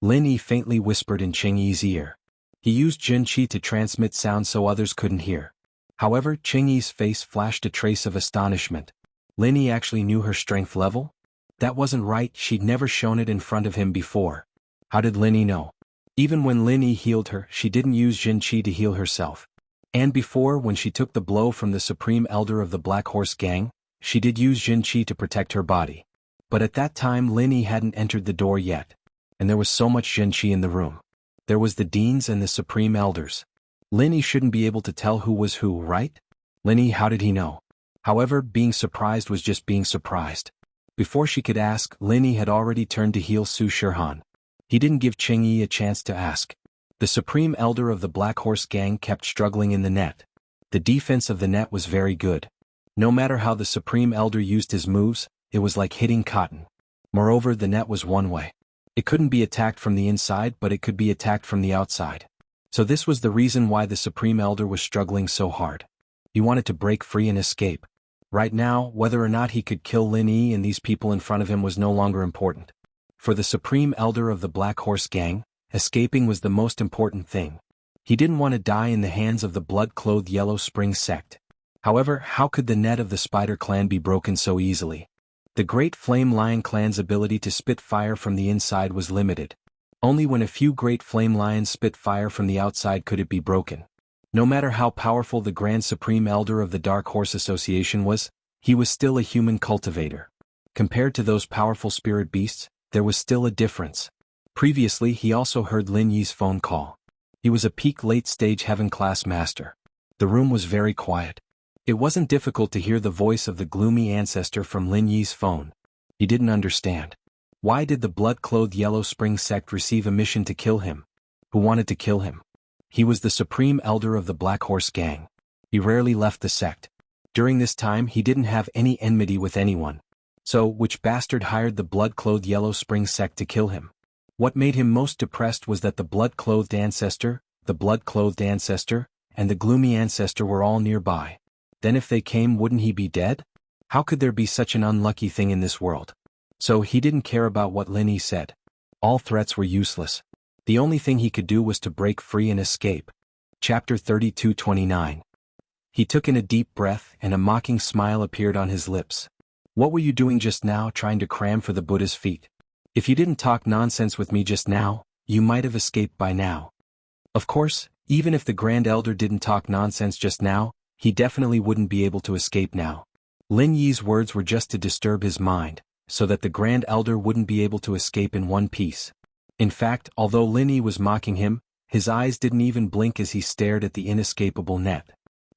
Lin Yi faintly whispered in Cheng Yi's ear. He used Jin Qi to transmit sound so others couldn't hear. However, Cheng Yi's face flashed a trace of astonishment. Lin Yi actually knew her strength level? That wasn't right, she'd never shown it in front of him before. How did Lin Yi know? Even when Lin Yi healed her, she didn't use Jin Qi to heal herself. And before, when she took the blow from the Supreme Elder of the Black Horse Gang, she did use Jin Qi to protect her body. But at that time Lin Yi hadn't entered the door yet. And there was so much Jin Qi in the room. There was the Deans and the Supreme Elders. Lin Yi shouldn't be able to tell who was who, right? Lin Yi, how did he know? However, being surprised was just being surprised. Before she could ask, Lin Yi had already turned to heal Su Shirhan. He didn't give Cheng Yi a chance to ask. The Supreme Elder of the Black Horse Gang kept struggling in the net. The defense of the net was very good. No matter how the Supreme Elder used his moves, it was like hitting cotton. Moreover, the net was one way. It couldn't be attacked from the inside, but it could be attacked from the outside. So this was the reason why the Supreme Elder was struggling so hard. He wanted to break free and escape. Right now, whether or not he could kill Lin Yi and these people in front of him was no longer important. For the Supreme Elder of the Black Horse Gang, escaping was the most important thing. He didn't want to die in the hands of the blood-clothed Yellow Spring sect. However, how could the net of the Spider Clan be broken so easily? The Great Flame Lion Clan's ability to spit fire from the inside was limited. Only when a few Great Flame Lions spit fire from the outside could it be broken. No matter how powerful the Grand Supreme Elder of the Dark Horse Association was, he was still a human cultivator. Compared to those powerful spirit beasts, there was still a difference. Previously, he also heard Lin Yi's phone call. He was a peak late-stage heaven-class master. The room was very quiet. It wasn't difficult to hear the voice of the gloomy ancestor from Lin Yi's phone. He didn't understand. Why did the blood-clothed Yellow Spring sect receive a mission to kill him? Who wanted to kill him? He was the Supreme Elder of the Black Horse Gang. He rarely left the sect. During this time he didn't have any enmity with anyone. So, which bastard hired the blood-clothed Yellow Spring sect to kill him? What made him most depressed was that the blood-clothed ancestor, and the gloomy ancestor were all nearby. Then if they came, wouldn't he be dead? How could there be such an unlucky thing in this world? So he didn't care about what Lin Yi said. All threats were useless. The only thing he could do was to break free and escape. Chapter 32:29. He took in a deep breath and a mocking smile appeared on his lips. What were you doing just now, trying to cram for the Buddha's feet? If you didn't talk nonsense with me just now, you might have escaped by now. Of course, even if the Grand Elder didn't talk nonsense just now, he definitely wouldn't be able to escape now. Lin Yi's words were just to disturb his mind, so that the Grand Elder wouldn't be able to escape in one piece. In fact, although Lin Yi was mocking him, his eyes didn't even blink as he stared at the inescapable net.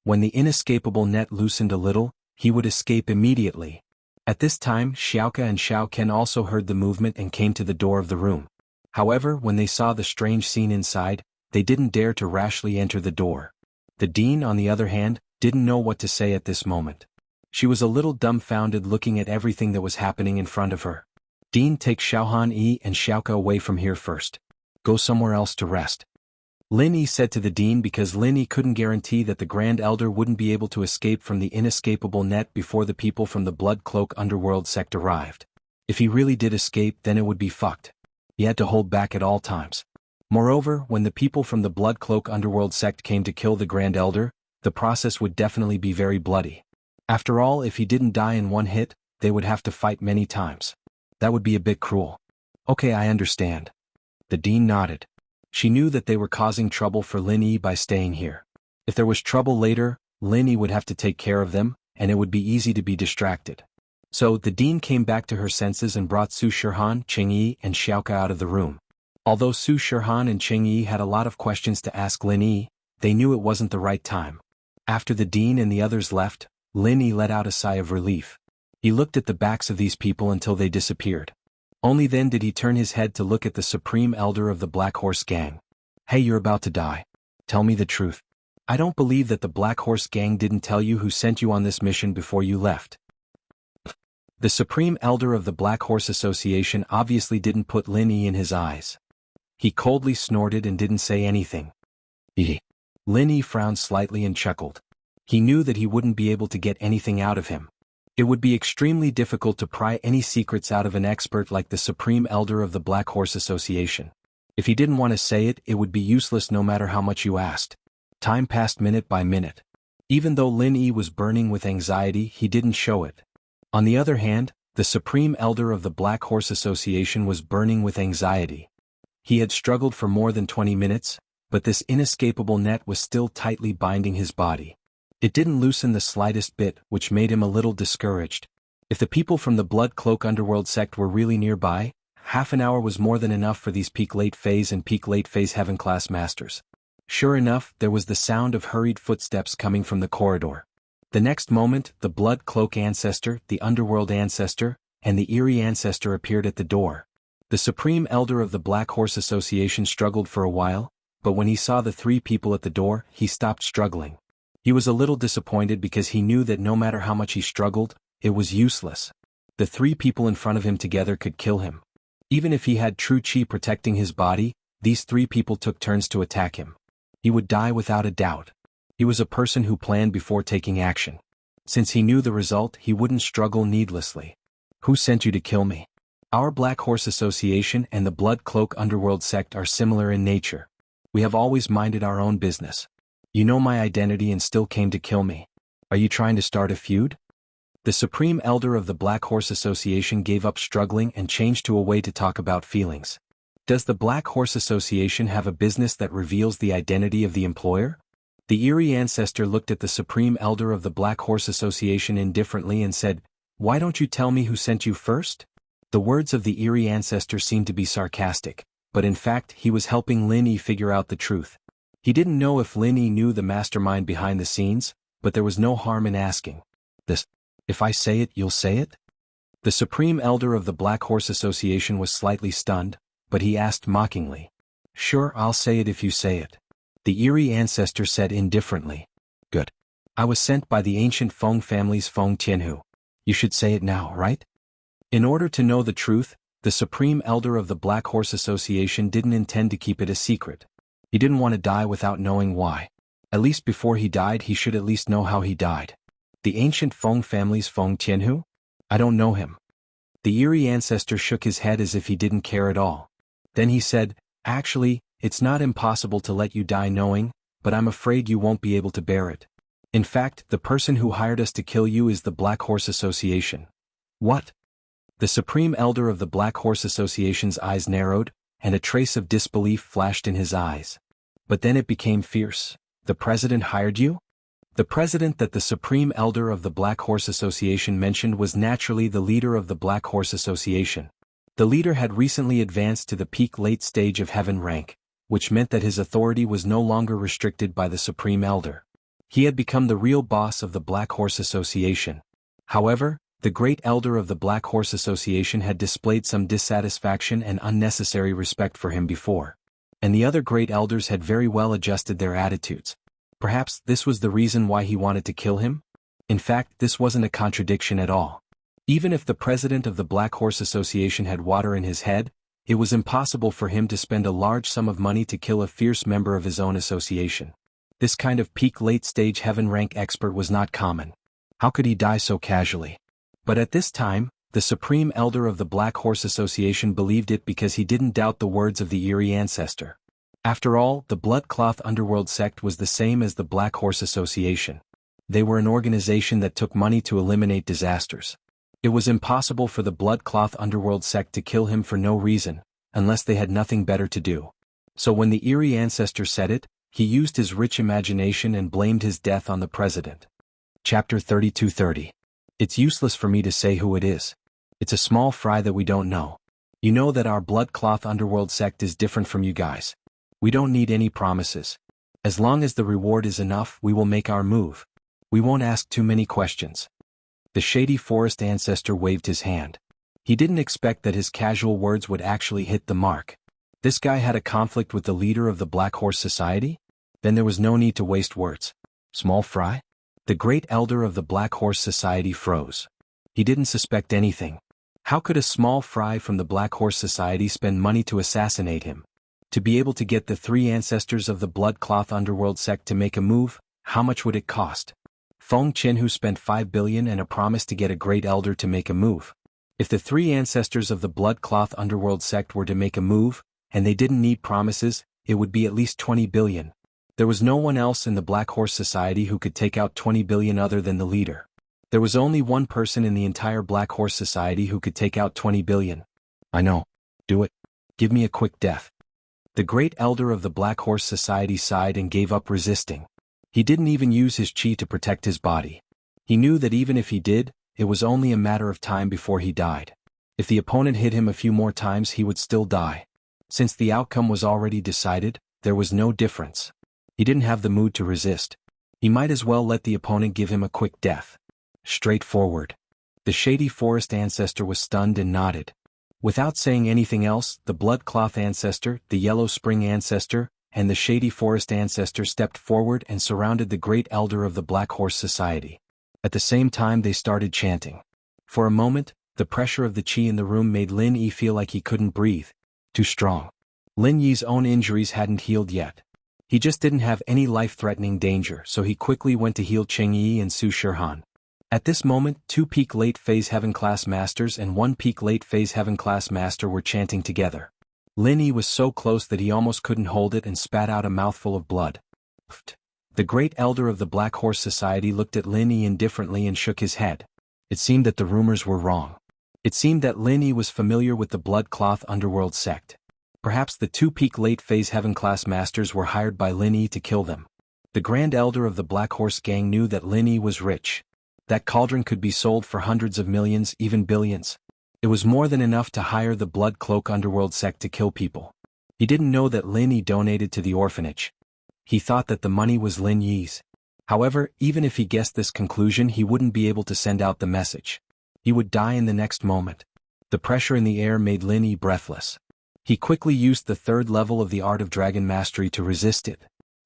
When the inescapable net loosened a little, he would escape immediately. At this time, Xiaoke and Xiao Ken also heard the movement and came to the door of the room. However, when they saw the strange scene inside, they didn't dare to rashly enter the door. The Dean, on the other hand, didn't know what to say at this moment. She was a little dumbfounded looking at everything that was happening in front of her. Dean, take Xiaohan Yi and Xiaoke away from here first. Go somewhere else to rest. Lin Yi said to the Dean because Lin Yi couldn't guarantee that the Grand Elder wouldn't be able to escape from the inescapable net before the people from the Blood Cloak Underworld sect arrived. If he really did escape, then it would be fucked. He had to hold back at all times. Moreover, when the people from the Blood Cloak Underworld sect came to kill the Grand Elder, the process would definitely be very bloody. After all, if he didn't die in one hit, they would have to fight many times. That would be a bit cruel. Okay, I understand. The Dean nodded. She knew that they were causing trouble for Lin Yi by staying here. If there was trouble later, Lin Yi would have to take care of them, and it would be easy to be distracted. So the Dean came back to her senses and brought Su Shirhan, Cheng Yi, and Xiaoke out of the room. Although Su Shirhan and Cheng Yi had a lot of questions to ask Lin Yi, they knew it wasn't the right time. After the Dean and the others left, Lin Yi let out a sigh of relief. He looked at the backs of these people until they disappeared. Only then did he turn his head to look at the Supreme Elder of the Black Horse Gang. Hey, you're about to die. Tell me the truth. I don't believe that the Black Horse Gang didn't tell you who sent you on this mission before you left. The Supreme Elder of the Black Horse Association obviously didn't put Lin Yi in his eyes. He coldly snorted and didn't say anything. Lin Yi frowned slightly and chuckled. He knew that he wouldn't be able to get anything out of him. It would be extremely difficult to pry any secrets out of an expert like the Supreme Elder of the Black Horse Association. If he didn't want to say it, it would be useless no matter how much you asked. Time passed minute by minute. Even though Lin Yi was burning with anxiety, he didn't show it. On the other hand, the Supreme Elder of the Black Horse Association was burning with anxiety. He had struggled for more than 20 minutes, but this inescapable net was still tightly binding his body. It didn't loosen the slightest bit, which made him a little discouraged. If the people from the Blood Cloak Underworld sect were really nearby, half an hour was more than enough for these Peak Late Phase and Peak Late Phase Heaven class masters. Sure enough, there was the sound of hurried footsteps coming from the corridor. The next moment, the Blood Cloak Ancestor, the Underworld Ancestor, and the Eerie Ancestor appeared at the door. The Supreme Elder of the Black Horse Association struggled for a while, but when he saw the three people at the door, he stopped struggling. He was a little disappointed because he knew that no matter how much he struggled, it was useless. The three people in front of him together could kill him. Even if he had true chi protecting his body, these three people took turns to attack him. He would die without a doubt. He was a person who planned before taking action. Since he knew the result, he wouldn't struggle needlessly. Who sent you to kill me? Our Black Horse Association and the Blood Cloak Underworld sect are similar in nature. We have always minded our own business. You know my identity and still came to kill me. Are you trying to start a feud? The Supreme Elder of the Black Horse Association gave up struggling and changed to a way to talk about feelings. Does the Black Horse Association have a business that reveals the identity of the employer? The Eerie Ancestor looked at the Supreme Elder of the Black Horse Association indifferently and said, "Why don't you tell me who sent you first?" The words of the Eerie Ancestor seemed to be sarcastic, but in fact he was helping Lin Yi figure out the truth. He didn't know if Lin Yi knew the mastermind behind the scenes, but there was no harm in asking. If I say it, you'll say it? The Supreme Elder of the Black Horse Association was slightly stunned, but he asked mockingly. Sure, I'll say it if you say it. The Eerie Ancestor said indifferently. Good. I was sent by the ancient Feng family's Feng Tianhu. You should say it now, right? In order to know the truth, the Supreme Elder of the Black Horse Association didn't intend to keep it a secret. He didn't want to die without knowing why. At least before he died he should at least know how he died. The ancient Feng family's Feng Tianhu? I don't know him. The Eerie Ancestor shook his head as if he didn't care at all. Then he said, Actually, it's not impossible to let you die knowing, but I'm afraid you won't be able to bear it. In fact, the person who hired us to kill you is the Black Horse Association. What? The Supreme Elder of the Black Horse Association's eyes narrowed, and a trace of disbelief flashed in his eyes. But then it became fierce. The president hired you? The president that the Supreme Elder of the Black Horse Association mentioned was naturally the leader of the Black Horse Association. The leader had recently advanced to the peak late stage of heaven rank, which meant that his authority was no longer restricted by the Supreme Elder. He had become the real boss of the Black Horse Association. However, the Great Elder of the Black Horse Association had displayed some dissatisfaction and unnecessary respect for him before. And the other Great Elders had very well adjusted their attitudes. Perhaps this was the reason why he wanted to kill him? In fact, this wasn't a contradiction at all. Even if the president of the Black Horse Association had water in his head, it was impossible for him to spend a large sum of money to kill a fierce member of his own association. This kind of peak late-stage heaven rank expert was not common. How could he die so casually? But at this time, the Supreme Elder of the Black Horse Association believed it because he didn't doubt the words of the Eerie Ancestor. After all, the Bloodcloth Underworld sect was the same as the Black Horse Association. They were an organization that took money to eliminate disasters. It was impossible for the Bloodcloth Underworld sect to kill him for no reason, unless they had nothing better to do. So when the Eerie Ancestor said it, he used his rich imagination and blamed his death on the president. Chapter 3230. It's useless for me to say who it is. It's a small fry that we don't know. You know that our Bloodcloth Underworld sect is different from you guys. We don't need any promises. As long as the reward is enough, we will make our move. We won't ask too many questions. The Shady Forest Ancestor waved his hand. He didn't expect that his casual words would actually hit the mark. This guy had a conflict with the leader of the Black Horse Society? Then there was no need to waste words. Small fry? The great elder of the Black Horse Society froze. He didn't suspect anything. How could a small fry from the Black Horse Society spend money to assassinate him? To be able to get the 3 ancestors of the Bloodcloth Underworld sect to make a move, how much would it cost? Feng Qinhu spent 5 billion and a promise to get a great elder to make a move. If the 3 ancestors of the Bloodcloth Underworld sect were to make a move, and they didn't need promises, it would be at least 20 billion. There was no one else in the Black Horse Society who could take out 20 billion other than the leader. There was only one person in the entire Black Horse Society who could take out 20 billion. I know. Do it. Give me a quick death. The great elder of the Black Horse Society sighed and gave up resisting. He didn't even use his chi to protect his body. He knew that even if he did, it was only a matter of time before he died. If the opponent hit him a few more times, he would still die. Since the outcome was already decided, there was no difference. He didn't have the mood to resist. He might as well let the opponent give him a quick death. Straightforward. The Shady Forest ancestor was stunned and nodded. Without saying anything else, the Bloodcloth ancestor, the Yellow Spring ancestor, and the Shady Forest ancestor stepped forward and surrounded the great elder of the Black Horse Society. At the same time they started chanting. For a moment, the pressure of the chi in the room made Lin Yi feel like he couldn't breathe. Too strong. Lin Yi's own injuries hadn't healed yet. He just didn't have any life-threatening danger, so he quickly went to heal Cheng Yi and Su Shihan. At this moment, 2 peak late phase heaven class masters and 1 peak late phase heaven class master were chanting together. Lin Yi was so close that he almost couldn't hold it and spat out a mouthful of blood. The great elder of the Black Horse Society looked at Lin Yi indifferently and shook his head. It seemed that the rumors were wrong. It seemed that Lin Yi was familiar with the Bloodcloth Underworld sect. Perhaps the 2 peak late phase heaven class masters were hired by Lin Yi to kill them. The grand elder of the Black Horse gang knew that Lin Yi was rich. That cauldron could be sold for hundreds of millions, even billions. It was more than enough to hire the Blood Cloak Underworld sect to kill people. He didn't know that Lin Yi donated to the orphanage. He thought that the money was Lin Yi's. However, even if he guessed this conclusion, he wouldn't be able to send out the message. He would die in the next moment. The pressure in the air made Lin Yi breathless. He quickly used the 3rd level of the Art of Dragon Mastery to resist it.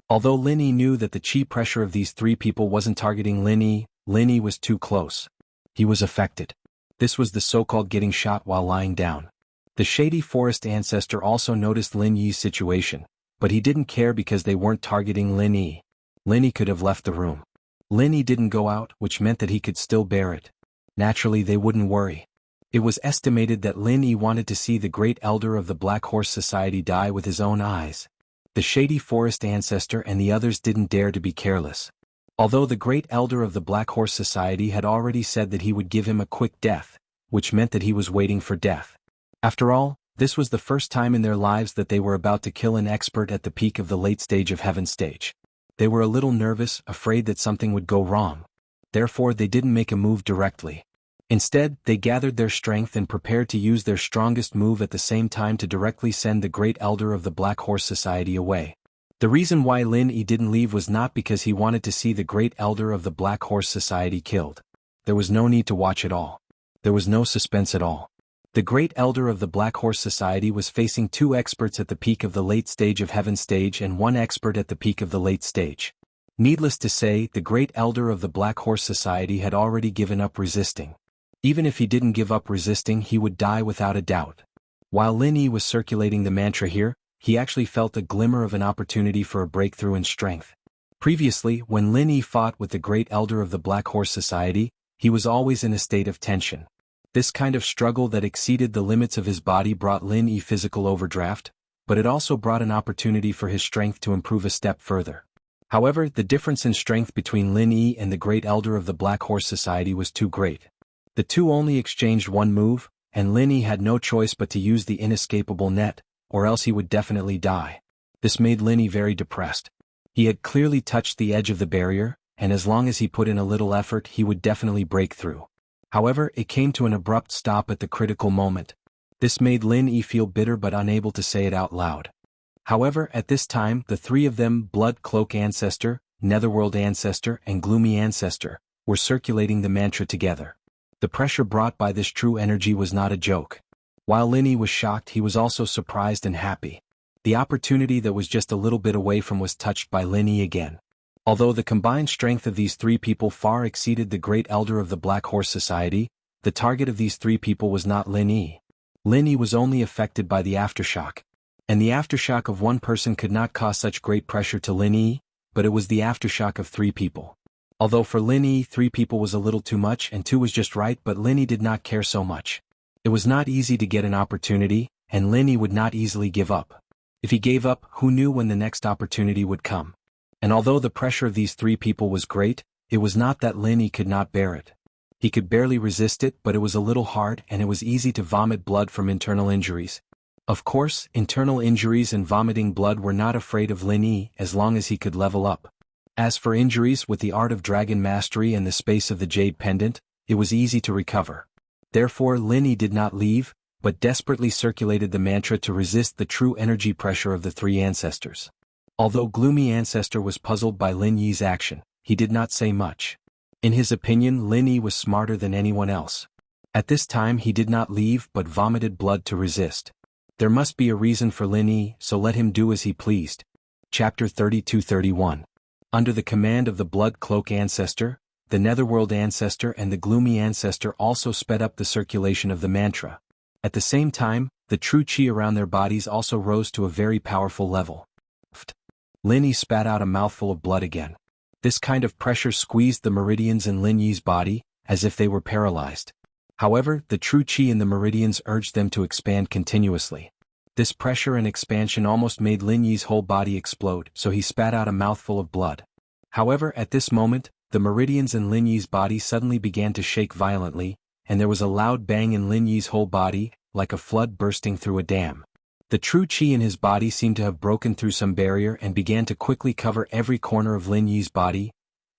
Although Lin Yi knew that the chi pressure of these 3 people wasn't targeting Lin Yi was too close. He was affected. This was the so-called getting shot while lying down. The Shady Forest ancestor also noticed Lin Yi's situation, but he didn't care because they weren't targeting Lin Yi. Lin Yi could have left the room. Lin Yi didn't go out, which meant that he could still bear it. Naturally, they wouldn't worry. It was estimated that Lin Yi wanted to see the great elder of the Black Horse Society die with his own eyes. The Shady Forest ancestor and the others didn't dare to be careless. Although the great elder of the Black Horse Society had already said that he would give him a quick death, which meant that he was waiting for death. After all, this was the first time in their lives that they were about to kill an expert at the peak of the late stage of Heaven stage. They were a little nervous, afraid that something would go wrong. Therefore, they didn't make a move directly. Instead, they gathered their strength and prepared to use their strongest move at the same time to directly send the great elder of the Black Horse Society away. The reason why Lin Yi didn't leave was not because he wanted to see the great elder of the Black Horse Society killed. There was no need to watch at all. There was no suspense at all. The great elder of the Black Horse Society was facing 2 experts at the peak of the late stage of Heaven stage and 1 expert at the peak of the late stage. Needless to say, the great elder of the Black Horse Society had already given up resisting. Even if he didn't give up resisting, he would die without a doubt. While Lin Yi was circulating the mantra here, he actually felt a glimmer of an opportunity for a breakthrough in strength. Previously, when Lin Yi fought with the great elder of the Black Horse Society, he was always in a state of tension. This kind of struggle that exceeded the limits of his body brought Lin Yi physical overdraft, but it also brought an opportunity for his strength to improve a step further. However, the difference in strength between Lin Yi and the great elder of the Black Horse Society was too great. The two only exchanged one move, and Lin Yi had no choice but to use the inescapable net, or else he would definitely die. This made Lin Yi very depressed. He had clearly touched the edge of the barrier, and as long as he put in a little effort, he would definitely break through. However, it came to an abrupt stop at the critical moment. This made Lin Yi feel bitter but unable to say it out loud. However, at this time, the 3 of them, Blood Cloak Ancestor, Netherworld Ancestor, and Gloomy Ancestor, were circulating the mantra together. The pressure brought by this true energy was not a joke. While Lin Yi was shocked, he was also surprised and happy. The opportunity that was just a little bit away from was touched by Lin Yi again. Although the combined strength of these three people far exceeded the great elder of the Black Horse Society, the target of these three people was not Lin Yi. Lin Yi was only affected by the aftershock. And the aftershock of one person could not cause such great pressure to Lin Yi, but it was the aftershock of three people. Although for Lin Yi 3 people was a little too much and 2 was just right, but Lin Yi did not care so much. It was not easy to get an opportunity, and Lin Yi would not easily give up. If he gave up, who knew when the next opportunity would come? And although the pressure of these 3 people was great, it was not that Lin Yi could not bear it. He could barely resist it, but it was a little hard and it was easy to vomit blood from internal injuries. Of course, internal injuries and vomiting blood were not afraid of Lin Yi as long as he could level up. As for injuries with the art of dragon mastery and the space of the jade pendant, it was easy to recover. Therefore Lin Yi did not leave, but desperately circulated the mantra to resist the true energy pressure of the 3 ancestors. Although Gloomy Ancestor was puzzled by Lin Yi's action, he did not say much. In his opinion, Lin Yi was smarter than anyone else. At this time he did not leave but vomited blood to resist. There must be a reason for Lin Yi, so let him do as he pleased. Chapter 32-31. Under the command of the Blood Cloak Ancestor, the Netherworld Ancestor and the Gloomy Ancestor also sped up the circulation of the mantra. At the same time, the true chi around their bodies also rose to a very powerful level. Lin Yi spat out a mouthful of blood again. This kind of pressure squeezed the meridians in Lin Yi's body, as if they were paralyzed. However, the true chi in the meridians urged them to expand continuously. This pressure and expansion almost made Lin Yi's whole body explode, so he spat out a mouthful of blood. However, at this moment, the meridians in Lin Yi's body suddenly began to shake violently, and there was a loud bang in Lin Yi's whole body, like a flood bursting through a dam. The true chi in his body seemed to have broken through some barrier and began to quickly cover every corner of Lin Yi's body.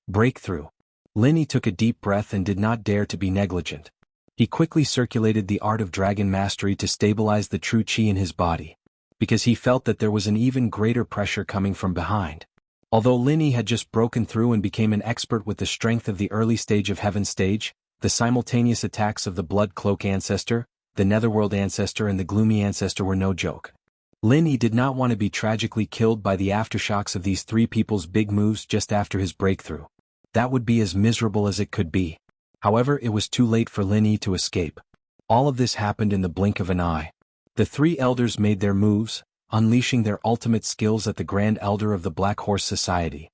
Breakthrough. Lin Yi took a deep breath and did not dare to be negligent. He quickly circulated the art of dragon mastery to stabilize the true chi in his body, because he felt that there was an even greater pressure coming from behind. Although Lin Yi had just broken through and became an expert with the strength of the early stage of Heaven stage, the simultaneous attacks of the Blood Cloak Ancestor, the Netherworld Ancestor and the Gloomy Ancestor were no joke. Lin Yi did not want to be tragically killed by the aftershocks of these 3 people's big moves just after his breakthrough. That would be as miserable as it could be. However, it was too late for Lin Yi to escape. All of this happened in the blink of an eye. The 3 elders made their moves, unleashing their ultimate skills at the Grand Elder of the Black Horse Society.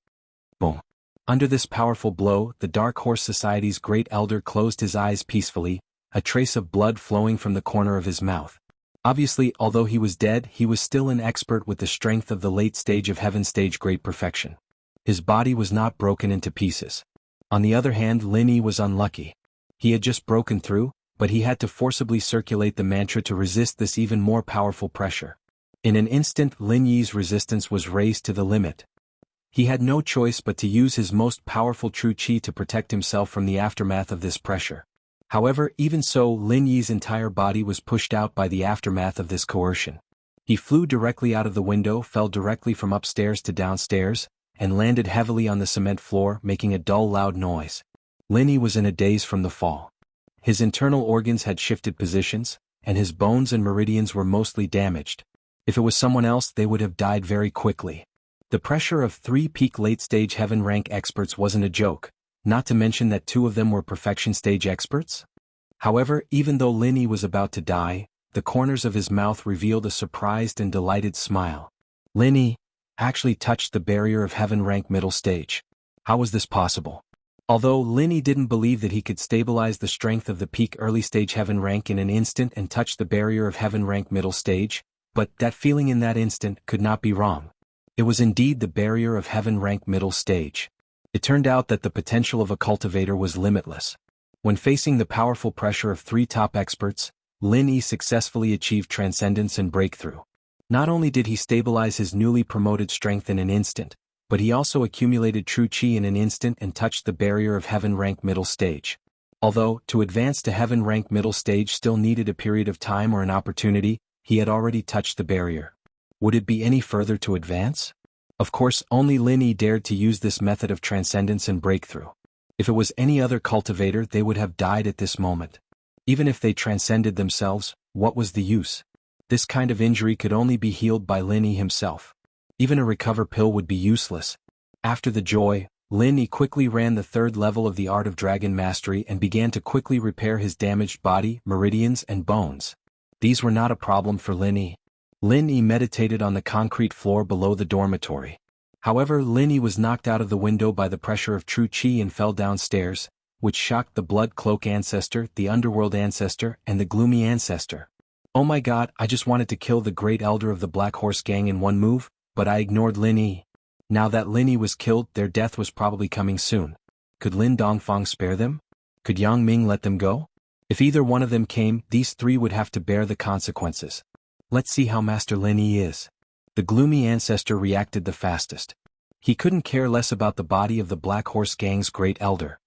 Boom. Under this powerful blow, the Dark Horse Society's great elder closed his eyes peacefully, a trace of blood flowing from the corner of his mouth. Obviously, although he was dead, he was still an expert with the strength of the late stage of Heaven stage great perfection. His body was not broken into pieces. On the other hand, Lin Yi was unlucky. He had just broken through, but he had to forcibly circulate the mantra to resist this even more powerful pressure. In an instant, Lin Yi's resistance was raised to the limit. He had no choice but to use his most powerful true chi to protect himself from the aftermath of this pressure. However, even so, Lin Yi's entire body was pushed out by the aftermath of this coercion. He flew directly out of the window, fell directly from upstairs to downstairs, and landed heavily on the cement floor, making a dull loud noise. Lin Yi was in a daze from the fall. His internal organs had shifted positions, and his bones and meridians were mostly damaged. If it was someone else, they would have died very quickly. The pressure of 3 peak late-stage heaven rank experts wasn't a joke, not to mention that 2 of them were perfection stage experts. However, even though Lin Yi was about to die, the corners of his mouth revealed a surprised and delighted smile. Lin Yi actually touched the barrier of heaven rank middle stage. How was this possible? Although Lin Yi didn't believe that he could stabilize the strength of the peak early stage heaven rank in an instant and touch the barrier of heaven rank middle stage, but that feeling in that instant could not be wrong. It was indeed the barrier of heaven rank middle stage. It turned out that the potential of a cultivator was limitless. When facing the powerful pressure of 3 top experts, Lin Yi successfully achieved transcendence and breakthrough. Not only did he stabilize his newly promoted strength in an instant, but he also accumulated true chi in an instant and touched the barrier of heaven rank middle stage. Although, to advance to heaven rank middle stage still needed a period of time or an opportunity, he had already touched the barrier. Would it be any further to advance? Of course, only Lin Yi dared to use this method of transcendence and breakthrough. If it was any other cultivator, they would have died at this moment. Even if they transcended themselves, what was the use? This kind of injury could only be healed by Lin Yi himself. Even a recover pill would be useless. After the joy, Lin Yi quickly ran the third level of the Art of Dragon Mastery and began to quickly repair his damaged body, meridians and bones. These were not a problem for Lin Yi. Lin Yi meditated on the concrete floor below the dormitory. However, Lin Yi was knocked out of the window by the pressure of true chi and fell downstairs, which shocked the Blood Cloak Ancestor, the Underworld Ancestor, and the Gloomy Ancestor. Oh my god, I just wanted to kill the Great Elder of the Black Horse Gang in one move, but I ignored Lin Yi. Now that Lin Yi was killed, their death was probably coming soon. Could Lin Dongfang spare them? Could Yang Ming let them go? If either one of them came, these three would have to bear the consequences. Let's see how Master Lin Yi is. The Gloomy Ancestor reacted the fastest. He couldn't care less about the body of the Black Horse Gang's Great Elder.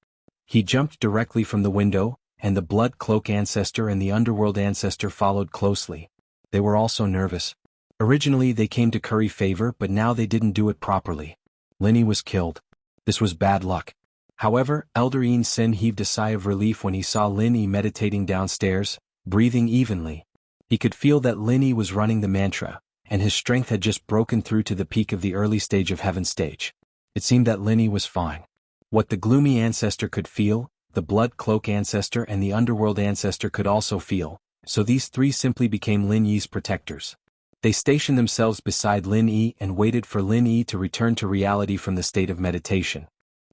He jumped directly from the window, and the Blood Cloak Ancestor and the Underworld Ancestor followed closely. They were also nervous. Originally they came to curry favor, but now they didn't do it properly. Lin Yi was killed. This was bad luck. However, Elder Yin Sin heaved a sigh of relief when he saw Lin Yi meditating downstairs, breathing evenly. He could feel that Lin Yi was running the mantra, and his strength had just broken through to the peak of the early stage of Heaven stage. It seemed that Lin Yi was fine. What the Gloomy Ancestor could feel, the Blood Cloak Ancestor and the Underworld Ancestor could also feel, so these three simply became Lin Yi's protectors. They stationed themselves beside Lin Yi and waited for Lin Yi to return to reality from the state of meditation.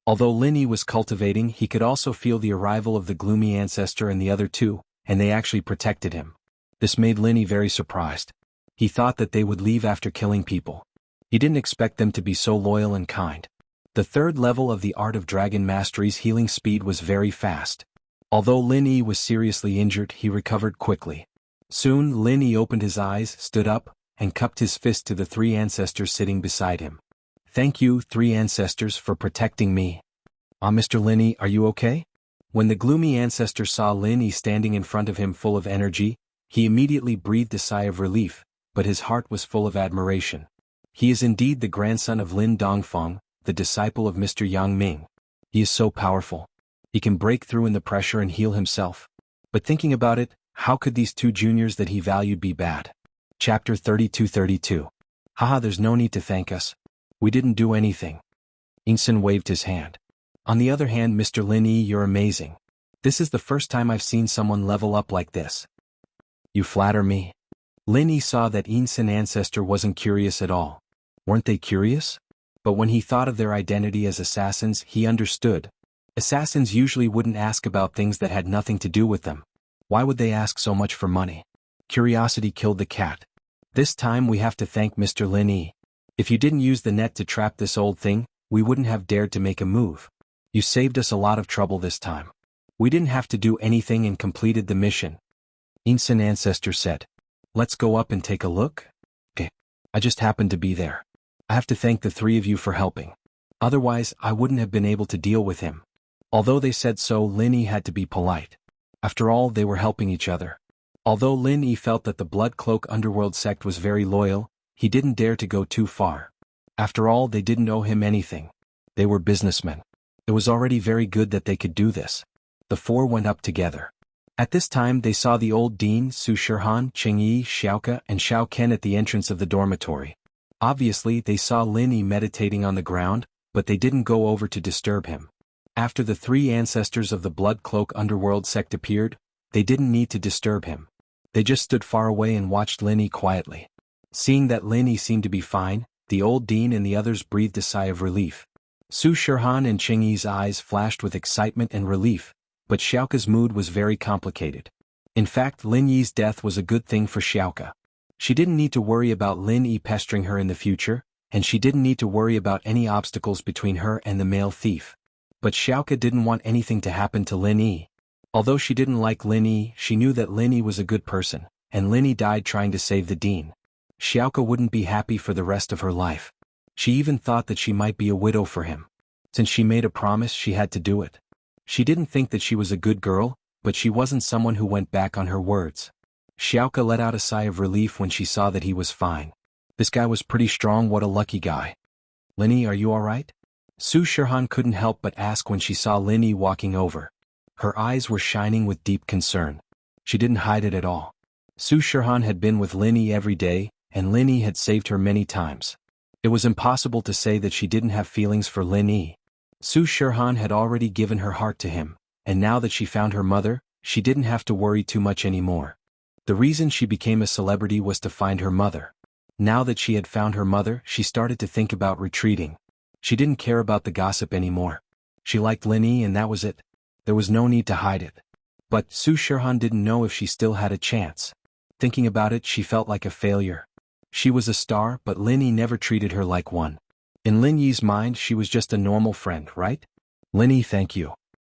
Although Lin Yi was cultivating, he could also feel the arrival of the Gloomy Ancestor and the other two, and they actually protected him. This made Lin Yi very surprised. He thought that they would leave after killing people. He didn't expect them to be so loyal and kind. The third level of the Art of Dragon Mastery's healing speed was very fast. Although Lin Yi was seriously injured, he recovered quickly. Soon Lin Yi opened his eyes, stood up, and cupped his fist to the three ancestors sitting beside him. Thank you, three ancestors, for protecting me. Mr. Lin Yi, are you okay? When the Gloomy Ancestor saw Lin Yi standing in front of him full of energy, he immediately breathed a sigh of relief, but his heart was full of admiration. He is indeed the grandson of Lin Dongfang, the disciple of Mr. Yang Ming. He is so powerful. He can break through in the pressure and heal himself. But thinking about it, how could these two juniors that he valued be bad? Chapter 32-32. Haha, there's no need to thank us. We didn't do anything. Insen waved his hand. On the other hand, Mr. Lin Yi, you're amazing. This is the first time I've seen someone level up like this. You flatter me. Lin Yi saw that Insen ancestor wasn't curious at all. Weren't they curious? But when he thought of their identity as assassins, he understood. Assassins usually wouldn't ask about things that had nothing to do with them. Why would they ask so much for money? Curiosity killed the cat. This time we have to thank Mr. Lin Yi. If you didn't use the net to trap this old thing, we wouldn't have dared to make a move. You saved us a lot of trouble this time. We didn't have to do anything and completed the mission. Insen ancestor said. Let's go up and take a look? Okay. I just happened to be there. I have to thank the three of you for helping. Otherwise, I wouldn't have been able to deal with him. Although they said so, Lin Yi had to be polite. After all, they were helping each other. Although Lin Yi felt that the Blood Cloak Underworld sect was very loyal, he didn't dare to go too far. After all, they didn't owe him anything. They were businessmen. It was already very good that they could do this. The four went up together. At this time they saw the old dean, Su Shirhan, Cheng Yi, Xiaoke, and Xiao Ken at the entrance of the dormitory. Obviously they saw Lin Yi meditating on the ground, but they didn't go over to disturb him. After the three ancestors of the Blood Cloak Underworld sect appeared, they didn't need to disturb him. They just stood far away and watched Lin Yi quietly. Seeing that Lin Yi seemed to be fine, the old dean and the others breathed a sigh of relief. Su Shirhan and Cheng Yi's eyes flashed with excitement and relief, but Xiaoke's mood was very complicated. In fact, Lin Yi's death was a good thing for Xiaoke. She didn't need to worry about Lin Yi pestering her in the future, and she didn't need to worry about any obstacles between her and the male thief. But Xiaoke didn't want anything to happen to Lin Yi. Although she didn't like Lin Yi, she knew that Lin Yi was a good person, and Lin Yi died trying to save the dean. Xiaoke wouldn't be happy for the rest of her life. She even thought that she might be a widow for him. Since she made a promise, she had to do it. She didn't think that she was a good girl, but she wasn't someone who went back on her words. Xiaoke let out a sigh of relief when she saw that he was fine. This guy was pretty strong, what a lucky guy. Lin Yi, are you alright? Su Shirhan couldn't help but ask when she saw Lin Yi walking over. Her eyes were shining with deep concern. She didn't hide it at all. Su Shihan had been with Lin Yi every day, and Lin Yi had saved her many times. It was impossible to say that she didn't have feelings for Lin Yi. Su Shihan had already given her heart to him, and now that she found her mother, she didn't have to worry too much anymore. The reason she became a celebrity was to find her mother. Now that she had found her mother, she started to think about retreating. She didn't care about the gossip anymore. She liked Lin Yi and that was it. There was no need to hide it. But Su Shihan didn't know if she still had a chance. Thinking about it, she felt like a failure. She was a star, but Lin Yi never treated her like one. In Lin Yi's mind, she was just a normal friend, right? Lin Yi, thank you.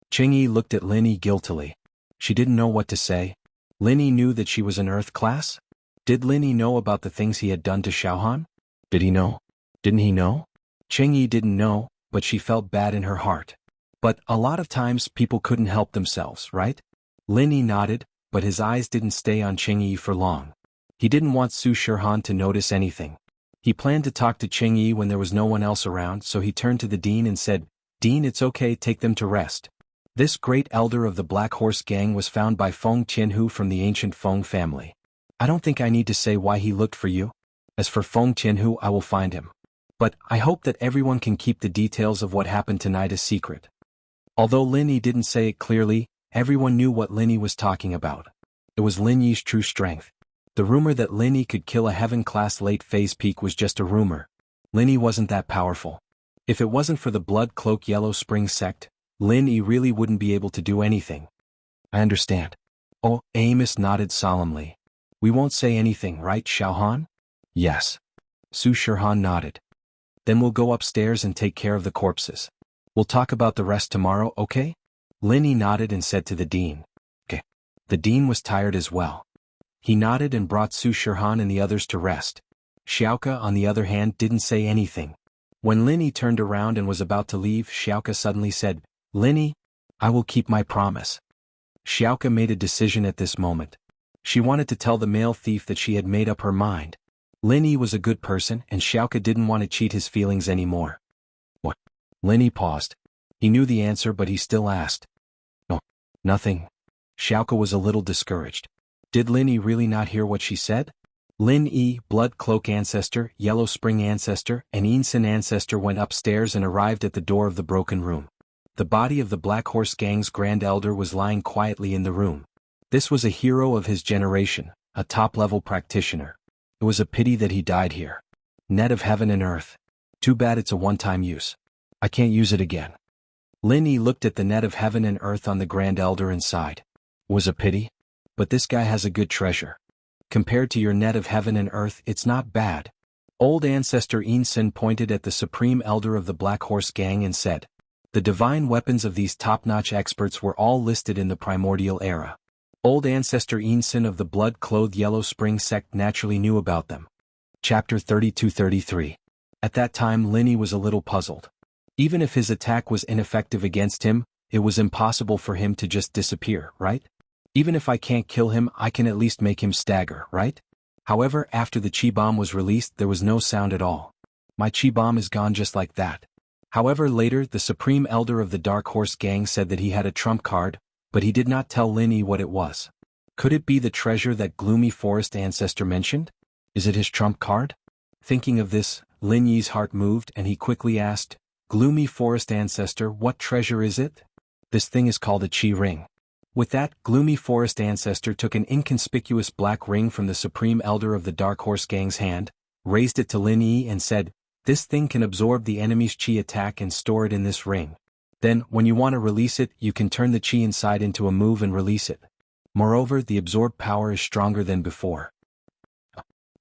Ching Yi looked at Lin Yi guiltily. She didn't know what to say. Lin Yi knew that she was an Earth class? Did Lin Yi know about the things he had done to Xiaohan? Did he know? Didn't he know? Ching Yi didn't know, but she felt bad in her heart. But a lot of times people couldn't help themselves, right? Lin Yi nodded, but his eyes didn't stay on Ching Yi for long. He didn't want Su Shihan to notice anything. He planned to talk to Ching Yi when there was no one else around, so he turned to the dean and said, "Dean, it's okay, take them to rest." This great elder of the Black Horse Gang was found by Feng Tianhu from the ancient Feng family. I don't think I need to say why he looked for you. As for Feng Tianhu, I will find him. But I hope that everyone can keep the details of what happened tonight a secret. Although Lin Yi didn't say it clearly, everyone knew what Lin Yi was talking about. It was Lin Yi's true strength. The rumor that Lin Yi could kill a heaven-class late-phase peak was just a rumor. Lin Yi wasn't that powerful. If it wasn't for the Blood Cloak Yellow Spring sect, Lin Yi really wouldn't be able to do anything. I understand. Oh, Amos nodded solemnly. We won't say anything, right, Xiaohan? Yes. Su Shihan nodded. Then we'll go upstairs and take care of the corpses. We'll talk about the rest tomorrow, okay? Lin Yi nodded and said to the dean. Okay. The dean was tired as well. He nodded and brought Su Shihan and the others to rest. Xiaoke, on the other hand, didn't say anything. When Lin Yi turned around and was about to leave, Xiaoke suddenly said, Lin Yi, I will keep my promise. Xiaoke made a decision at this moment. She wanted to tell the male thief that she had made up her mind. Lin Yi was a good person and Xiaoke didn't want to cheat his feelings anymore. What? Lin Yi paused. He knew the answer but he still asked. No, nothing. Xiaoke was a little discouraged. Did Lin Yi really not hear what she said? Lin Yi, Blood Cloak Ancestor, Yellow Spring Ancestor, and Yinsen Ancestor went upstairs and arrived at the door of the broken room. The body of the Black Horse Gang's Grand Elder was lying quietly in the room. This was a hero of his generation, a top-level practitioner. It was a pity that he died here. Net of heaven and earth. Too bad it's a one-time use. I can't use it again. Lin Yi looked at the net of heaven and earth on the Grand Elder and sighed. Was a pity? But this guy has a good treasure. Compared to your net of heaven and earth, it's not bad. Old Ancestor Yinsen pointed at the Supreme Elder of the Black Horse Gang and said, the divine weapons of these top-notch experts were all listed in the primordial era. Old Ancestor Yinsen of the blood-clothed Yellow Spring sect naturally knew about them. Chapter 32-33. At that time Lin Yi was a little puzzled. Even if his attack was ineffective against him, it was impossible for him to just disappear, right? Even if I can't kill him, I can at least make him stagger, right? However, after the chi bomb was released, there was no sound at all. My chi bomb is gone just like that. However, later, the Supreme Elder of the Dark Horse Gang said that he had a trump card, but he did not tell Lin Yi what it was. Could it be the treasure that Gloomy Forest Ancestor mentioned? Is it his trump card? Thinking of this, Lin Yi's heart moved and he quickly asked, Gloomy Forest Ancestor, what treasure is it? This thing is called a chi ring. With that, Gloomy Forest Ancestor took an inconspicuous black ring from the Supreme Elder of the Dark Horse Gang's hand, raised it to Lin Yi and said, this thing can absorb the enemy's chi attack and store it in this ring. Then, when you want to release it, you can turn the chi inside into a move and release it. Moreover, the absorbed power is stronger than before.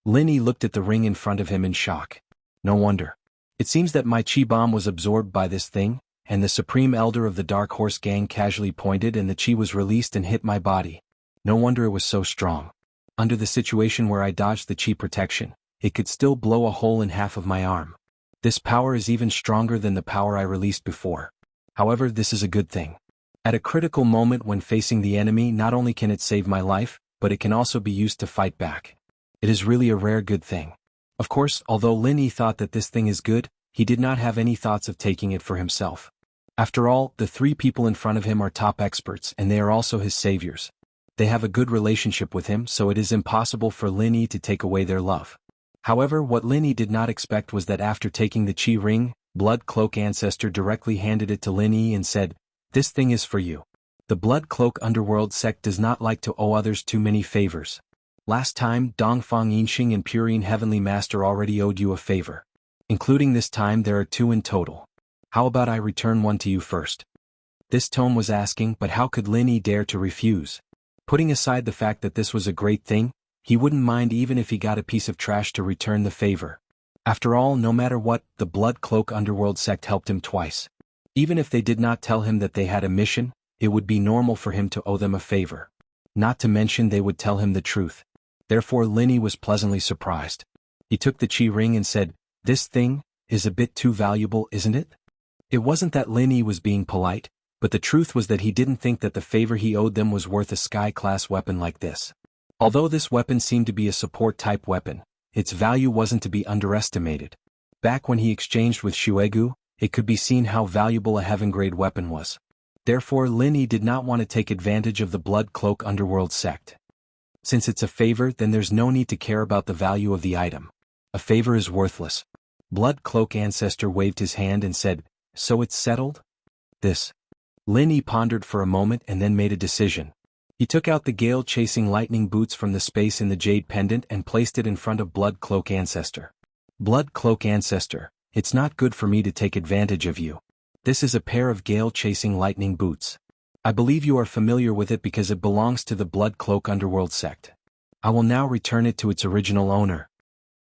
Lin Yi looked at the ring in front of him in shock. No wonder. It seems that my chi bomb was absorbed by this thing, and the Supreme Elder of the Dark Horse Gang casually pointed and the chi was released and hit my body. No wonder it was so strong. Under the situation where I dodged the chi protection, it could still blow a hole in half of my arm. This power is even stronger than the power I released before. However, this is a good thing. At a critical moment when facing the enemy, not only can it save my life, but it can also be used to fight back. It is really a rare good thing. Of course, although Lin Yi thought that this thing is good, he did not have any thoughts of taking it for himself. After all, the three people in front of him are top experts and they are also his saviors. They have a good relationship with him, so it is impossible for Lin Yi to take away their love. However, what Lin Yi did not expect was that after taking the Qi ring, Blood Cloak Ancestor directly handed it to Lin Yi and said, "This thing is for you. The Blood Cloak Underworld sect does not like to owe others too many favors. Last time, Dongfang Yinxing and Purine Heavenly Master already owed you a favor. Including this time there are 2 in total. How about I return one to you first?" This tone was asking, but how could Lin Yi dare to refuse? Putting aside the fact that this was a great thing, he wouldn't mind even if he got a piece of trash to return the favor. After all, no matter what, the Blood Cloak Underworld sect helped him twice. Even if they did not tell him that they had a mission, it would be normal for him to owe them a favor. Not to mention they would tell him the truth. Therefore Lin Yi was pleasantly surprised. He took the Qi ring and said, "This thing is a bit too valuable, isn't it?" It wasn't that Lin Yi was being polite, but the truth was that he didn't think that the favor he owed them was worth a sky-class weapon like this. Although this weapon seemed to be a support-type weapon, its value wasn't to be underestimated. Back when he exchanged with Xuegu, it could be seen how valuable a heaven-grade weapon was. Therefore Lin Yi did not want to take advantage of the Blood Cloak Underworld sect. Since it's a favor, then there's no need to care about the value of the item. A favor is worthless. Blood Cloak Ancestor waved his hand and said, "So it's settled?" This. Lin Yi pondered for a moment and then made a decision. He took out the gale-chasing lightning boots from the space in the jade pendant and placed it in front of Blood Cloak Ancestor. "Blood Cloak Ancestor, it's not good for me to take advantage of you. This is a pair of gale-chasing lightning boots. I believe you are familiar with it because it belongs to the Blood Cloak Underworld sect. I will now return it to its original owner."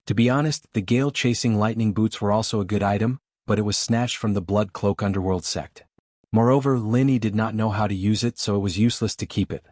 To be honest, the gale-chasing lightning boots were also a good item, but it was snatched from the Blood Cloak Underworld sect. Moreover, Lin Yi did not know how to use it, so it was useless to keep it.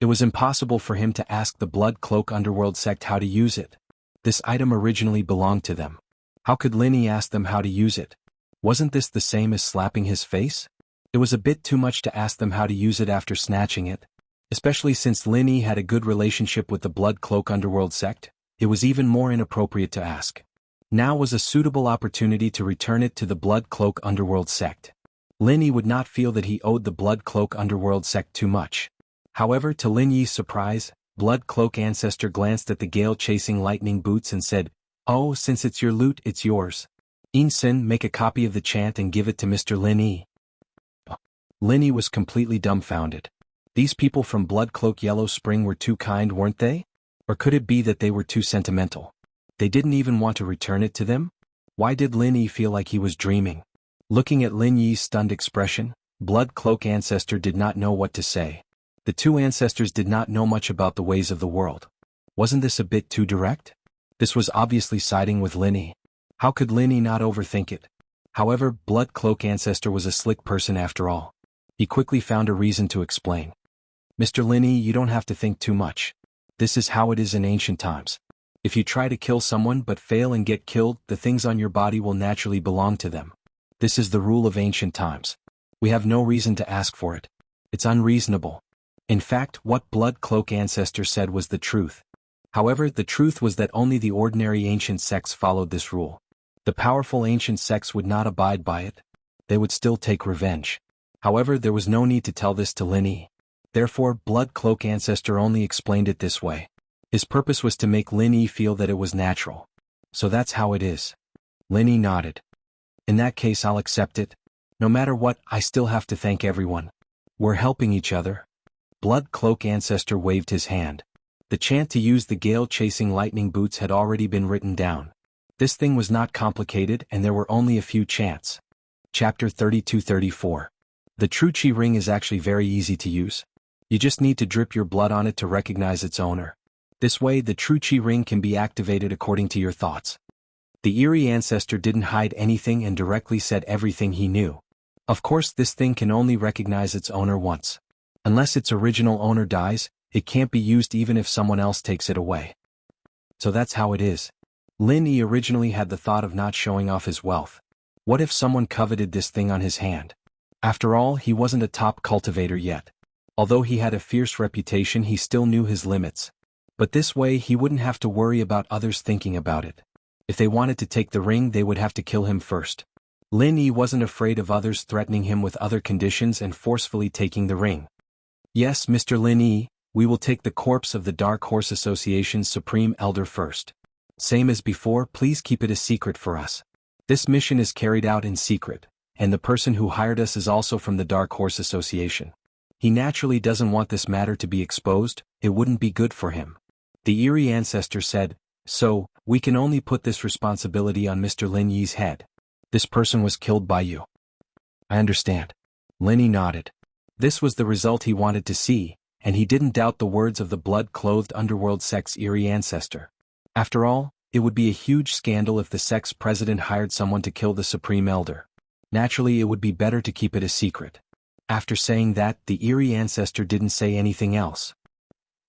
It was impossible for him to ask the Blood Cloak Underworld sect how to use it. This item originally belonged to them. How could Lin Yi ask them how to use it? Wasn't this the same as slapping his face? It was a bit too much to ask them how to use it after snatching it. Especially since Lin Yi had a good relationship with the Blood Cloak Underworld sect, it was even more inappropriate to ask. Now was a suitable opportunity to return it to the Blood Cloak Underworld sect. Lin Yi would not feel that he owed the Blood Cloak Underworld sect too much. However, to Lin Yi's surprise, Blood Cloak Ancestor glanced at the gale-chasing lightning boots and said, "Oh, since it's your loot, it's yours. Insen, make a copy of the chant and give it to Mr. Lin Yi." Lin Yi was completely dumbfounded. These people from Blood Cloak Yellow Spring were too kind, weren't they? Or could it be that they were too sentimental? They didn't even want to return it to them? Why did Lin Yi feel like he was dreaming? Looking at Lin Yi's stunned expression, Blood Cloak Ancestor did not know what to say. The two ancestors did not know much about the ways of the world. Wasn't this a bit too direct? This was obviously siding with Lin Yi. How could Lin Yi not overthink it? However, Blood Cloak Ancestor was a slick person after all. He quickly found a reason to explain. "Mr. Lin Yi, you don't have to think too much. This is how it is in ancient times. If you try to kill someone but fail and get killed, the things on your body will naturally belong to them. This is the rule of ancient times. We have no reason to ask for it. It's unreasonable." In fact, what Blood Cloak Ancestor said was the truth. However, the truth was that only the ordinary ancient sects followed this rule. The powerful ancient sects would not abide by it. They would still take revenge. However, there was no need to tell this to Lin Yi. Therefore, Blood Cloak Ancestor only explained it this way. His purpose was to make Lin Yi feel that it was natural. "So that's how it is." Lin Yi nodded. "In that case, I'll accept it. No matter what, I still have to thank everyone. We're helping each other." Blood Cloak Ancestor waved his hand. The chant to use the gale-chasing lightning boots had already been written down. This thing was not complicated and there were only a few chants. Chapter 32-34. The True Qi ring is actually very easy to use. You just need to drip your blood on it to recognize its owner. This way the True Qi ring can be activated according to your thoughts. The eerie ancestor didn't hide anything and directly said everything he knew. Of course, this thing can only recognize its owner once. Unless its original owner dies, it can't be used even if someone else takes it away. So that's how it is. Lin Yi originally had the thought of not showing off his wealth. What if someone coveted this thing on his hand? After all, he wasn't a top cultivator yet. Although he had a fierce reputation, he still knew his limits. But this way he wouldn't have to worry about others thinking about it. If they wanted to take the ring, they would have to kill him first. Lin Yi wasn't afraid of others threatening him with other conditions and forcefully taking the ring. "Yes, Mr. Lin Yi, We will take the corpse of the Dark Horse Association's Supreme Elder first. Same as before, please keep it a secret for us. This mission is carried out in secret, and the person who hired us is also from the Dark Horse Association. He naturally doesn't want this matter to be exposed, it wouldn't be good for him. The eerie ancestor said, so, we can only put this responsibility on Mr. Lin Yi's head. This person was killed by you. I understand. Lin Yi nodded. This was the result he wanted to see, and he didn't doubt the words of the blood-clothed underworld sect's eerie ancestor. After all, it would be a huge scandal if the sect's president hired someone to kill the Supreme Elder. Naturally, it would be better to keep it a secret. After saying that, the eerie ancestor didn't say anything else.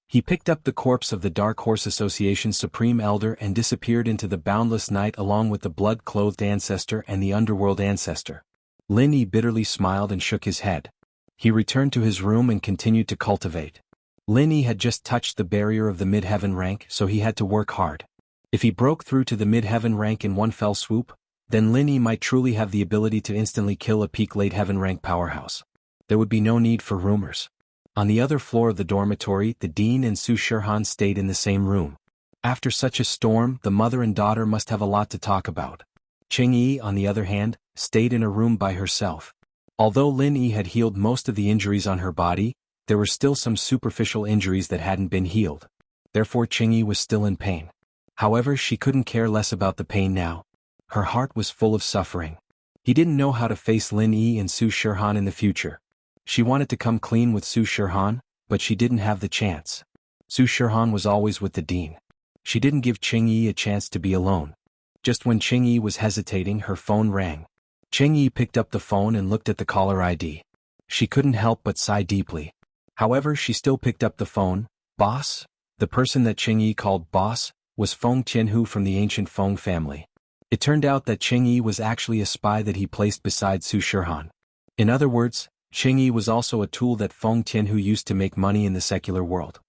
He picked up the corpse of the Dark Horse Association's Supreme Elder and disappeared into the boundless night along with the blood-clothed ancestor and the underworld ancestor. Lin Yi bitterly smiled and shook his head. He returned to his room and continued to cultivate. Lin Yi had just touched the barrier of the mid-heaven rank, so he had to work hard. If he broke through to the mid-heaven rank in one fell swoop, then Lin Yi might truly have the ability to instantly kill a peak late-heaven rank powerhouse. There would be no need for rumors. On the other floor of the dormitory, the dean and Su Shihan stayed in the same room. After such a storm, the mother and daughter must have a lot to talk about. Cheng Yi, on the other hand, stayed in a room by herself. Although Lin Yi had healed most of the injuries on her body, there were still some superficial injuries that hadn't been healed. Therefore Cheng Yi was still in pain. However, she couldn't care less about the pain now. Her heart was full of suffering. He didn't know how to face Lin Yi and Su Shihan in the future. She wanted to come clean with Su Shihan, but she didn't have the chance. Su Shihan was always with the dean. She didn't give Cheng Yi a chance to be alone. Just when Cheng Yi was hesitating, her phone rang. Cheng Yi picked up the phone and looked at the caller ID. She couldn't help but sigh deeply. However, she still picked up the phone. Boss? The person that Cheng Yi called boss was Feng Jianghu from the ancient Feng family. It turned out that Cheng Yi was actually a spy that he placed beside Su Shihan. In other words, Cheng Yi was also a tool that Feng Jianghu used to make money in the secular world.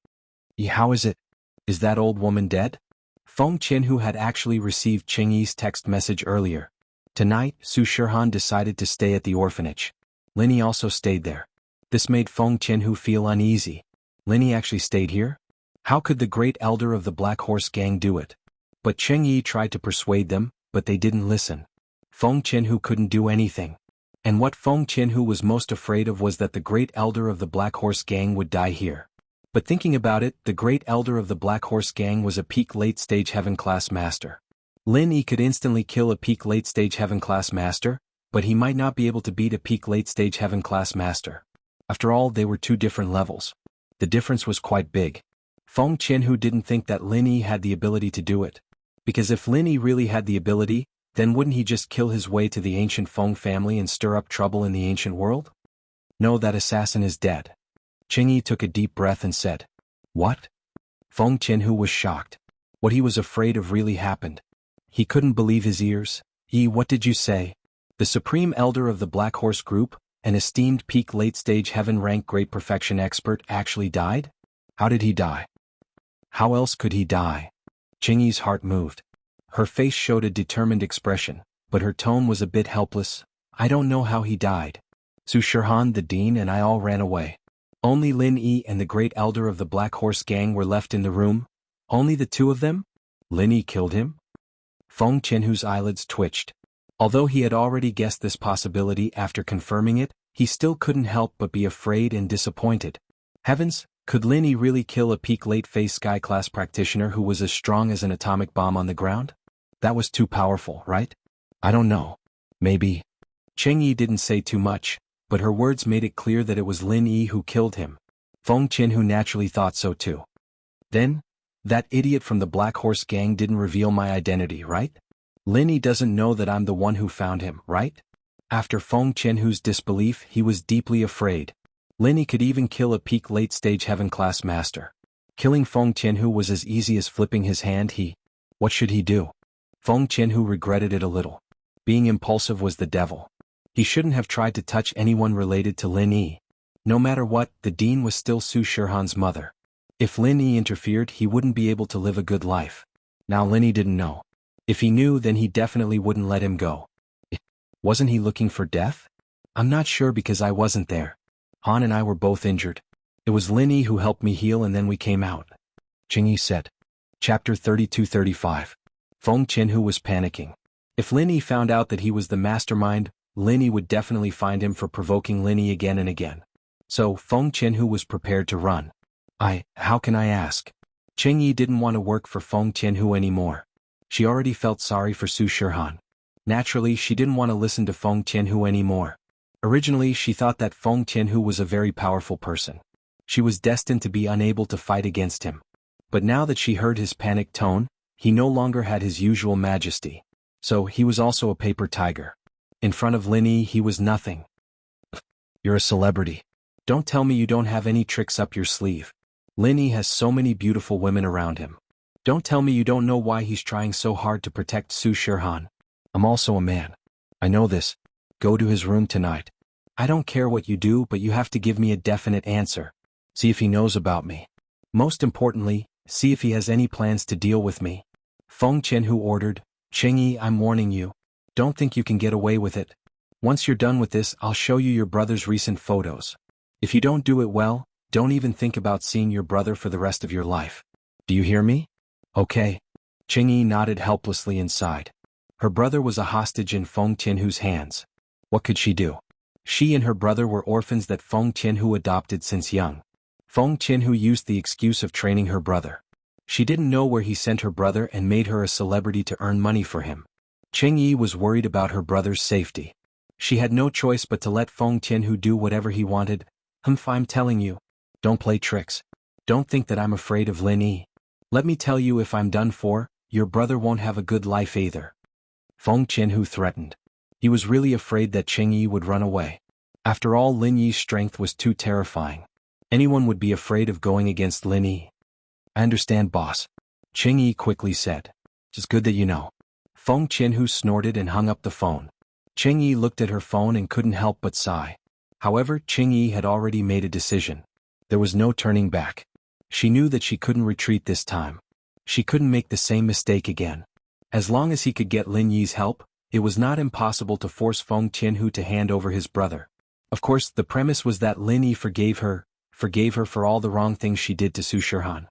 How is it? Is that old woman dead? Feng Jianghu had actually received Cheng Yi's text message earlier. Tonight, Su Shihan decided to stay at the orphanage. Lin Yi also stayed there. This made Feng Jianghu feel uneasy. Lin Yi actually stayed here? How could the great elder of the Black Horse gang do it? But Cheng Yi tried to persuade them, but they didn't listen. Feng Jianghu couldn't do anything. And what Feng Jianghu was most afraid of was that the great elder of the Black Horse gang would die here. But thinking about it, the great elder of the Black Horse gang was a peak late-stage heaven-class master. Lin Yi could instantly kill a peak late-stage heaven-class master, but he might not be able to beat a peak late-stage heaven-class master. After all, they were two different levels. The difference was quite big. Feng Jianghu didn't think that Lin Yi had the ability to do it. Because if Lin Yi really had the ability, then wouldn't he just kill his way to the ancient Feng family and stir up trouble in the ancient world? No, that assassin is dead. Cheng Yi took a deep breath and said, What? Feng Jianghu was shocked. What he was afraid of really happened. He couldn't believe his ears. What did you say? The Supreme Elder of the Black Horse Group, an esteemed peak late-stage heaven-rank great perfection expert, actually died? How did he die? How else could he die? Cheng Yi's heart moved. Her face showed a determined expression, but her tone was a bit helpless. I don't know how he died. Su Shihan, the dean, and I all ran away. Only Lin Yi and the great elder of the Black Horse gang were left in the room. Only the two of them? Lin Yi killed him? Feng Jianghu's eyelids twitched. Although he had already guessed this possibility after confirming it, he still couldn't help but be afraid and disappointed. Heavens, could Lin Yi really kill a peak late-phase sky-class practitioner who was as strong as an atomic bomb on the ground? That was too powerful, right? I don't know. Maybe. Cheng Yi didn't say too much, but her words made it clear that it was Lin Yi who killed him. Feng Jianghu naturally thought so too. Then, that idiot from the Black Horse gang didn't reveal my identity, right? Lin Yi doesn't know that I'm the one who found him, right? After Feng Jianghu's disbelief, he was deeply afraid. Lin Yi could even kill a peak late-stage heaven-class master. Killing Feng Jianghu was as easy as flipping his hand. What should he do? Feng Jianghu regretted it a little. Being impulsive was the devil. He shouldn't have tried to touch anyone related to Lin Yi. No matter what, the dean was still Su Shihan's mother. If Lin Yi interfered, he wouldn't be able to live a good life. Now Lin Yi didn't know. If he knew, then he definitely wouldn't let him go. Wasn't he looking for death? I'm not sure because I wasn't there. Han and I were both injured. It was Lin Yi who helped me heal and then we came out. Jianghu said. Chapter 32-35. Feng Qianhu was panicking. If Lin Yi found out that he was the mastermind, Lin Yi would definitely find him for provoking Lin Yi again and again. So Feng Qianhu was prepared to run. How can I ask? Cheng Yi didn't want to work for Feng Qianhu anymore. She already felt sorry for Su Shihan. Naturally, she didn't want to listen to Feng Qianhu anymore. Originally, she thought that Feng Qianhu was a very powerful person. She was destined to be unable to fight against him. But now that she heard his panicked tone, he no longer had his usual majesty. So he was also a paper tiger. In front of Lin Yi, he was nothing. You're a celebrity. Don't tell me you don't have any tricks up your sleeve. Lin Yi has so many beautiful women around him. Don't tell me you don't know why he's trying so hard to protect Su Shihan. I'm also a man. I know this. Go to his room tonight. I don't care what you do, but you have to give me a definite answer. See if he knows about me. Most importantly, see if he has any plans to deal with me. Feng Qianhu ordered. Cheng Yi, I'm warning you. Don't think you can get away with it. Once you're done with this, I'll show you your brother's recent photos. If you don't do it well, don't even think about seeing your brother for the rest of your life. Do you hear me? Okay. Cheng Yi nodded helplessly inside. Her brother was a hostage in Feng Qianhu's hands. What could she do? She and her brother were orphans that Feng Qianhu adopted since young. Feng Qianhu used the excuse of training her brother. She didn't know where he sent her brother and made her a celebrity to earn money for him. Cheng Yi was worried about her brother's safety. She had no choice but to let Feng Qianhu do whatever he wanted. I'm telling you. Don't play tricks. Don't think that I'm afraid of Lin Yi. Let me tell you, if I'm done for, your brother won't have a good life either. Feng Qianhu threatened. He was really afraid that Cheng Yi would run away. After all, Lin Yi's strength was too terrifying. Anyone would be afraid of going against Lin Yi. I understand, boss. Cheng Yi quickly said. It's good that you know. Feng Qianhu snorted and hung up the phone. Cheng Yi looked at her phone and couldn't help but sigh. However, Cheng Yi had already made a decision. There was no turning back. She knew that she couldn't retreat this time. She couldn't make the same mistake again. As long as he could get Lin Yi's help, it was not impossible to force Feng Qianhu to hand over his brother. Of course, the premise was that Lin Yi forgave her for all the wrong things she did to Su Shihan.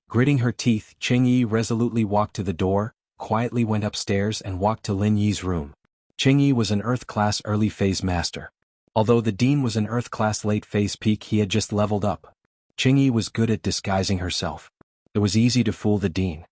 Gritting her teeth, Cheng Yi resolutely walked to the door, quietly went upstairs and walked to Lin Yi's room. Cheng Yi was an Earth-class early-phase master. Although the Dean was an Earth-class late-phase peak, he had just leveled up. Cheng Yi was good at disguising herself. It was easy to fool the Dean.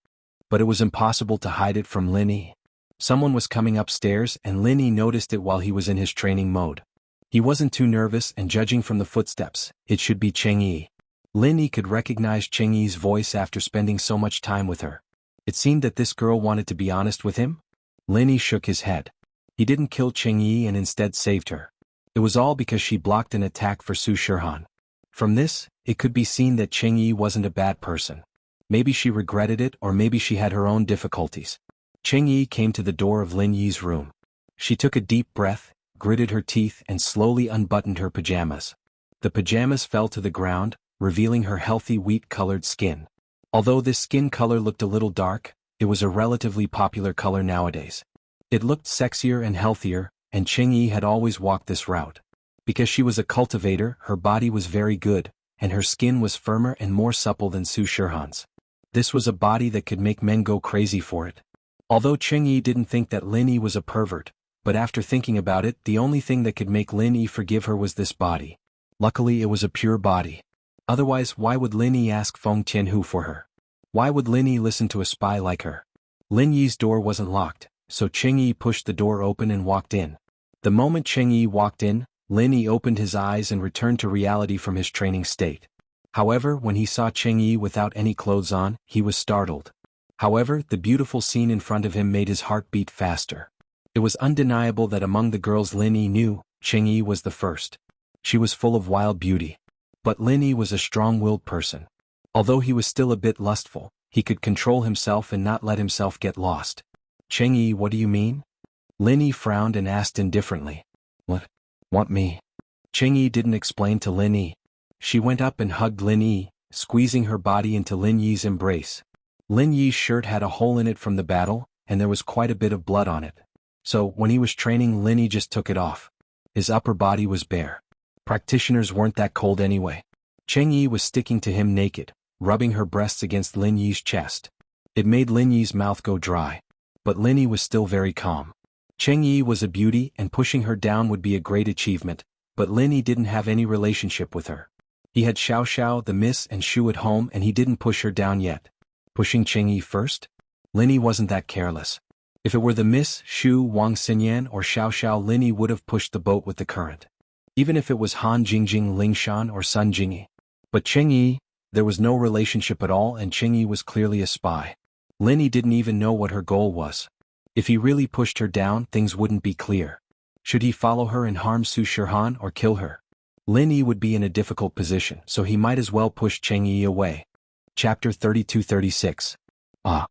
But it was impossible to hide it from Lin Yi. Someone was coming upstairs and Lin Yi noticed it while he was in his training mode. He wasn't too nervous, and judging from the footsteps, it should be Cheng Yi. Lin Yi could recognize Cheng Yi's voice after spending so much time with her. It seemed that this girl wanted to be honest with him. Lin Yi shook his head. He didn't kill Cheng Yi and instead saved her. It was all because she blocked an attack for Su Shihan. From this, it could be seen that Cheng Yi wasn't a bad person. Maybe she regretted it, or maybe she had her own difficulties. Cheng Yi came to the door of Lin Yi's room. She took a deep breath, gritted her teeth and slowly unbuttoned her pajamas. The pajamas fell to the ground, revealing her healthy wheat-colored skin. Although this skin color looked a little dark, it was a relatively popular color nowadays. It looked sexier and healthier, and Cheng Yi had always walked this route. Because she was a cultivator, her body was very good, and her skin was firmer and more supple than Su Shihan's. This was a body that could make men go crazy for it. Although Cheng Yi didn't think that Lin Yi was a pervert, but after thinking about it, the only thing that could make Lin Yi forgive her was this body. Luckily, it was a pure body. Otherwise, why would Lin Yi ask Feng Qianhu for her? Why would Lin Yi listen to a spy like her? Lin Yi's door wasn't locked, so Cheng Yi pushed the door open and walked in. The moment Cheng Yi walked in, Lin Yi opened his eyes and returned to reality from his training state. However, when he saw Cheng Yi without any clothes on, he was startled. However, the beautiful scene in front of him made his heart beat faster. It was undeniable that among the girls Lin Yi knew, Cheng Yi was the first. She was full of wild beauty. But Lin Yi was a strong-willed person. Although he was still a bit lustful, he could control himself and not let himself get lost. Cheng Yi, what do you mean? Lin Yi frowned and asked indifferently. What? Want me? Cheng Yi didn't explain to Lin Yi. She went up and hugged Lin Yi, squeezing her body into Lin Yi's embrace. Lin Yi's shirt had a hole in it from the battle, and there was quite a bit of blood on it. So, when he was training, Lin Yi just took it off. His upper body was bare. Practitioners weren't that cold anyway. Cheng Yi was sticking to him naked, rubbing her breasts against Lin Yi's chest. It made Lin Yi's mouth go dry. But Lin Yi was still very calm. Cheng Yi was a beauty and pushing her down would be a great achievement, but Lin Yi didn't have any relationship with her. He had Xiao Xiao, the Miss and Shu at home and he didn't push her down yet. Pushing Cheng Yi first? Lin Yi wasn't that careless. If it were the Miss, Shu, Wang Xinyan or Xiao Xiao, Lin Yi would have pushed the boat with the current. Even if it was Han Jingjing, Ling Shan or Sun Jingyi. But Cheng Yi, there was no relationship at all and Cheng Yi was clearly a spy. Lin Yi didn't even know what her goal was. If he really pushed her down, things wouldn't be clear. Should he follow her and harm Su Shihan or kill her? Lin Yi would be in a difficult position, so he might as well push Cheng Yi away. Chapter 32-36. Ah.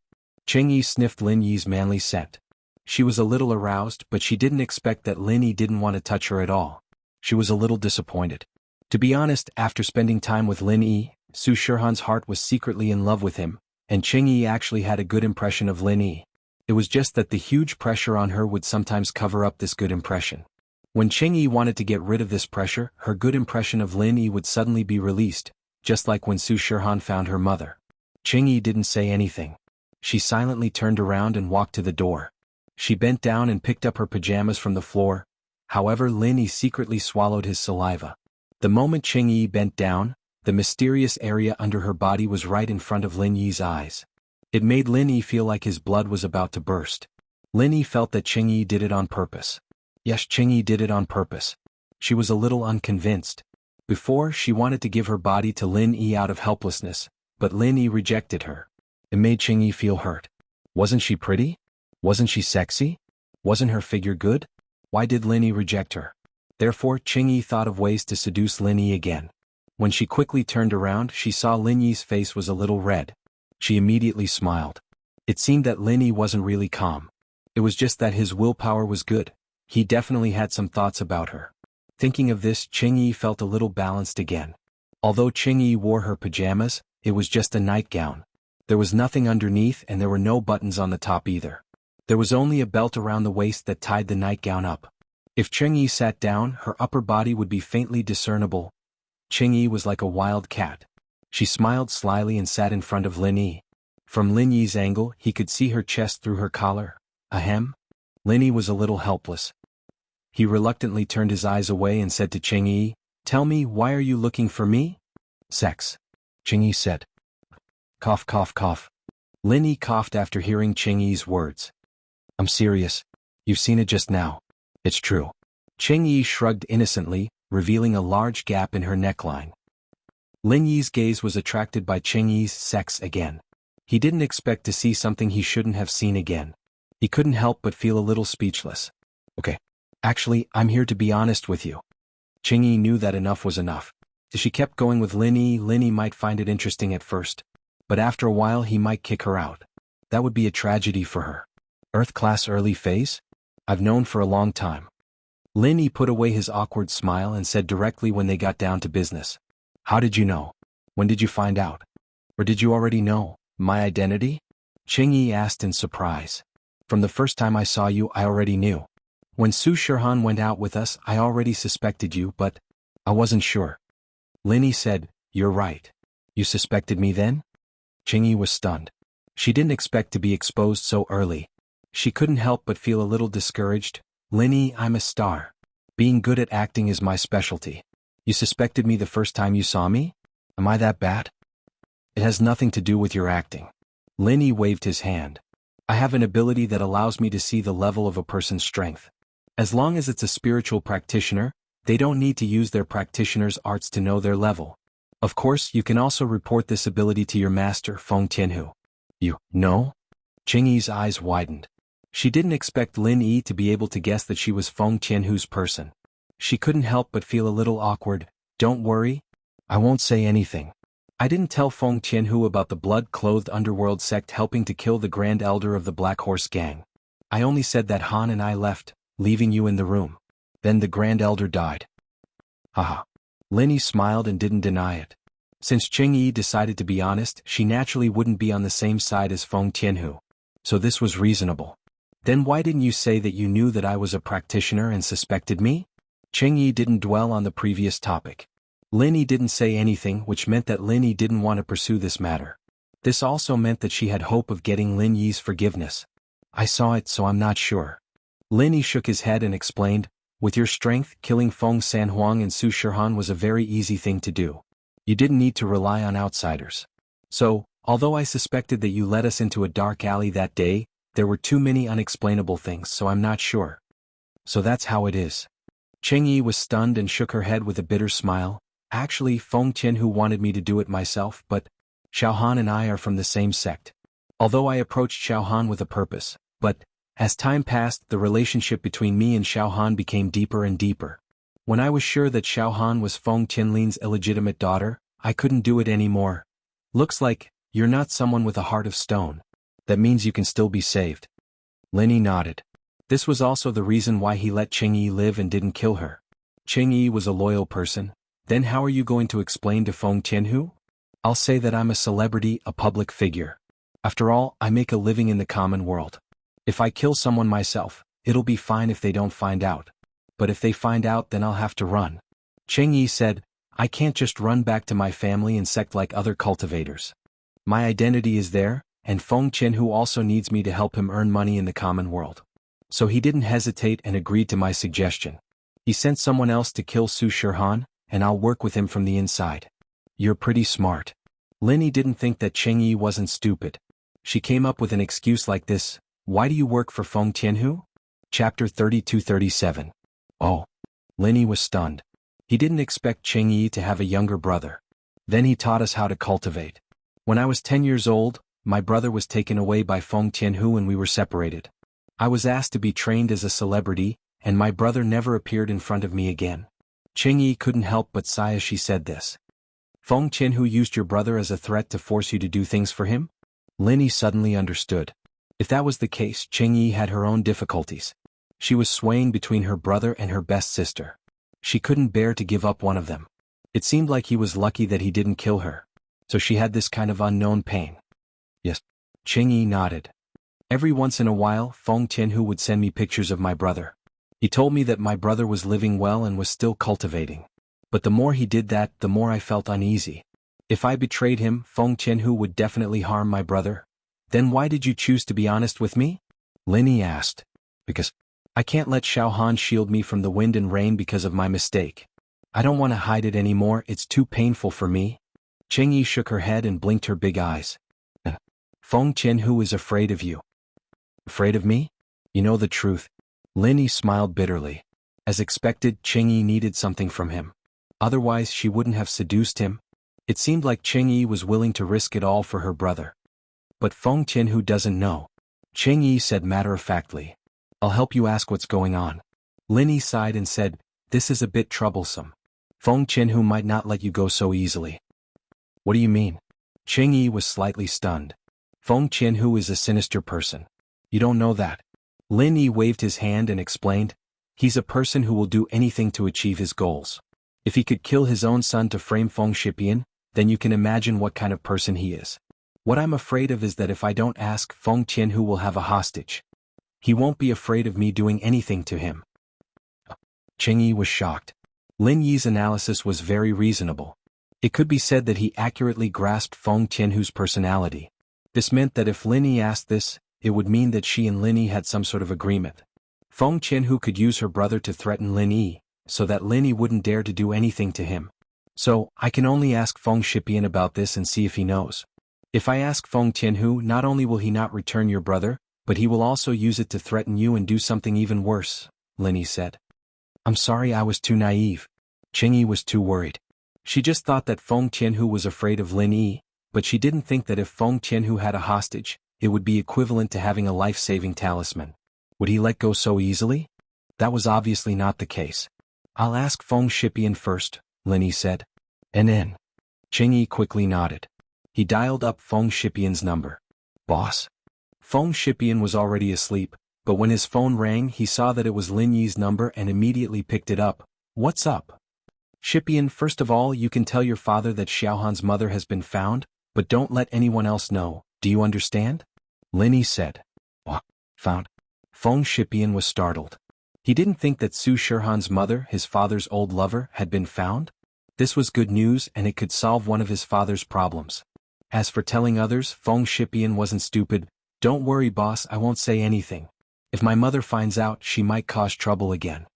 Cheng Yi sniffed Lin Yi's manly scent. She was a little aroused, but she didn't expect that Lin Yi didn't want to touch her at all. She was a little disappointed. To be honest, after spending time with Lin Yi, Su Shihan's heart was secretly in love with him, and Cheng Yi actually had a good impression of Lin Yi. It was just that the huge pressure on her would sometimes cover up this good impression. When Cheng Yi wanted to get rid of this pressure, her good impression of Lin Yi would suddenly be released, just like when Su Shihan found her mother. Cheng Yi didn't say anything. She silently turned around and walked to the door. She bent down and picked up her pajamas from the floor. However, Lin Yi secretly swallowed his saliva. The moment Cheng Yi bent down, the mysterious area under her body was right in front of Lin Yi's eyes. It made Lin Yi feel like his blood was about to burst. Lin Yi felt that Cheng Yi did it on purpose. Yes, Cheng Yi did it on purpose. She was a little unconvinced. Before, she wanted to give her body to Lin Yi out of helplessness, but Lin Yi rejected her. It made Cheng Yi feel hurt. Wasn't she pretty? Wasn't she sexy? Wasn't her figure good? Why did Lin Yi reject her? Therefore, Cheng Yi thought of ways to seduce Lin Yi again. When she quickly turned around, she saw Lin Yi's face was a little red. She immediately smiled. It seemed that Lin Yi wasn't really calm. It was just that his willpower was good. He definitely had some thoughts about her. Thinking of this, Cheng Yi felt a little balanced again. Although Cheng Yi wore her pajamas, it was just a nightgown. There was nothing underneath and there were no buttons on the top either. There was only a belt around the waist that tied the nightgown up. If Cheng Yi sat down, her upper body would be faintly discernible. Cheng Yi was like a wild cat. She smiled slyly and sat in front of Lin Yi. From Lin Yi's angle, he could see her chest through her collar. Ahem. Lin Yi was a little helpless. He reluctantly turned his eyes away and said to Cheng Yi, "Tell me, why are you looking for me?" "Sex," Cheng Yi said. Cough, cough, cough. Lin Yi coughed after hearing Cheng Yi's words. "I'm serious. You've seen it just now. It's true." Cheng Yi shrugged innocently, revealing a large gap in her neckline. Lin Yi's gaze was attracted by Cheng Yi's sex again. He didn't expect to see something he shouldn't have seen again. He couldn't help but feel a little speechless. "Okay. Actually, I'm here to be honest with you." Cheng Yi knew that enough was enough. If she kept going with Lin Yi might find it interesting at first. But after a while he might kick her out. That would be a tragedy for her. Earth-class early phase? I've known for a long time. Lin Yi put away his awkward smile and said directly when they got down to business. "How did you know? When did you find out? Or did you already know my identity?" Cheng Yi asked in surprise. "From the first time I saw you, I already knew. When Su Shihan went out with us, I already suspected you, but I wasn't sure." Lin Yi said, "You're right. You suspected me then?" Cheng Yi was stunned. She didn't expect to be exposed so early. She couldn't help but feel a little discouraged. "Lin Yi, I'm a star. Being good at acting is my specialty. You suspected me the first time you saw me? Am I that bad?" "It has nothing to do with your acting." Lin Yi waved his hand. "I have an ability that allows me to see the level of a person's strength. As long as it's a spiritual practitioner, they don't need to use their practitioner's arts to know their level. Of course, you can also report this ability to your master, Feng Tianhu." "You know?" Cheng Yi's eyes widened. She didn't expect Lin Yi to be able to guess that she was Feng Tianhu's person. She couldn't help but feel a little awkward. "Don't worry. I won't say anything. I didn't tell Feng Tianhu about the blood-clothed underworld sect helping to kill the Grand Elder of the Black Horse Gang. I only said that Han and I left, leaving you in the room. Then the Grand Elder died." Haha. Lin Yi smiled and didn't deny it. Since Cheng Yi decided to be honest, she naturally wouldn't be on the same side as Feng Tianhu. So this was reasonable. "Then why didn't you say that you knew that I was a practitioner and suspected me?" Cheng Yi didn't dwell on the previous topic. Lin Yi didn't say anything, which meant that Lin Yi didn't want to pursue this matter. This also meant that she had hope of getting Lin Yi's forgiveness. I saw it, so I'm not sure. Lin Yi shook his head and explained, with your strength, killing Feng Sanhuang and Su Shihan was a very easy thing to do. You didn't need to rely on outsiders. So, although I suspected that you led us into a dark alley that day, there were too many unexplainable things, so I'm not sure. So that's how it is. Cheng Yi was stunned and shook her head with a bitter smile. Actually, Feng Tianhu wanted me to do it myself, but Xiaohan and I are from the same sect. Although I approached Xiaohan with a purpose, but as time passed, the relationship between me and Xiaohan became deeper and deeper. When I was sure that Xiaohan was Feng Tianlin's illegitimate daughter, I couldn't do it anymore. Looks like you're not someone with a heart of stone. That means you can still be saved. Lin Yi nodded. This was also the reason why he let Cheng Yi live and didn't kill her. Cheng Yi was a loyal person. Then how are you going to explain to Feng Tianhu? I'll say that I'm a celebrity, a public figure. After all, I make a living in the common world. If I kill someone myself, it'll be fine if they don't find out. But if they find out, then I'll have to run. Cheng Yi said, I can't just run back to my family and sect like other cultivators. My identity is there, and Feng Tianhu also needs me to help him earn money in the common world. So he didn't hesitate and agreed to my suggestion. He sent someone else to kill Su Shihan, and I'll work with him from the inside. You're pretty smart. Lin Yi didn't think that Cheng Yi wasn't stupid. She came up with an excuse like this. Why do you work for Feng Tianhu? Chapter 32-37. Oh. Lin Yi was stunned. He didn't expect Cheng Yi to have a younger brother. Then he taught us how to cultivate. When I was 10 years old, my brother was taken away by Feng Tianhu and we were separated. I was asked to be trained as a celebrity, and my brother never appeared in front of me again. Cheng Yi couldn't help but sigh as she said this. Feng Tianhu used your brother as a threat to force you to do things for him? Lin Yi suddenly understood. If that was the case, Cheng Yi had her own difficulties. She was swaying between her brother and her best sister. She couldn't bear to give up one of them. It seemed like he was lucky that he didn't kill her. So she had this kind of unknown pain. Yes. Cheng Yi nodded. Every once in a while, Feng Tianhu would send me pictures of my brother. He told me that my brother was living well and was still cultivating. But the more he did that, the more I felt uneasy. If I betrayed him, Feng Tianhu would definitely harm my brother. Then why did you choose to be honest with me? Lin Yi asked. Because I can't let Xiaohan shield me from the wind and rain because of my mistake. I don't want to hide it anymore, it's too painful for me. Cheng Yi shook her head and blinked her big eyes. Feng Tianhu is afraid of you. Afraid of me? You know the truth. Lin Yi smiled bitterly. As expected, Cheng Yi needed something from him. Otherwise she wouldn't have seduced him. It seemed like Cheng Yi was willing to risk it all for her brother. But Feng Tianhu doesn't know. Cheng Yi said matter-of-factly. I'll help you ask what's going on. Lin Yi sighed and said, this is a bit troublesome. Feng Tianhu might not let you go so easily. What do you mean? Cheng Yi was slightly stunned. Feng Tianhu is a sinister person. You don't know that. Lin Yi waved his hand and explained, he's a person who will do anything to achieve his goals. If he could kill his own son to frame Feng Shipian, then you can imagine what kind of person he is. What I'm afraid of is that if I don't ask, Feng Tianhu will have a hostage. He won't be afraid of me doing anything to him. Cheng Yi was shocked. Lin Yi's analysis was very reasonable. It could be said that he accurately grasped Feng Tianhu's personality. This meant that if Lin Yi asked this, it would mean that she and Lin Yi had some sort of agreement. Feng Tianhu could use her brother to threaten Lin Yi, so that Lin Yi wouldn't dare to do anything to him. So, I can only ask Feng Shipian about this and see if he knows. If I ask Feng Tianhu, not only will he not return your brother, but he will also use it to threaten you and do something even worse, Lin Yi said. I'm sorry, I was too naive. Cheng Yi was too worried. She just thought that Feng Tianhu was afraid of Lin Yi, but she didn't think that if Feng Tianhu had a hostage, it would be equivalent to having a life-saving talisman. Would he let go so easily? That was obviously not the case. I'll ask Feng Shipian first, Lin Yi said. And then. Cheng Yi quickly nodded. He dialed up Feng Shipian's number. Boss. Feng Shipian was already asleep, but when his phone rang he saw that it was Lin Yi's number and immediately picked it up. What's up? Shipian, first of all, you can tell your father that Xiaohan's mother has been found, but don't let anyone else know, do you understand? Lin Yi said. What? Found? Feng Shipian was startled. He didn't think that Su Shihan's mother, his father's old lover, had been found. This was good news and it could solve one of his father's problems. As for telling others, Feng Shipian wasn't stupid. Don't worry boss, I won't say anything. If my mother finds out, she might cause trouble again.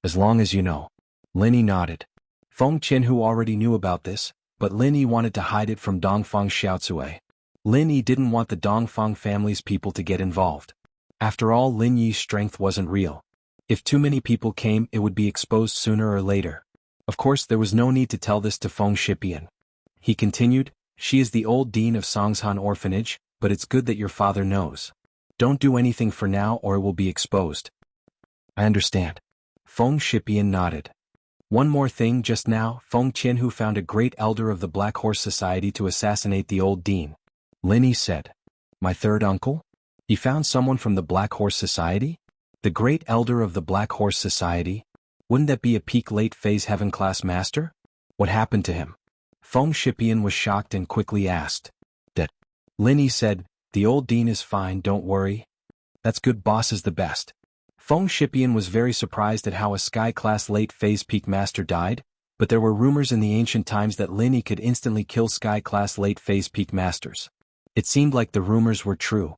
As long as you know. Lin Yi nodded. Feng Qianhu already knew about this, but Lin Yi wanted to hide it from Dongfang Xiaocui. Lin Yi didn't want the Dongfang family's people to get involved. After all, Lin Yi's strength wasn't real. If too many people came, it would be exposed sooner or later. Of course, there was no need to tell this to Feng Shipian. He continued, she is the old dean of Songshan Orphanage, but it's good that your father knows. Don't do anything for now or it will be exposed. I understand. Feng Shipian nodded. One more thing, just now, Feng Qianhu found a great elder of the Black Horse Society to assassinate the old dean. Lin Yi said. My third uncle? He found someone from the Black Horse Society? The great elder of the Black Horse Society? Wouldn't that be a peak late phase heaven class master? What happened to him? Feng Shipian was shocked and quickly asked. That. Lin Yi said, the old dean is fine, don't worry. That's good, boss is the best. Feng Shipian was very surprised at how a sky-class late-phase peak master died, but there were rumors in the ancient times that Lin Yi could instantly kill sky-class late-phase peak masters. It seemed like the rumors were true.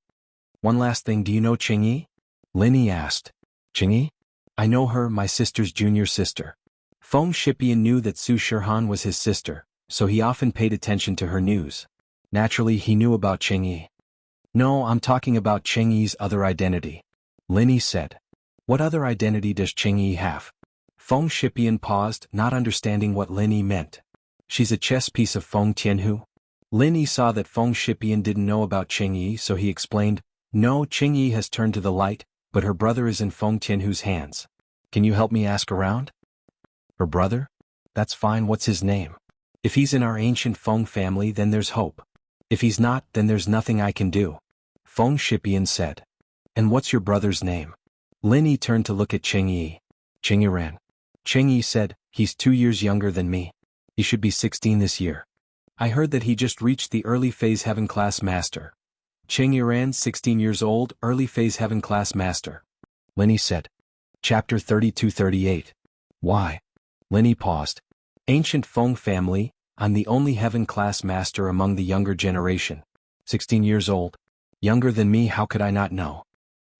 One last thing, do you know Qing Yi? Lin Yi asked. Qing Yi? I know her, my sister's junior sister. Feng Shipian knew that Su Shirhan was his sister, so he often paid attention to her news. Naturally, he knew about Qing Yi. No, I'm talking about Qing Yi's other identity. Lin Yi said. What other identity does Qing Yi have? Feng Shipian paused, not understanding what Lin Yi meant. She's a chess piece of Feng Tianhu. Lin Yi saw that Feng Shipian didn't know about Qing Yi, so he explained, no, Qing Yi has turned to the light, but her brother is in Feng Tianhu's hands. Can you help me ask around? Her brother? That's fine, what's his name? If he's in our ancient Feng family, then there's hope. If he's not, then there's nothing I can do. Feng Shipian said. And what's your brother's name? Lin Yi turned to look at Qing Yi. Qing Yiran. Qing Yi said, he's 2 years younger than me. He should be 16 this year. I heard that he just reached the early phase heaven class master. Qing Yiran, 16 years old, early phase heaven class master. Lin Yi said. Chapter 32-38. Why? Lin Yi paused. Ancient Feng family, I'm the only heaven class master among the younger generation. 16 years old. Younger than me, how could I not know?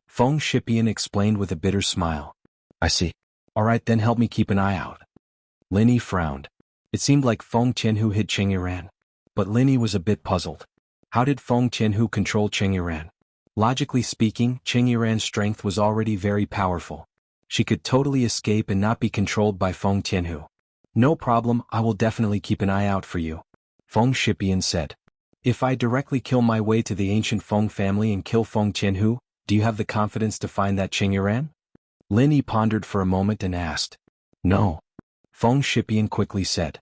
Feng Shipian explained with a bitter smile. I see. Alright then, help me keep an eye out. Lin Yi frowned. It seemed like Feng Tianhu hid Qing Yiran. But Lin Yi was a bit puzzled. How did Feng Tianhu control Qing Yiran? Logically speaking, Qing Yiran's strength was already very powerful. She could totally escape and not be controlled by Feng Tianhu. No problem, I will definitely keep an eye out for you. Feng Shipian said. If I directly kill my way to the ancient Feng family and kill Feng Tianhu, do you have the confidence to find that Qing Yiran? Lin Yi pondered for a moment and asked. No. Feng Shipian quickly said.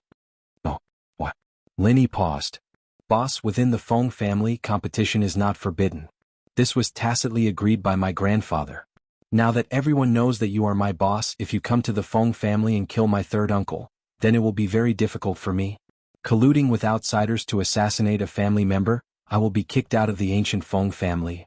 No. What? Lin Yi paused. Boss, within the Feng family, competition is not forbidden. This was tacitly agreed by my grandfather. Now that everyone knows that you are my boss, if you come to the Feng family and kill my third uncle, then it will be very difficult for me. Colluding with outsiders to assassinate a family member, I will be kicked out of the ancient Feng family.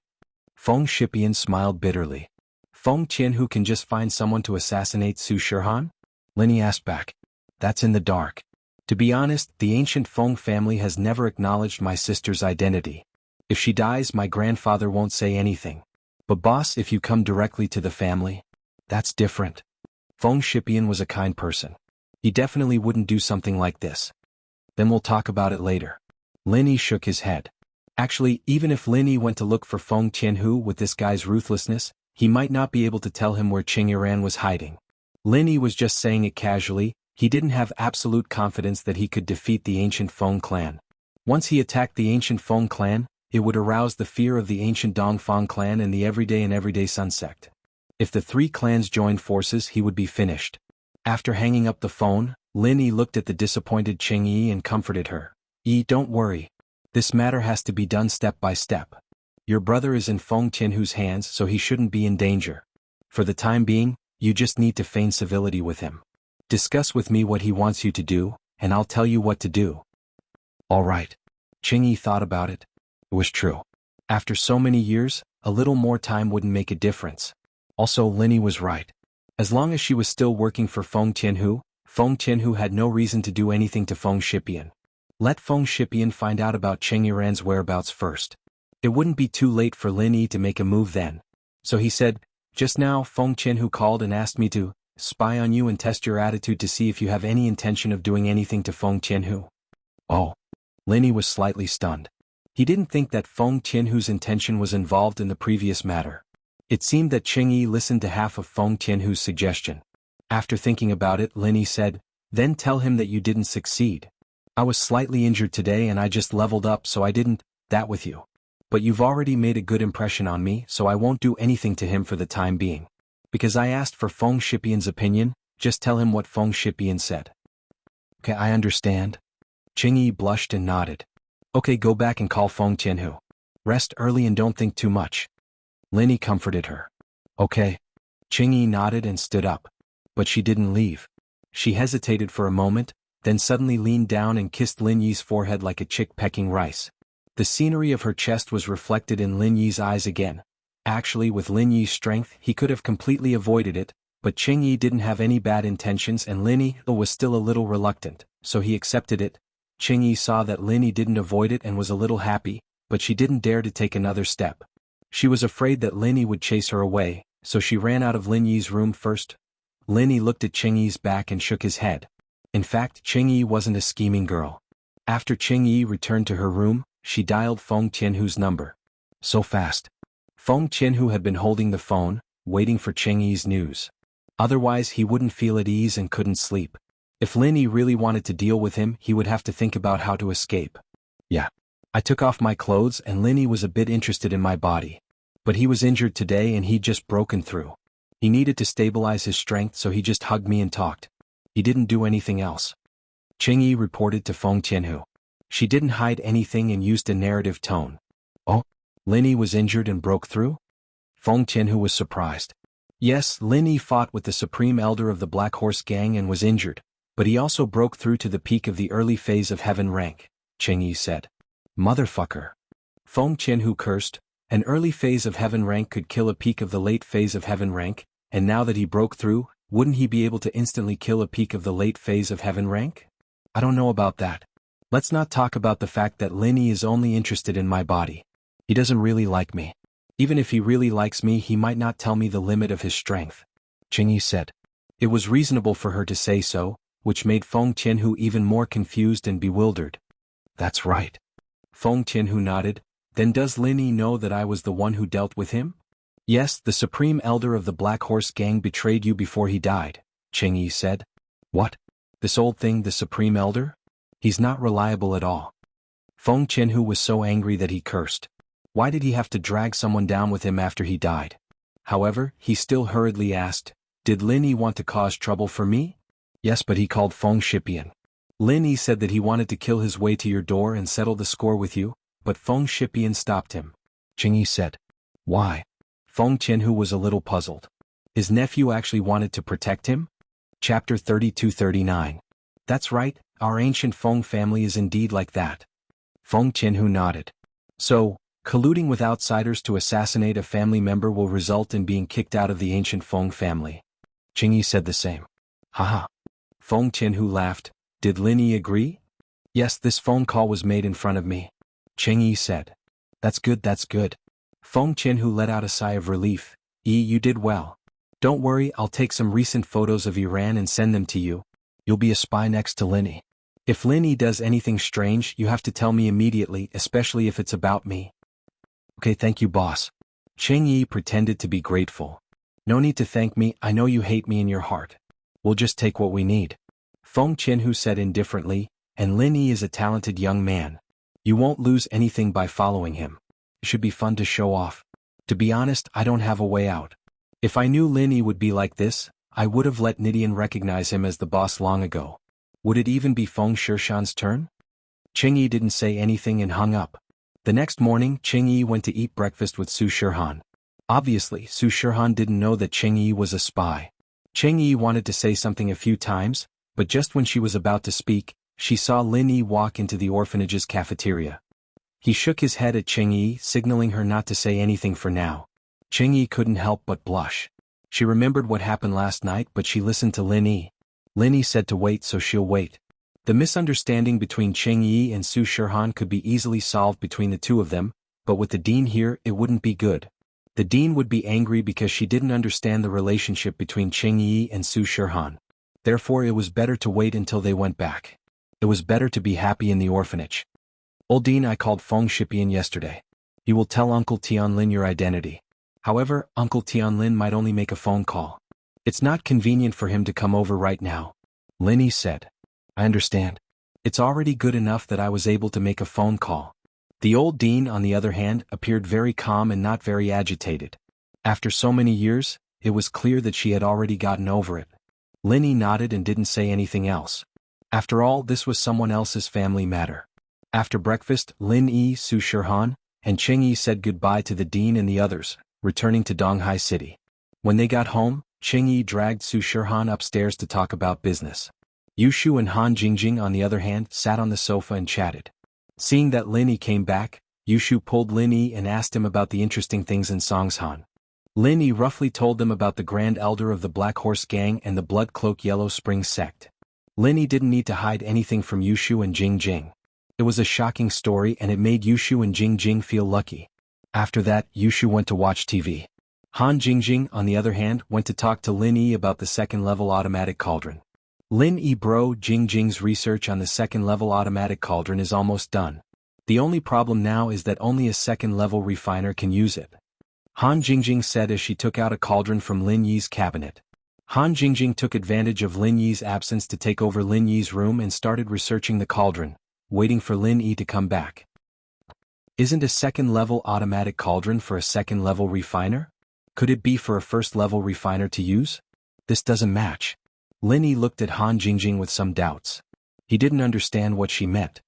Feng Shipian smiled bitterly. Feng Tianhu can just find someone to assassinate Su Shirhan? Lin Yi asked back. That's in the dark. To be honest, the ancient Feng family has never acknowledged my sister's identity. If she dies, my grandfather won't say anything. But boss, if you come directly to the family, that's different. Feng Shipian was a kind person. He definitely wouldn't do something like this. Then we'll talk about it later. Lin Yi shook his head. Actually, even if Lin Yi went to look for Feng Tianhu with this guy's ruthlessness, he might not be able to tell him where Qing Yiran was hiding. Lin Yi was just saying it casually, he didn't have absolute confidence that he could defeat the ancient Feng clan. Once he attacked the ancient Feng clan, it would arouse the fear of the ancient Dongfang clan and the Everyday Sun sect. If the three clans joined forces, he would be finished. After hanging up the phone, Lin Yi looked at the disappointed Qing Yi and comforted her. Yi, don't worry. This matter has to be done step by step. Your brother is in Feng Tianhu's hands, so he shouldn't be in danger. For the time being, you just need to feign civility with him. Discuss with me what he wants you to do, and I'll tell you what to do. All right. Qing Yi thought about it. It was true. After so many years, a little more time wouldn't make a difference. Also, Lin Yi was right. As long as she was still working for Feng Tianhu, Feng Qianhu had no reason to do anything to Feng Shipian. Let Feng Shipian find out about Cheng Yiran's whereabouts first. It wouldn't be too late for Lin Yi to make a move then. So he said, "Just now Feng Qianhu called and asked me to spy on you and test your attitude to see if you have any intention of doing anything to Feng Qianhu." Oh. Lin Yi was slightly stunned. He didn't think that Feng Qianhu's intention was involved in the previous matter. It seemed that Cheng Yi listened to half of Feng Qianhu's suggestion. After thinking about it, Lin Yi said, "Then tell him that you didn't succeed. I was slightly injured today and I just leveled up, so I didn't that with you. But you've already made a good impression on me, so I won't do anything to him for the time being. Because I asked for Feng Shipian's opinion, just tell him what Feng Shipian said." "Okay, I understand." Cheng Yi blushed and nodded. "Okay, go back and call Feng Qianhu. Rest early and don't think too much." Lin Yi comforted her. "Okay." Cheng Yi nodded and stood up. But she didn't leave. She hesitated for a moment, then suddenly leaned down and kissed Lin Yi's forehead like a chick pecking rice. The scenery of her chest was reflected in Lin Yi's eyes again. Actually, with Lin Yi's strength, he could have completely avoided it, but Cheng Yi didn't have any bad intentions and Lin Yi was still a little reluctant, so he accepted it. Cheng Yi saw that Lin Yi didn't avoid it and was a little happy, but she didn't dare to take another step. She was afraid that Lin Yi would chase her away, so she ran out of Lin Yi's room first. Lin Yi looked at Cheng Yi's back and shook his head. In fact, Cheng Yi wasn't a scheming girl. After Cheng Yi returned to her room, she dialed Feng Qianhu's number. So fast. Feng Qianhu had been holding the phone, waiting for Cheng Yi's news. Otherwise he wouldn't feel at ease and couldn't sleep. If Lin Yi really wanted to deal with him, he would have to think about how to escape. "Yeah. I took off my clothes and Lin Yi was a bit interested in my body. But he was injured today and he'd just broken through. He needed to stabilize his strength, so he just hugged me and talked. He didn't do anything else." Cheng Yi reported to Feng Qianhu. She didn't hide anything and used a narrative tone. "Oh? Lin Yi was injured and broke through?" Feng Qianhu was surprised. "Yes, Lin Yi fought with the Supreme Elder of the Black Horse Gang and was injured, but he also broke through to the peak of the early phase of Heaven rank," Cheng Yi said. "Motherfucker." Feng Qianhu cursed. An early phase of Heaven rank could kill a peak of the late phase of Heaven rank, and now that he broke through, wouldn't he be able to instantly kill a peak of the late phase of Heaven rank? "I don't know about that. Let's not talk about the fact that Lin Yi is only interested in my body. He doesn't really like me. Even if he really likes me, he might not tell me the limit of his strength," Cheng Yi said. It was reasonable for her to say so, which made Feng Qianhu even more confused and bewildered. "That's right." Feng Qianhu nodded. "Then does Lin Yi know that I was the one who dealt with him?" "Yes, the Supreme Elder of the Black Horse Gang betrayed you before he died," Cheng Yi said. "What? This old thing, the Supreme Elder? He's not reliable at all." Feng Qianhu was so angry that he cursed. Why did he have to drag someone down with him after he died? However, he still hurriedly asked, "Did Lin Yi want to cause trouble for me?" "Yes, but he called Feng Shipian. Lin Yi said that he wanted to kill his way to your door and settle the score with you, but Feng Shipian stopped him," Cheng Yi said. "Why?" Feng Qianhu was a little puzzled. His nephew actually wanted to protect him? Chapter 32-39. "That's right, our ancient Feng family is indeed like that." Feng Qianhu nodded. "So, colluding with outsiders to assassinate a family member will result in being kicked out of the ancient Feng family?" Cheng Yi said the same. "Haha." Feng Qianhu laughed. "Did Lin Yi agree?" "Yes, this phone call was made in front of me," Cheng Yi said. That's good, that's good." Feng Qianhu let out a sigh of relief. You did well. Don't worry, I'll take some recent photos of Iran and send them to you. You'll be a spy next to Lin Yi. If Lin Yi does anything strange, you have to tell me immediately, especially if it's about me." "Okay, thank you, boss." Cheng Yi pretended to be grateful. "No need to thank me, I know you hate me in your heart. We'll just take what we need." Feng Qianhu said indifferently, "And Lin Yi is a talented young man. You won't lose anything by following him. It should be fun to show off. To be honest, I don't have a way out. If I knew Lin Yi would be like this, I would have let Nidian recognize him as the boss long ago. Would it even be Feng Shirshan's turn?" Cheng Yi didn't say anything and hung up. The next morning, Cheng Yi went to eat breakfast with Su Shirhan. Obviously, Su Shirhan didn't know that Cheng Yi was a spy. Cheng Yi wanted to say something a few times, but just when she was about to speak, she saw Lin Yi walk into the orphanage's cafeteria. He shook his head at Cheng Yi, signaling her not to say anything for now. Cheng Yi couldn't help but blush. She remembered what happened last night, but she listened to Lin Yi. Lin Yi said to wait, so she'll wait. The misunderstanding between Cheng Yi and Su Shihan could be easily solved between the two of them, but with the dean here it wouldn't be good. The dean would be angry because she didn't understand the relationship between Cheng Yi and Su Shihan. Therefore it was better to wait until they went back. It was better to be happy in the orphanage. Old Dean, I called Feng Shipian yesterday. You will tell Uncle Tianlin your identity. However, Uncle Tianlin might only make a phone call. It's not convenient for him to come over right now. Lin Yi said. I understand. It's already good enough that I was able to make a phone call. The old dean, on the other hand, appeared very calm and not very agitated. After so many years, it was clear that she had already gotten over it. Lin Yi nodded and didn't say anything else. After all, this was someone else's family matter. After breakfast, Lin Yi, Su Shihan, and Cheng Yi said goodbye to the dean and the others, returning to Donghai City. When they got home, Cheng Yi dragged Su Shihan upstairs to talk about business. Yushu and Han Jingjing, on the other hand, sat on the sofa and chatted. Seeing that Lin Yi came back, Yushu pulled Lin Yi and asked him about the interesting things in Songshan. Lin Yi roughly told them about the Grand Elder of the Black Horse Gang and the Blood Cloak Yellow Spring sect. Lin Yi didn't need to hide anything from Yushu and Jingjing. It was a shocking story and it made Yushu and Jingjing feel lucky. After that, Yushu went to watch TV. Han Jingjing, on the other hand, went to talk to Lin Yi about the second-level automatic cauldron. Lin Yi bro, Jingjing's research on the second-level automatic cauldron is almost done. The only problem now is that only a second-level refiner can use it. Han Jingjing said as she took out a cauldron from Lin Yi's cabinet. Han Jingjing took advantage of Lin Yi's absence to take over Lin Yi's room and started researching the cauldron, waiting for Lin Yi to come back. Isn't a second-level automatic cauldron for a second-level refiner? Could it be for a first-level refiner to use? This doesn't match. Lin Yi looked at Han Jingjing with some doubts. He didn't understand what she meant.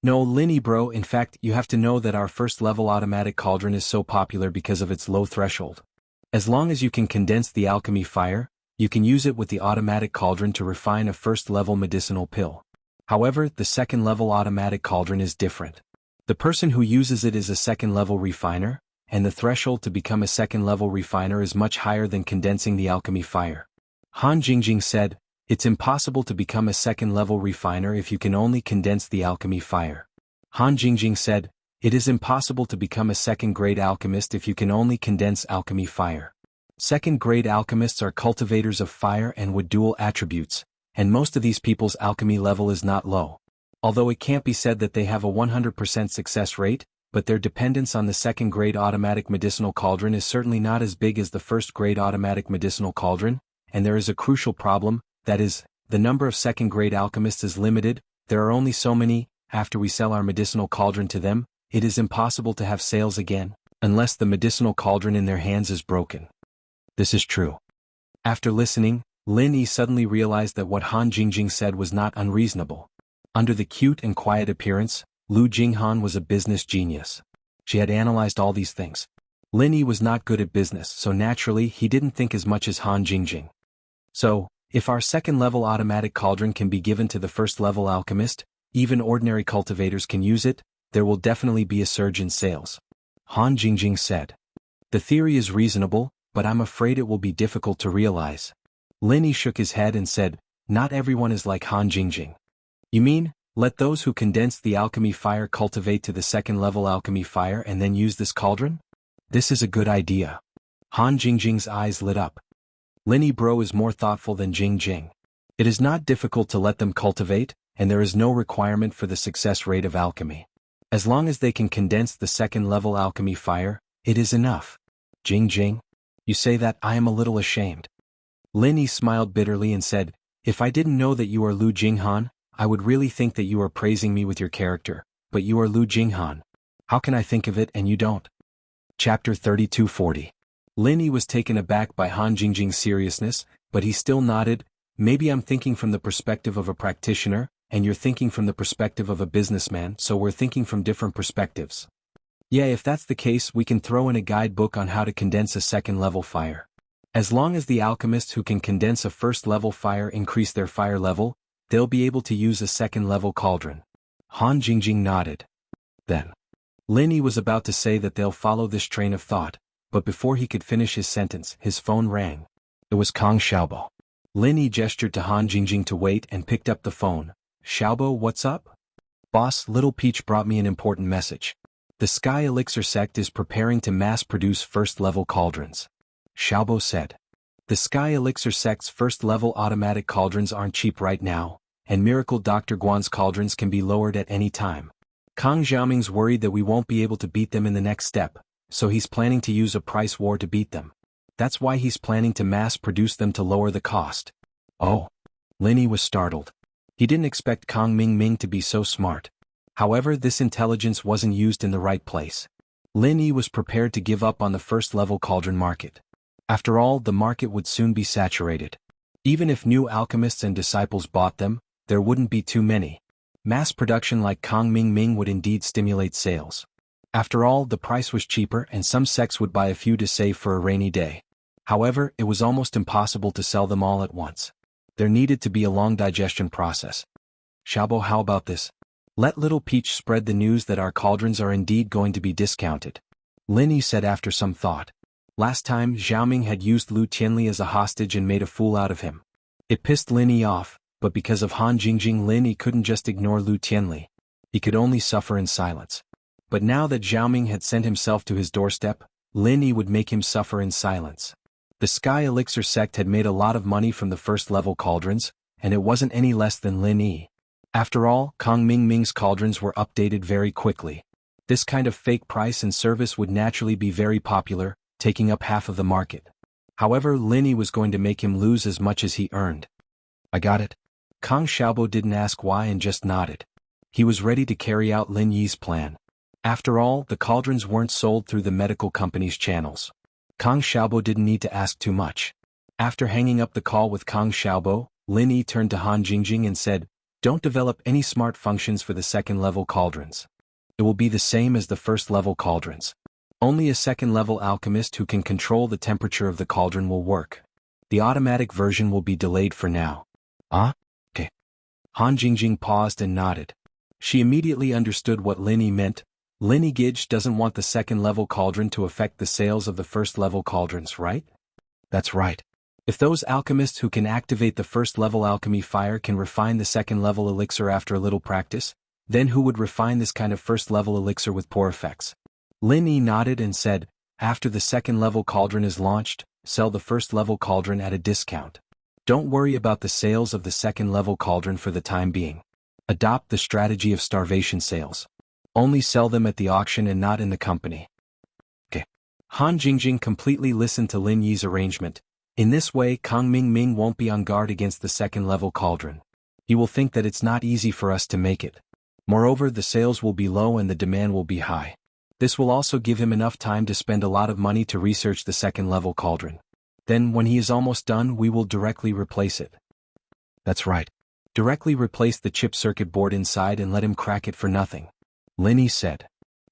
No, Lin Yi bro, in fact, you have to know that our first-level automatic cauldron is so popular because of its low threshold. As long as you can condense the alchemy fire, you can use it with the automatic cauldron to refine a first-level medicinal pill. However, the second-level automatic cauldron is different. The person who uses it is a second-level refiner, and the threshold to become a second-level refiner is much higher than condensing the alchemy fire. Han Jingjing said, it's impossible to become a second-level refiner if you can only condense the alchemy fire. Han Jingjing said, it is impossible to become a second-grade alchemist if you can only condense alchemy fire. Second-grade alchemists are cultivators of fire and with dual attributes, and most of these people's alchemy level is not low. Although it can't be said that they have a 100% success rate, but their dependence on the second-grade automatic medicinal cauldron is certainly not as big as the first-grade automatic medicinal cauldron, and there is a crucial problem, that is, the number of second-grade alchemists is limited. There are only so many. After we sell our medicinal cauldron to them, it is impossible to have sales again, unless the medicinal cauldron in their hands is broken. This is true. After listening, Lin Yi suddenly realized that what Han Jingjing said was not unreasonable. Under the cute and quiet appearance, Lu Jinghan was a business genius. She had analyzed all these things. Lin Yi was not good at business, so naturally he didn't think as much as Han Jingjing. So, if our second-level automatic cauldron can be given to the first-level alchemist, even ordinary cultivators can use it, there will definitely be a surge in sales. Han Jingjing said. The theory is reasonable, but I'm afraid it will be difficult to realize. Lin Yi shook his head and said, not everyone is like Han Jingjing. You mean, let those who condense the alchemy fire cultivate to the second-level alchemy fire and then use this cauldron? This is a good idea. Han Jingjing's eyes lit up. Lin Yi bro is more thoughtful than Jingjing. It is not difficult to let them cultivate, and there is no requirement for the success rate of alchemy. As long as they can condense the second-level alchemy fire, it is enough. Jingjing? You say that I am a little ashamed. Lin Yi smiled bitterly and said, if I didn't know that you are Lu Jinghan, I would really think that you are praising me with your character, but you are Lu Jinghan. How can I think of it and you don't? Chapter 3240. Lin Yi was taken aback by Han Jingjing's seriousness, but he still nodded. Maybe I'm thinking from the perspective of a practitioner, and you're thinking from the perspective of a businessman, so we're thinking from different perspectives. Yeah, if that's the case, we can throw in a guidebook on how to condense a second-level fire. As long as the alchemists who can condense a first-level fire increase their fire level, they'll be able to use a second-level cauldron. Han Jingjing nodded. Then, Lin Yi was about to say that they'll follow this train of thought, but before he could finish his sentence, his phone rang. It was Kang Xiaobo. Lin Yi gestured to Han Jingjing to wait and picked up the phone. Xiaobo, what's up? Boss, Little Peach brought me an important message. The Sky Elixir sect is preparing to mass-produce first-level cauldrons. Xiaobo said. The Sky Elixir sect's first-level automatic cauldrons aren't cheap right now, and Miracle Dr. Guan's cauldrons can be lowered at any time. Kang Xiaoming's worried that we won't be able to beat them in the next step, so he's planning to use a price war to beat them. That's why he's planning to mass-produce them to lower the cost. Oh. Lin Yi was startled. He didn't expect Kang Mingming to be so smart. However, this intelligence wasn't used in the right place. Lin Yi was prepared to give up on the first-level cauldron market. After all, the market would soon be saturated. Even if new alchemists and disciples bought them, there wouldn't be too many. Mass production like Kang Mingming would indeed stimulate sales. After all, the price was cheaper and some sects would buy a few to save for a rainy day. However, it was almost impossible to sell them all at once. There needed to be a long digestion process. Xiaobo, how about this? Let Little Peach spread the news that our cauldrons are indeed going to be discounted. Lin Yi said after some thought. Last time, Xiaoming had used Lu Tianli as a hostage and made a fool out of him. It pissed Lin Yi off, but because of Han Jingjing, Lin Yi couldn't just ignore Lu Tianli. He could only suffer in silence. But now that Xiaoming had sent himself to his doorstep, Lin Yi would make him suffer in silence. The Sky Elixir sect had made a lot of money from the first-level cauldrons, and it wasn't any less than Lin Yi. After all, Kang Mingming's cauldrons were updated very quickly. This kind of fake price and service would naturally be very popular, taking up half of the market. However, Lin Yi was going to make him lose as much as he earned. I got it. Kang Xiaobo didn't ask why and just nodded. He was ready to carry out Lin Yi's plan. After all, the cauldrons weren't sold through the medical company's channels. Kang Xiaobo didn't need to ask too much. After hanging up the call with Kang Xiaobo, Lin Yi turned to Han Jingjing and said, "Don't develop any smart functions for the second-level cauldrons. It will be the same as the first-level cauldrons. Only a second-level alchemist who can control the temperature of the cauldron will work. The automatic version will be delayed for now." Ah? Okay. Han Jingjing paused and nodded. She immediately understood what Lin Yi meant. Lin Yi Gidge doesn't want the second-level cauldron to affect the sales of the first-level cauldrons, right? That's right. If those alchemists who can activate the first-level alchemy fire can refine the second-level elixir after a little practice, then who would refine this kind of first-level elixir with poor effects? Lin Yi nodded and said, after the second-level cauldron is launched, sell the first-level cauldron at a discount. Don't worry about the sales of the second-level cauldron for the time being. Adopt the strategy of starvation sales. Only sell them at the auction and not in the company. Okay. Han Jingjing completely listened to Lin Yi's arrangement. In this way, Kang Mingming won't be on guard against the second-level cauldron. He will think that it's not easy for us to make it. Moreover, the sales will be low and the demand will be high. This will also give him enough time to spend a lot of money to research the second-level cauldron. Then, when he is almost done, we will directly replace it. That's right. Directly replace the chip circuit board inside and let him crack it for nothing. Lin Yi said.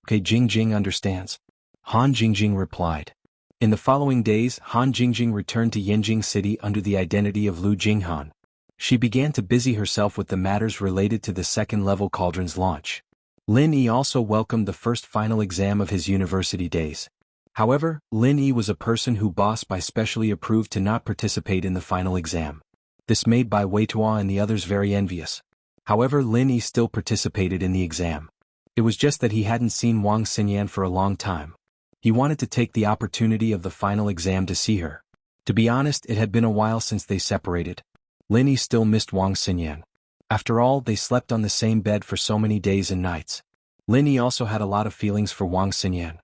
Okay, Jingjing understands. Han Jingjing replied. In the following days, Han Jingjing returned to Yanjing City under the identity of Lu Jinghan. She began to busy herself with the matters related to the second-level cauldron's launch. Lin Yi also welcomed the first final exam of his university days. However, Lin Yi was a person who Boss Bai specially approved to not participate in the final exam. This made Bai Weitua and the others very envious. However, Lin Yi still participated in the exam. It was just that he hadn't seen Wang Xinyan for a long time. He wanted to take the opportunity of the final exam to see her. To be honest, it had been a while since they separated. Lin Yi still missed Wang Xinyan. After all, they slept on the same bed for so many days and nights. Lin Yi also had a lot of feelings for Wang Xinyan.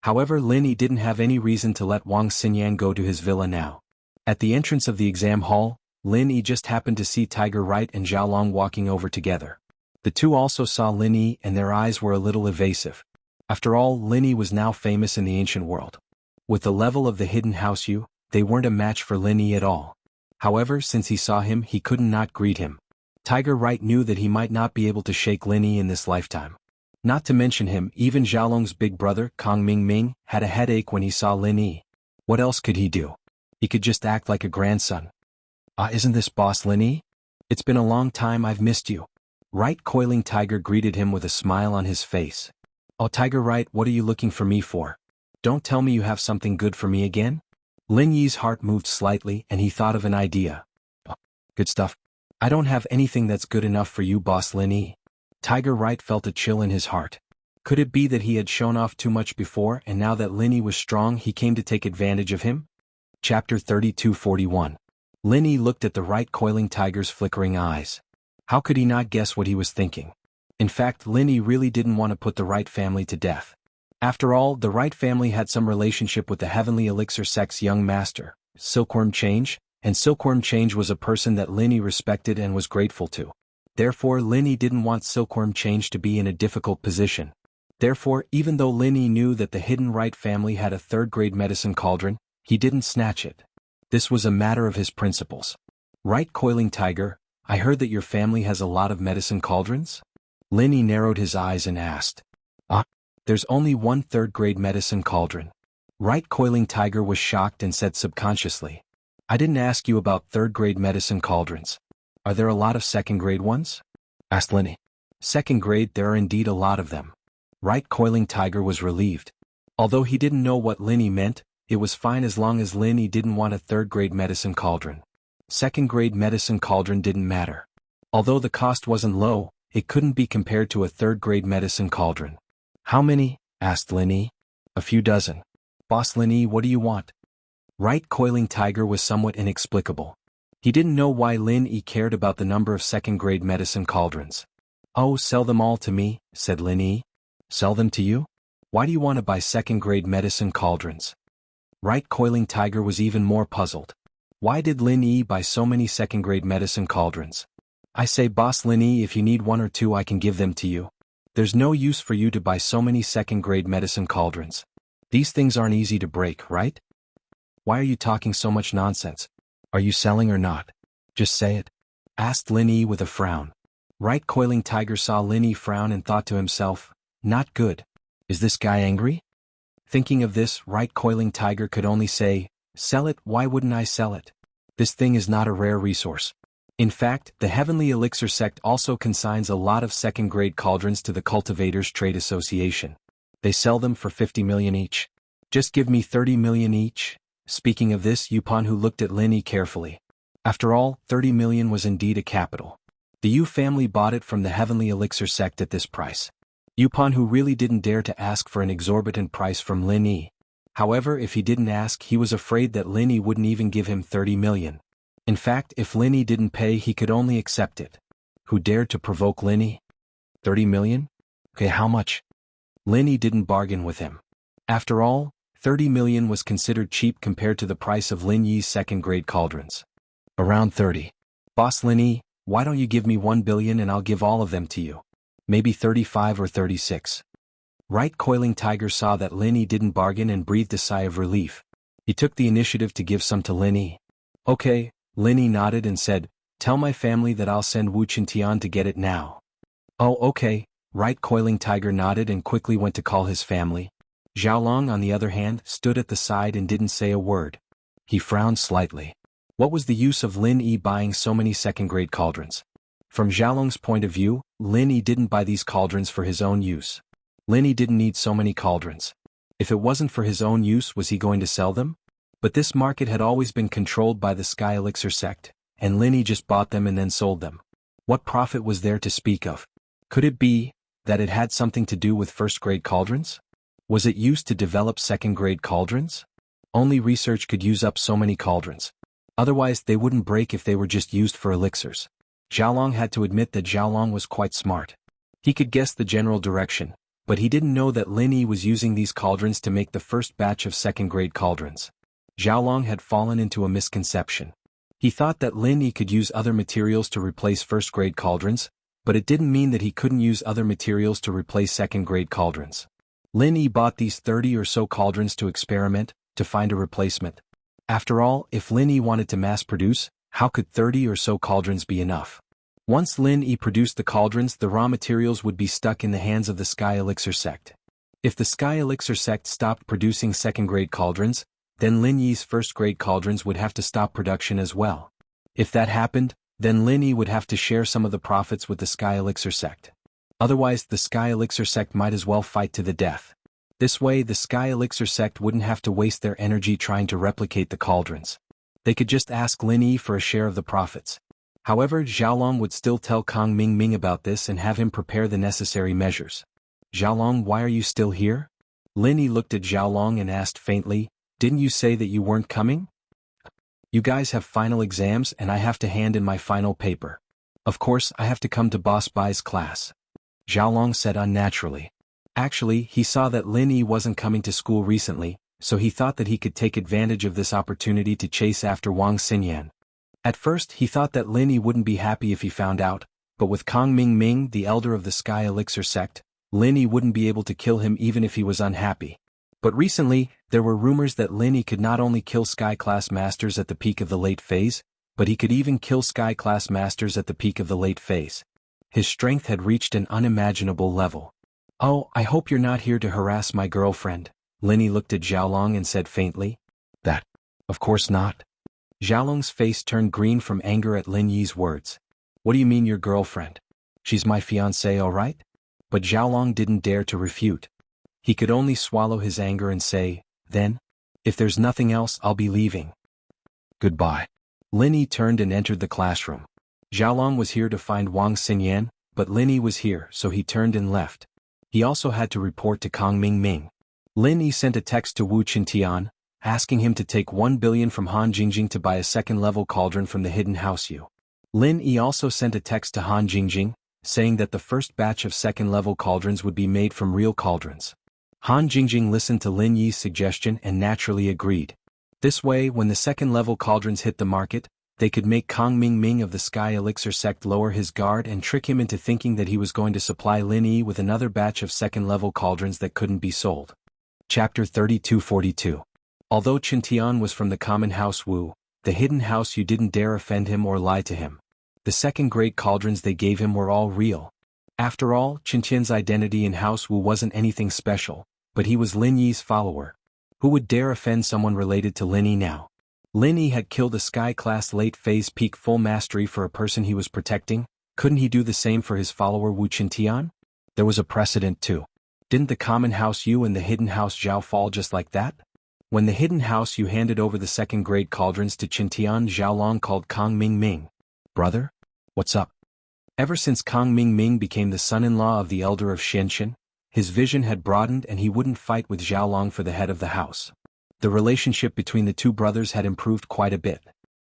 However, Lin Yi didn't have any reason to let Wang Xinyan go to his villa now. At the entrance of the exam hall, Lin Yi just happened to see Tiger Wright and Zhao Long walking over together. The two also saw Lin Yi and their eyes were a little evasive. After all, Lin Yi was now famous in the ancient world. With the level of the hidden house Yu, they weren't a match for Lin Yi at all. However, since he saw him, he couldn't not greet him. Tiger Wright knew that he might not be able to shake Lin Yi in this lifetime. Not to mention him, even Xiaolong's big brother, Kang Mingming, had a headache when he saw Lin Yi. What else could he do? He could just act like a grandson. Isn't this boss Lin Yi? It's been a long time, I've missed you. Wright Coiling Tiger greeted him with a smile on his face. Oh, Tiger Wright, what are you looking for me for? Don't tell me you have something good for me again? Lin Yi's heart moved slightly and he thought of an idea. Good stuff. I don't have anything that's good enough for you, Boss Lin Yi. Tiger Right felt a chill in his heart. Could it be that he had shown off too much before and now that Lin Yi was strong he came to take advantage of him? Chapter 32:41. Lin Yi looked at the right coiling tiger's flickering eyes. How could he not guess what he was thinking? In fact, Lin Yi really didn't want to put the Right family to death. After all, the Right family had some relationship with the Heavenly Elixir sect's young master, Silkworm Change, and Silkworm Change was a person that Lin Yi respected and was grateful to. Therefore, Lin Yi didn't want Silkworm Change to be in a difficult position. Therefore, even though Lin Yi knew that the hidden Right family had a third-grade medicine cauldron, he didn't snatch it. This was a matter of his principles. Right coiling tiger, I heard that your family has a lot of medicine cauldrons? Lin Yi narrowed his eyes and asked. There's only one third-grade medicine cauldron. Right coiling tiger was shocked and said subconsciously. I didn't ask you about third-grade medicine cauldrons. Are there a lot of second-grade ones? Asked Lin Yi. Second grade, there are indeed a lot of them. Right coiling tiger was relieved. Although he didn't know what Lin Yi meant, it was fine as long as Lin Yi didn't want a third-grade medicine cauldron. Second-grade medicine cauldron didn't matter. Although the cost wasn't low, it couldn't be compared to a third-grade medicine cauldron. How many? Asked Lin Yi. A few dozen. Boss Lin Yi, what do you want? Right coiling tiger was somewhat inexplicable. He didn't know why Lin Yi cared about the number of second-grade medicine cauldrons. Oh, sell them all to me, said Lin Yi. Sell them to you? Why do you want to buy second-grade medicine cauldrons? Right coiling tiger was even more puzzled. Why did Lin Yi buy so many second-grade medicine cauldrons? I say, Boss Lin Yi, if you need one or two I can give them to you. There's no use for you to buy so many second-grade medicine cauldrons. These things aren't easy to break, right? Why are you talking so much nonsense? Are you selling or not? Just say it. Asked Lin Yi with a frown. Right coiling tiger saw Lin Yi frown and thought to himself, not good. Is this guy angry? Thinking of this, right coiling tiger could only say, sell it, why wouldn't I sell it? This thing is not a rare resource. In fact, the Heavenly Elixir sect also consigns a lot of second-grade cauldrons to the Cultivators Trade Association. They sell them for 50 million each. Just give me 30 million each. Speaking of this, Yupan who looked at Lin Yi carefully. After all, 30 million was indeed a capital. The Yu family bought it from the Heavenly Elixir sect at this price. Yupan who really didn't dare to ask for an exorbitant price from Lin Yi. However, if he didn't ask, he was afraid that Lin Yi wouldn't even give him 30 million. In fact, if Lin Yi didn't pay, he could only accept it. Who dared to provoke Lin Yi? 30 million? Okay, how much? Lin Yi didn't bargain with him. After all, 30 million was considered cheap compared to the price of Lin Yi's second-grade cauldrons. Around 30. Boss Lin Yi, why don't you give me 1 billion and I'll give all of them to you? Maybe 35 or 36. Right coiling tiger saw that Lin Yi didn't bargain and breathed a sigh of relief. He took the initiative to give some to Lin Yi. Okay, Lin Yi nodded and said, tell my family that I'll send Wu Qintian to get it now. Oh, okay. Right coiling tiger nodded and quickly went to call his family. Xiaolong, on the other hand, stood at the side and didn't say a word. He frowned slightly. What was the use of Lin Yi buying so many second-grade cauldrons? From Xiaolong's point of view, Lin Yi didn't buy these cauldrons for his own use. Lin Yi didn't need so many cauldrons. If it wasn't for his own use, was he going to sell them? But this market had always been controlled by the Sky Elixir sect, and Lin Yi just bought them and then sold them. What profit was there to speak of? Could it be that it had something to do with first-grade cauldrons? Was it used to develop second-grade cauldrons? Only research could use up so many cauldrons. Otherwise, they wouldn't break if they were just used for elixirs. Xiaolong had to admit that Xiaolong was quite smart. He could guess the general direction, but he didn't know that Lin Yi was using these cauldrons to make the first batch of second-grade cauldrons. Xiaolong had fallen into a misconception. He thought that Lin Yi could use other materials to replace first-grade cauldrons, but it didn't mean that he couldn't use other materials to replace second-grade cauldrons. Lin Yi bought these 30 or so cauldrons to experiment, to find a replacement. After all, if Lin Yi wanted to mass-produce, how could 30 or so cauldrons be enough? Once Lin Yi produced the cauldrons, the raw materials would be stuck in the hands of the Sky Elixir sect. If the Sky Elixir sect stopped producing second-grade cauldrons, then Lin Yi's first-grade cauldrons would have to stop production as well. If that happened, then Lin Yi would have to share some of the profits with the Sky Elixir sect. Otherwise, the Sky Elixir sect might as well fight to the death. This way, the Sky Elixir sect wouldn't have to waste their energy trying to replicate the cauldrons. They could just ask Lin Yi for a share of the profits. However, Xiaolong would still tell Kang Mingming about this and have him prepare the necessary measures. Xiaolong, why are you still here? Lin Yi looked at Xiaolong and asked faintly, didn't you say that you weren't coming? You guys have final exams and I have to hand in my final paper. Of course, I have to come to Boss Bai's class. Xiaolong said unnaturally. Actually, he saw that Lin Yi wasn't coming to school recently, so he thought that he could take advantage of this opportunity to chase after Wang Xinyan. At first, he thought that Lin Yi wouldn't be happy if he found out, but with Kang Mingming, the elder of the Sky Elixir sect, Lin Yi wouldn't be able to kill him even if he was unhappy. But recently, there were rumors that Lin Yi could not only kill Sky-class masters at the peak of the late phase, but he could even kill Sky-class masters at the peak of the late phase. His strength had reached an unimaginable level. Oh, I hope you're not here to harass my girlfriend. Lin Yi looked at Xiaolong and said faintly. That. Of course not. Xiaolong's face turned green from anger at Lin Yi's words. What do you mean your girlfriend? She's my fiancée, all right? But Xiaolong didn't dare to refute. He could only swallow his anger and say, then? If there's nothing else, I'll be leaving. Goodbye. Lin Yi turned and entered the classroom. Xiaolong was here to find Wang Xinyan, but Lin Yi was here, so he turned and left. He also had to report to Kang Mingming. Lin Yi sent a text to Wu Qintian, asking him to take 1 billion from Han Jingjing to buy a second-level cauldron from the hidden house Yu. Lin Yi also sent a text to Han Jingjing, saying that the first batch of second-level cauldrons would be made from real cauldrons. Han Jingjing listened to Lin Yi's suggestion and naturally agreed. This way, when the second-level cauldrons hit the market, they could make Kang Mingming of the Sky Elixir sect lower his guard and trick him into thinking that he was going to supply Lin Yi with another batch of second-level cauldrons that couldn't be sold. Chapter 3242. Although Qintian was from the common house Wu, the hidden house Yu didn't dare offend him or lie to him. The second-grade cauldrons they gave him were all real. After all, Qintian's identity in House Wu wasn't anything special, but he was Lin Yi's follower. Who would dare offend someone related to Lin Yi now? Lin Yi had killed a Sky-class late-phase peak full mastery for a person he was protecting. Couldn't he do the same for his follower Wu Qintian? There was a precedent too. Didn't the common house Yu and the hidden house Zhao fall just like that? When the hidden house Yu handed over the second-grade cauldrons to Qintian, Xiaolong called Kang Mingming. Brother? What's up? Ever since Kang Mingming became the son-in-law of the elder of Xinshan, his vision had broadened and he wouldn't fight with Xiaolong for the head of the house. The relationship between the two brothers had improved quite a bit.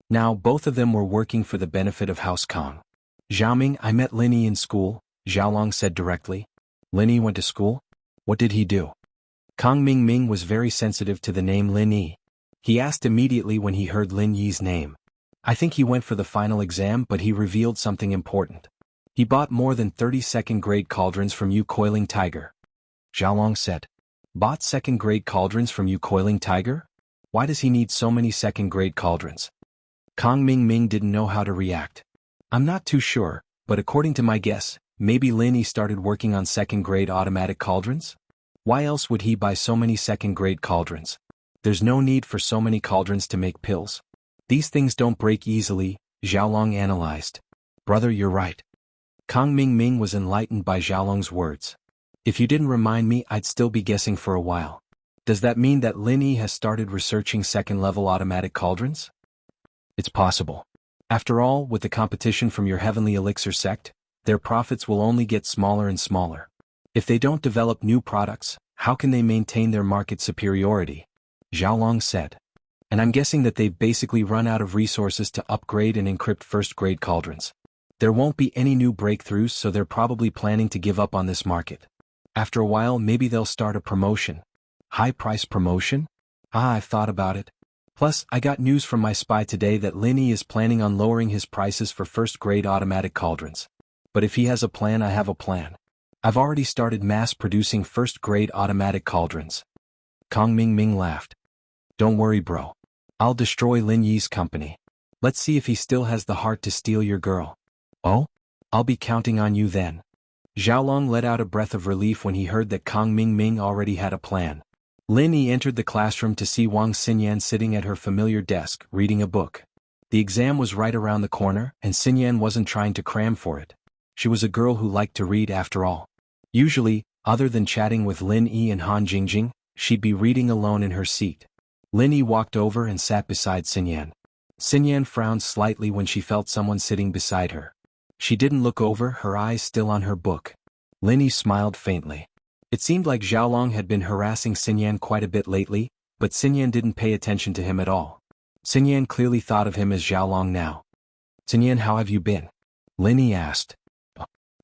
Now both of them were working for the benefit of House Kang. Xiaoming, I met Lin Yi in school, Xiaolong said directly. Lin Yi went to school? What did he do? Kang Mingming was very sensitive to the name Lin Yi. He asked immediately when he heard Lin Yi's name. I think he went for the final exam, but he revealed something important. He bought more than 30 second-grade cauldrons from Yu Coiling Tiger. Xiaolong said. Bought second-grade cauldrons from Yu Coiling Tiger? Why does he need so many second-grade cauldrons? Kang Mingming didn't know how to react. I'm not too sure, but according to my guess, maybe Lin Yi started working on second-grade automatic cauldrons? Why else would he buy so many second-grade cauldrons? There's no need for so many cauldrons to make pills. These things don't break easily, Xiaolong analyzed. Brother, you're right. Kang Mingming was enlightened by Xiaolong's words. If you didn't remind me, I'd still be guessing for a while. Does that mean that Lin Yi has started researching second-level automatic cauldrons? It's possible. After all, with the competition from your heavenly elixir sect, their profits will only get smaller and smaller. If they don't develop new products, how can they maintain their market superiority? Xiaolong said. And I'm guessing that they've basically run out of resources to upgrade and encrypt first-grade cauldrons. There won't be any new breakthroughs, so they're probably planning to give up on this market. After a while, maybe they'll start a promotion. High-price promotion? I've thought about it. Plus, I got news from my spy today that Lin Yi is planning on lowering his prices for first-grade automatic cauldrons. But if he has a plan, I have a plan. I've already started mass-producing first-grade automatic cauldrons. Kang Mingming laughed. Don't worry, bro. I'll destroy Lin Yi's company. Let's see if he still has the heart to steal your girl. Oh? I'll be counting on you then. Xiaolong let out a breath of relief when he heard that Kang Mingming already had a plan. Lin Yi entered the classroom to see Wang Xinyan sitting at her familiar desk, reading a book. The exam was right around the corner, and Xinyan wasn't trying to cram for it. She was a girl who liked to read after all. Usually, other than chatting with Lin Yi and Han Jingjing, she'd be reading alone in her seat. Lin Yi walked over and sat beside Xinyan. Xinyan frowned slightly when she felt someone sitting beside her. She didn't look over, her eyes still on her book. Lin Yi smiled faintly. It seemed like Xiaolong had been harassing Xinyan quite a bit lately, but Xinyan didn't pay attention to him at all. Xinyan clearly thought of him as Xiaolong now. Xinyan, how have you been? Lin Yi asked.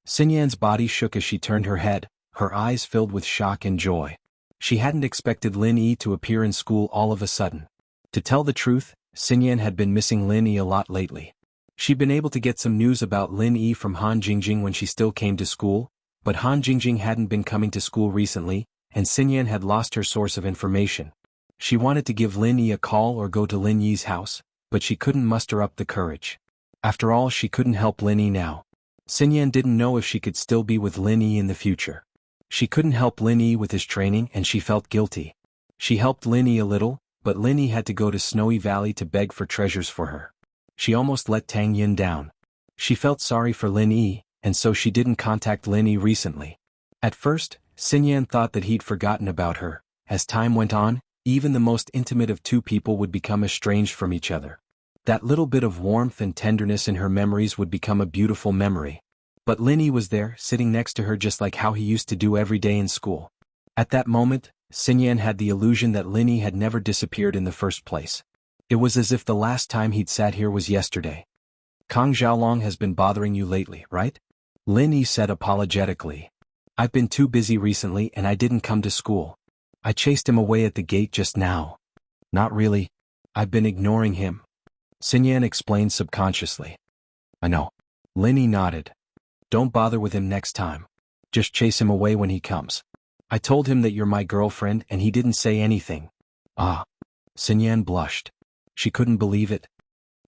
Xinyan's body shook as she turned her head, her eyes filled with shock and joy. She hadn't expected Lin Yi to appear in school all of a sudden. To tell the truth, Xinyan had been missing Lin Yi a lot lately. She'd been able to get some news about Lin Yi from Han Jingjing when she still came to school, but Han Jingjing hadn't been coming to school recently, and Xinyan had lost her source of information. She wanted to give Lin Yi a call or go to Lin Yi's house, but she couldn't muster up the courage. After all, she couldn't help Lin Yi now. Xinyan didn't know if she could still be with Lin Yi in the future. She couldn't help Lin Yi with his training and she felt guilty. She helped Lin Yi a little, but Lin Yi had to go to Snowy Valley to beg for treasures for her. She almost let Tang Yin down. She felt sorry for Lin Yi, and so she didn't contact Lin Yi recently. At first, Xinyan thought that he'd forgotten about her. As time went on, even the most intimate of two people would become estranged from each other. That little bit of warmth and tenderness in her memories would become a beautiful memory. But Lin Yi was there, sitting next to her just like how he used to do every day in school. At that moment, Xinyan had the illusion that Lin Yi had never disappeared in the first place. It was as if the last time he'd sat here was yesterday. Kang Xiaolong has been bothering you lately, right? Lin Yi said apologetically. I've been too busy recently and I didn't come to school. I chased him away at the gate just now. Not really. I've been ignoring him. Xinyan explained subconsciously. I know. Lin Yi nodded. Don't bother with him next time. Just chase him away when he comes. I told him that you're my girlfriend and he didn't say anything. Ah. Xinyan blushed. She couldn't believe it.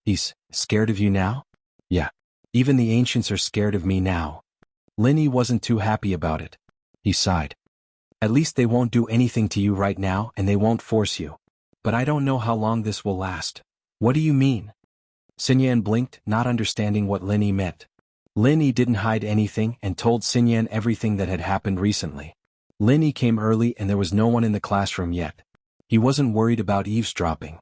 He's scared of you now? Yeah. Even the ancients are scared of me now. Lin Yi wasn't too happy about it. He sighed. At least they won't do anything to you right now and they won't force you. But I don't know how long this will last. What do you mean? Xinyan blinked, not understanding what Lin Yi meant. Lin Yi didn't hide anything and told Xinyan everything that had happened recently. Lin Yi came early and there was no one in the classroom yet. He wasn't worried about eavesdropping.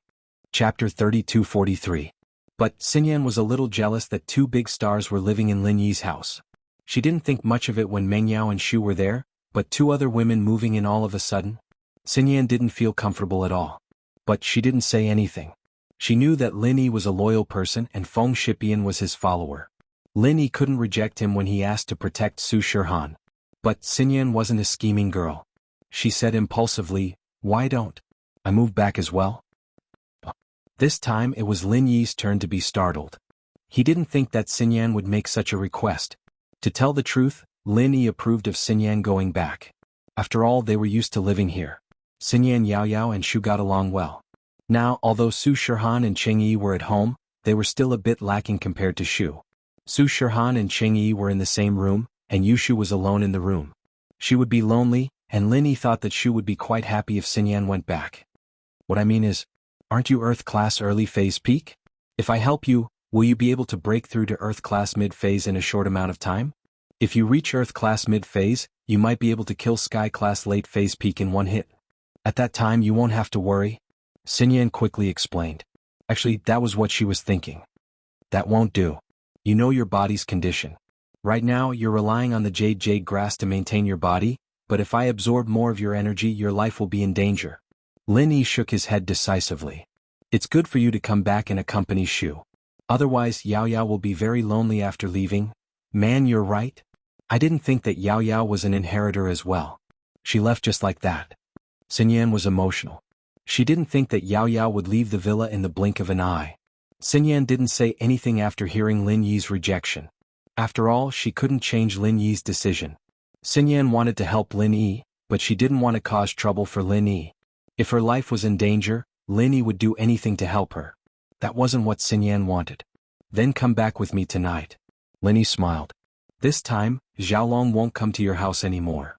Chapter 32:43. But Xinyan was a little jealous that two big stars were living in Lin Yi's house. She didn't think much of it when Meng Yao and Shu were there, but two other women moving in all of a sudden? Xinyan didn't feel comfortable at all. But she didn't say anything. She knew that Lin Yi was a loyal person and Feng Shipian was his follower. Lin Yi couldn't reject him when he asked to protect Su Shirhan. But Xinyan wasn't a scheming girl. She said impulsively, why don't I move back as well? This time it was Lin Yi's turn to be startled. He didn't think that Xinyan would make such a request. To tell the truth, Lin Yi approved of Xinyan going back. After all, they were used to living here. Xinyan, Yao Yao and Shu got along well. Now, although Su Shirhan and Cheng Yi were at home, they were still a bit lacking compared to Shu. Su Shirhan and Cheng Yi were in the same room, and Yushu was alone in the room. She would be lonely, and Lin Yi thought that Shu would be quite happy if Xinyan went back. What I mean is, aren't you Earth Class Early Phase Peak? If I help you, will you be able to break through to Earth Class Mid Phase in a short amount of time? If you reach Earth Class Mid Phase, you might be able to kill Sky Class Late Phase Peak in one hit. At that time you won't have to worry. Xinyan quickly explained. Actually, that was what she was thinking. That won't do. You know your body's condition. Right now, you're relying on the jade grass to maintain your body, but if I absorb more of your energy, your life will be in danger. Lin Yi shook his head decisively. It's good for you to come back and accompany Shu. Otherwise, Yao Yao will be very lonely after leaving. Man, you're right. I didn't think that Yao Yao was an inheritor as well. She left just like that. Xinyan was emotional. She didn't think that Yao Yao would leave the villa in the blink of an eye. Xinyan didn't say anything after hearing Lin Yi's rejection. After all, she couldn't change Lin Yi's decision. Xinyan wanted to help Lin Yi, but she didn't want to cause trouble for Lin Yi. If her life was in danger, Lin Yi would do anything to help her. That wasn't what Xinyan wanted. Then come back with me tonight. Lin Yi smiled. This time, Xiaolong won't come to your house anymore.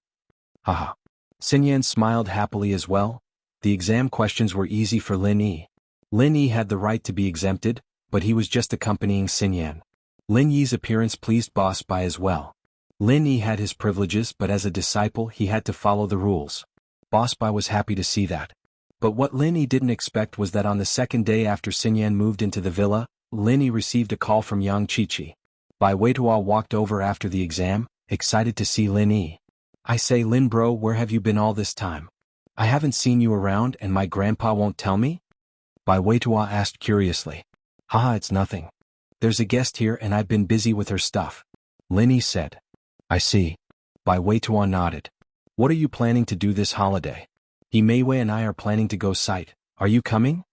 Haha. Xinyan smiled happily as well. The exam questions were easy for Lin Yi. Lin Yi had the right to be exempted, but he was just accompanying Xinyan. Lin Yi's appearance pleased Boss Bai as well. Lin Yi had his privileges, but as a disciple he had to follow the rules. Boss Bai was happy to see that. But what Lin Yi didn't expect was that on the second day after Xinyan moved into the villa, Lin Yi received a call from Yang Qiqi. Bai Weitua walked over after the exam, excited to see Lin Yi. I say, Lin bro, where have you been all this time? I haven't seen you around and my grandpa won't tell me? Bai Weitua asked curiously. Haha, it's nothing. There's a guest here and I've been busy with her stuff. Lin Yi said. I see. Bai Weitua nodded. What are you planning to do this holiday? Imeiwei and I are planning to go sight. Are you coming?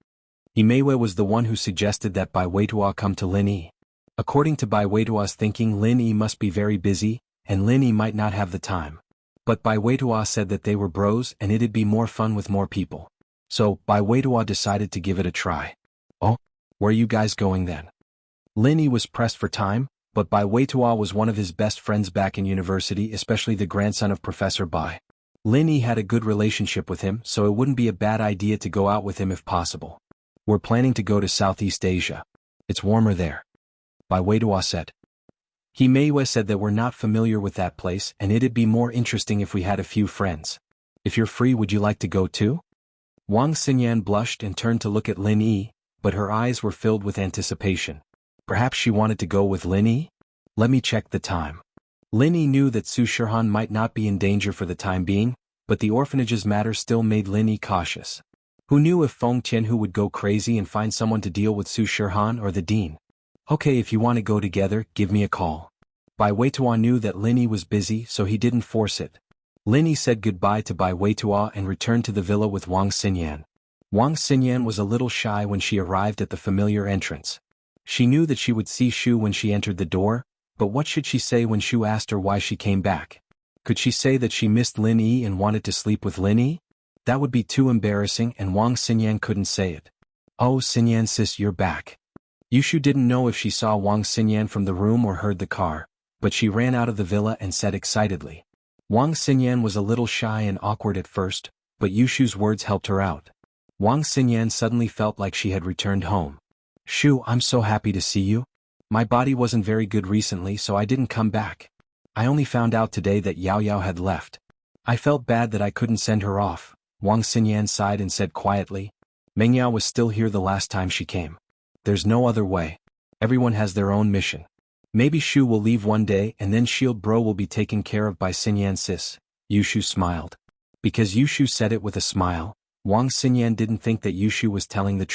Imeiwei was the one who suggested that Bai Weitua come to Lin Yi. According to Bai Weitua's thinking, Lin Yi must be very busy, and Lin Yi might not have the time. But Bai Weitua said that they were bros and it'd be more fun with more people. So, Bai Weitua decided to give it a try. Oh? Where are you guys going then? Lin Yi was pressed for time, but Bai Weitua was one of his best friends back in university, especially the grandson of Professor Bai. Lin Yi had a good relationship with him, so it wouldn't be a bad idea to go out with him if possible. We're planning to go to Southeast Asia. It's warmer there. Bai Weitua said. Imeiwei said that we're not familiar with that place and it'd be more interesting if we had a few friends. If you're free, would you like to go too? Wang Xinyan blushed and turned to look at Lin Yi, but her eyes were filled with anticipation. Perhaps she wanted to go with Lin Yi? Let me check the time. Lin Yi knew that Su Shirhan might not be in danger for the time being, but the orphanage's matter still made Lin Yi cautious. Who knew if Feng Tianhu would go crazy and find someone to deal with Su Shirhan or the dean? Okay, if you want to go together, give me a call. Bai Weitua knew that Lin Yi was busy, so he didn't force it. Lin Yi said goodbye to Bai Weitua and returned to the villa with Wang Xinyan. Wang Xinyan was a little shy when she arrived at the familiar entrance. She knew that she would see Shu when she entered the door, but what should she say when Shu asked her why she came back? Could she say that she missed Lin Yi and wanted to sleep with Lin Yi? That would be too embarrassing and Wang Xinyan couldn't say it. Oh, Xinyan sis, you're back. Yushu didn't know if she saw Wang Xinyan from the room or heard the car, but she ran out of the villa and said excitedly. Wang Xinyan was a little shy and awkward at first, but Yushu's words helped her out. Wang Xinyan suddenly felt like she had returned home. Shu, I'm so happy to see you. My body wasn't very good recently, so I didn't come back. I only found out today that Yao Yao had left. I felt bad that I couldn't send her off. Wang Xinyan sighed and said quietly. Meng Yao was still here the last time she came. There's no other way. Everyone has their own mission. Maybe Shu will leave one day and then Shield Bro will be taken care of by Xinyan sis. Yushu smiled. Because Yushu said it with a smile, Wang Xinyan didn't think that Yushu was telling the truth.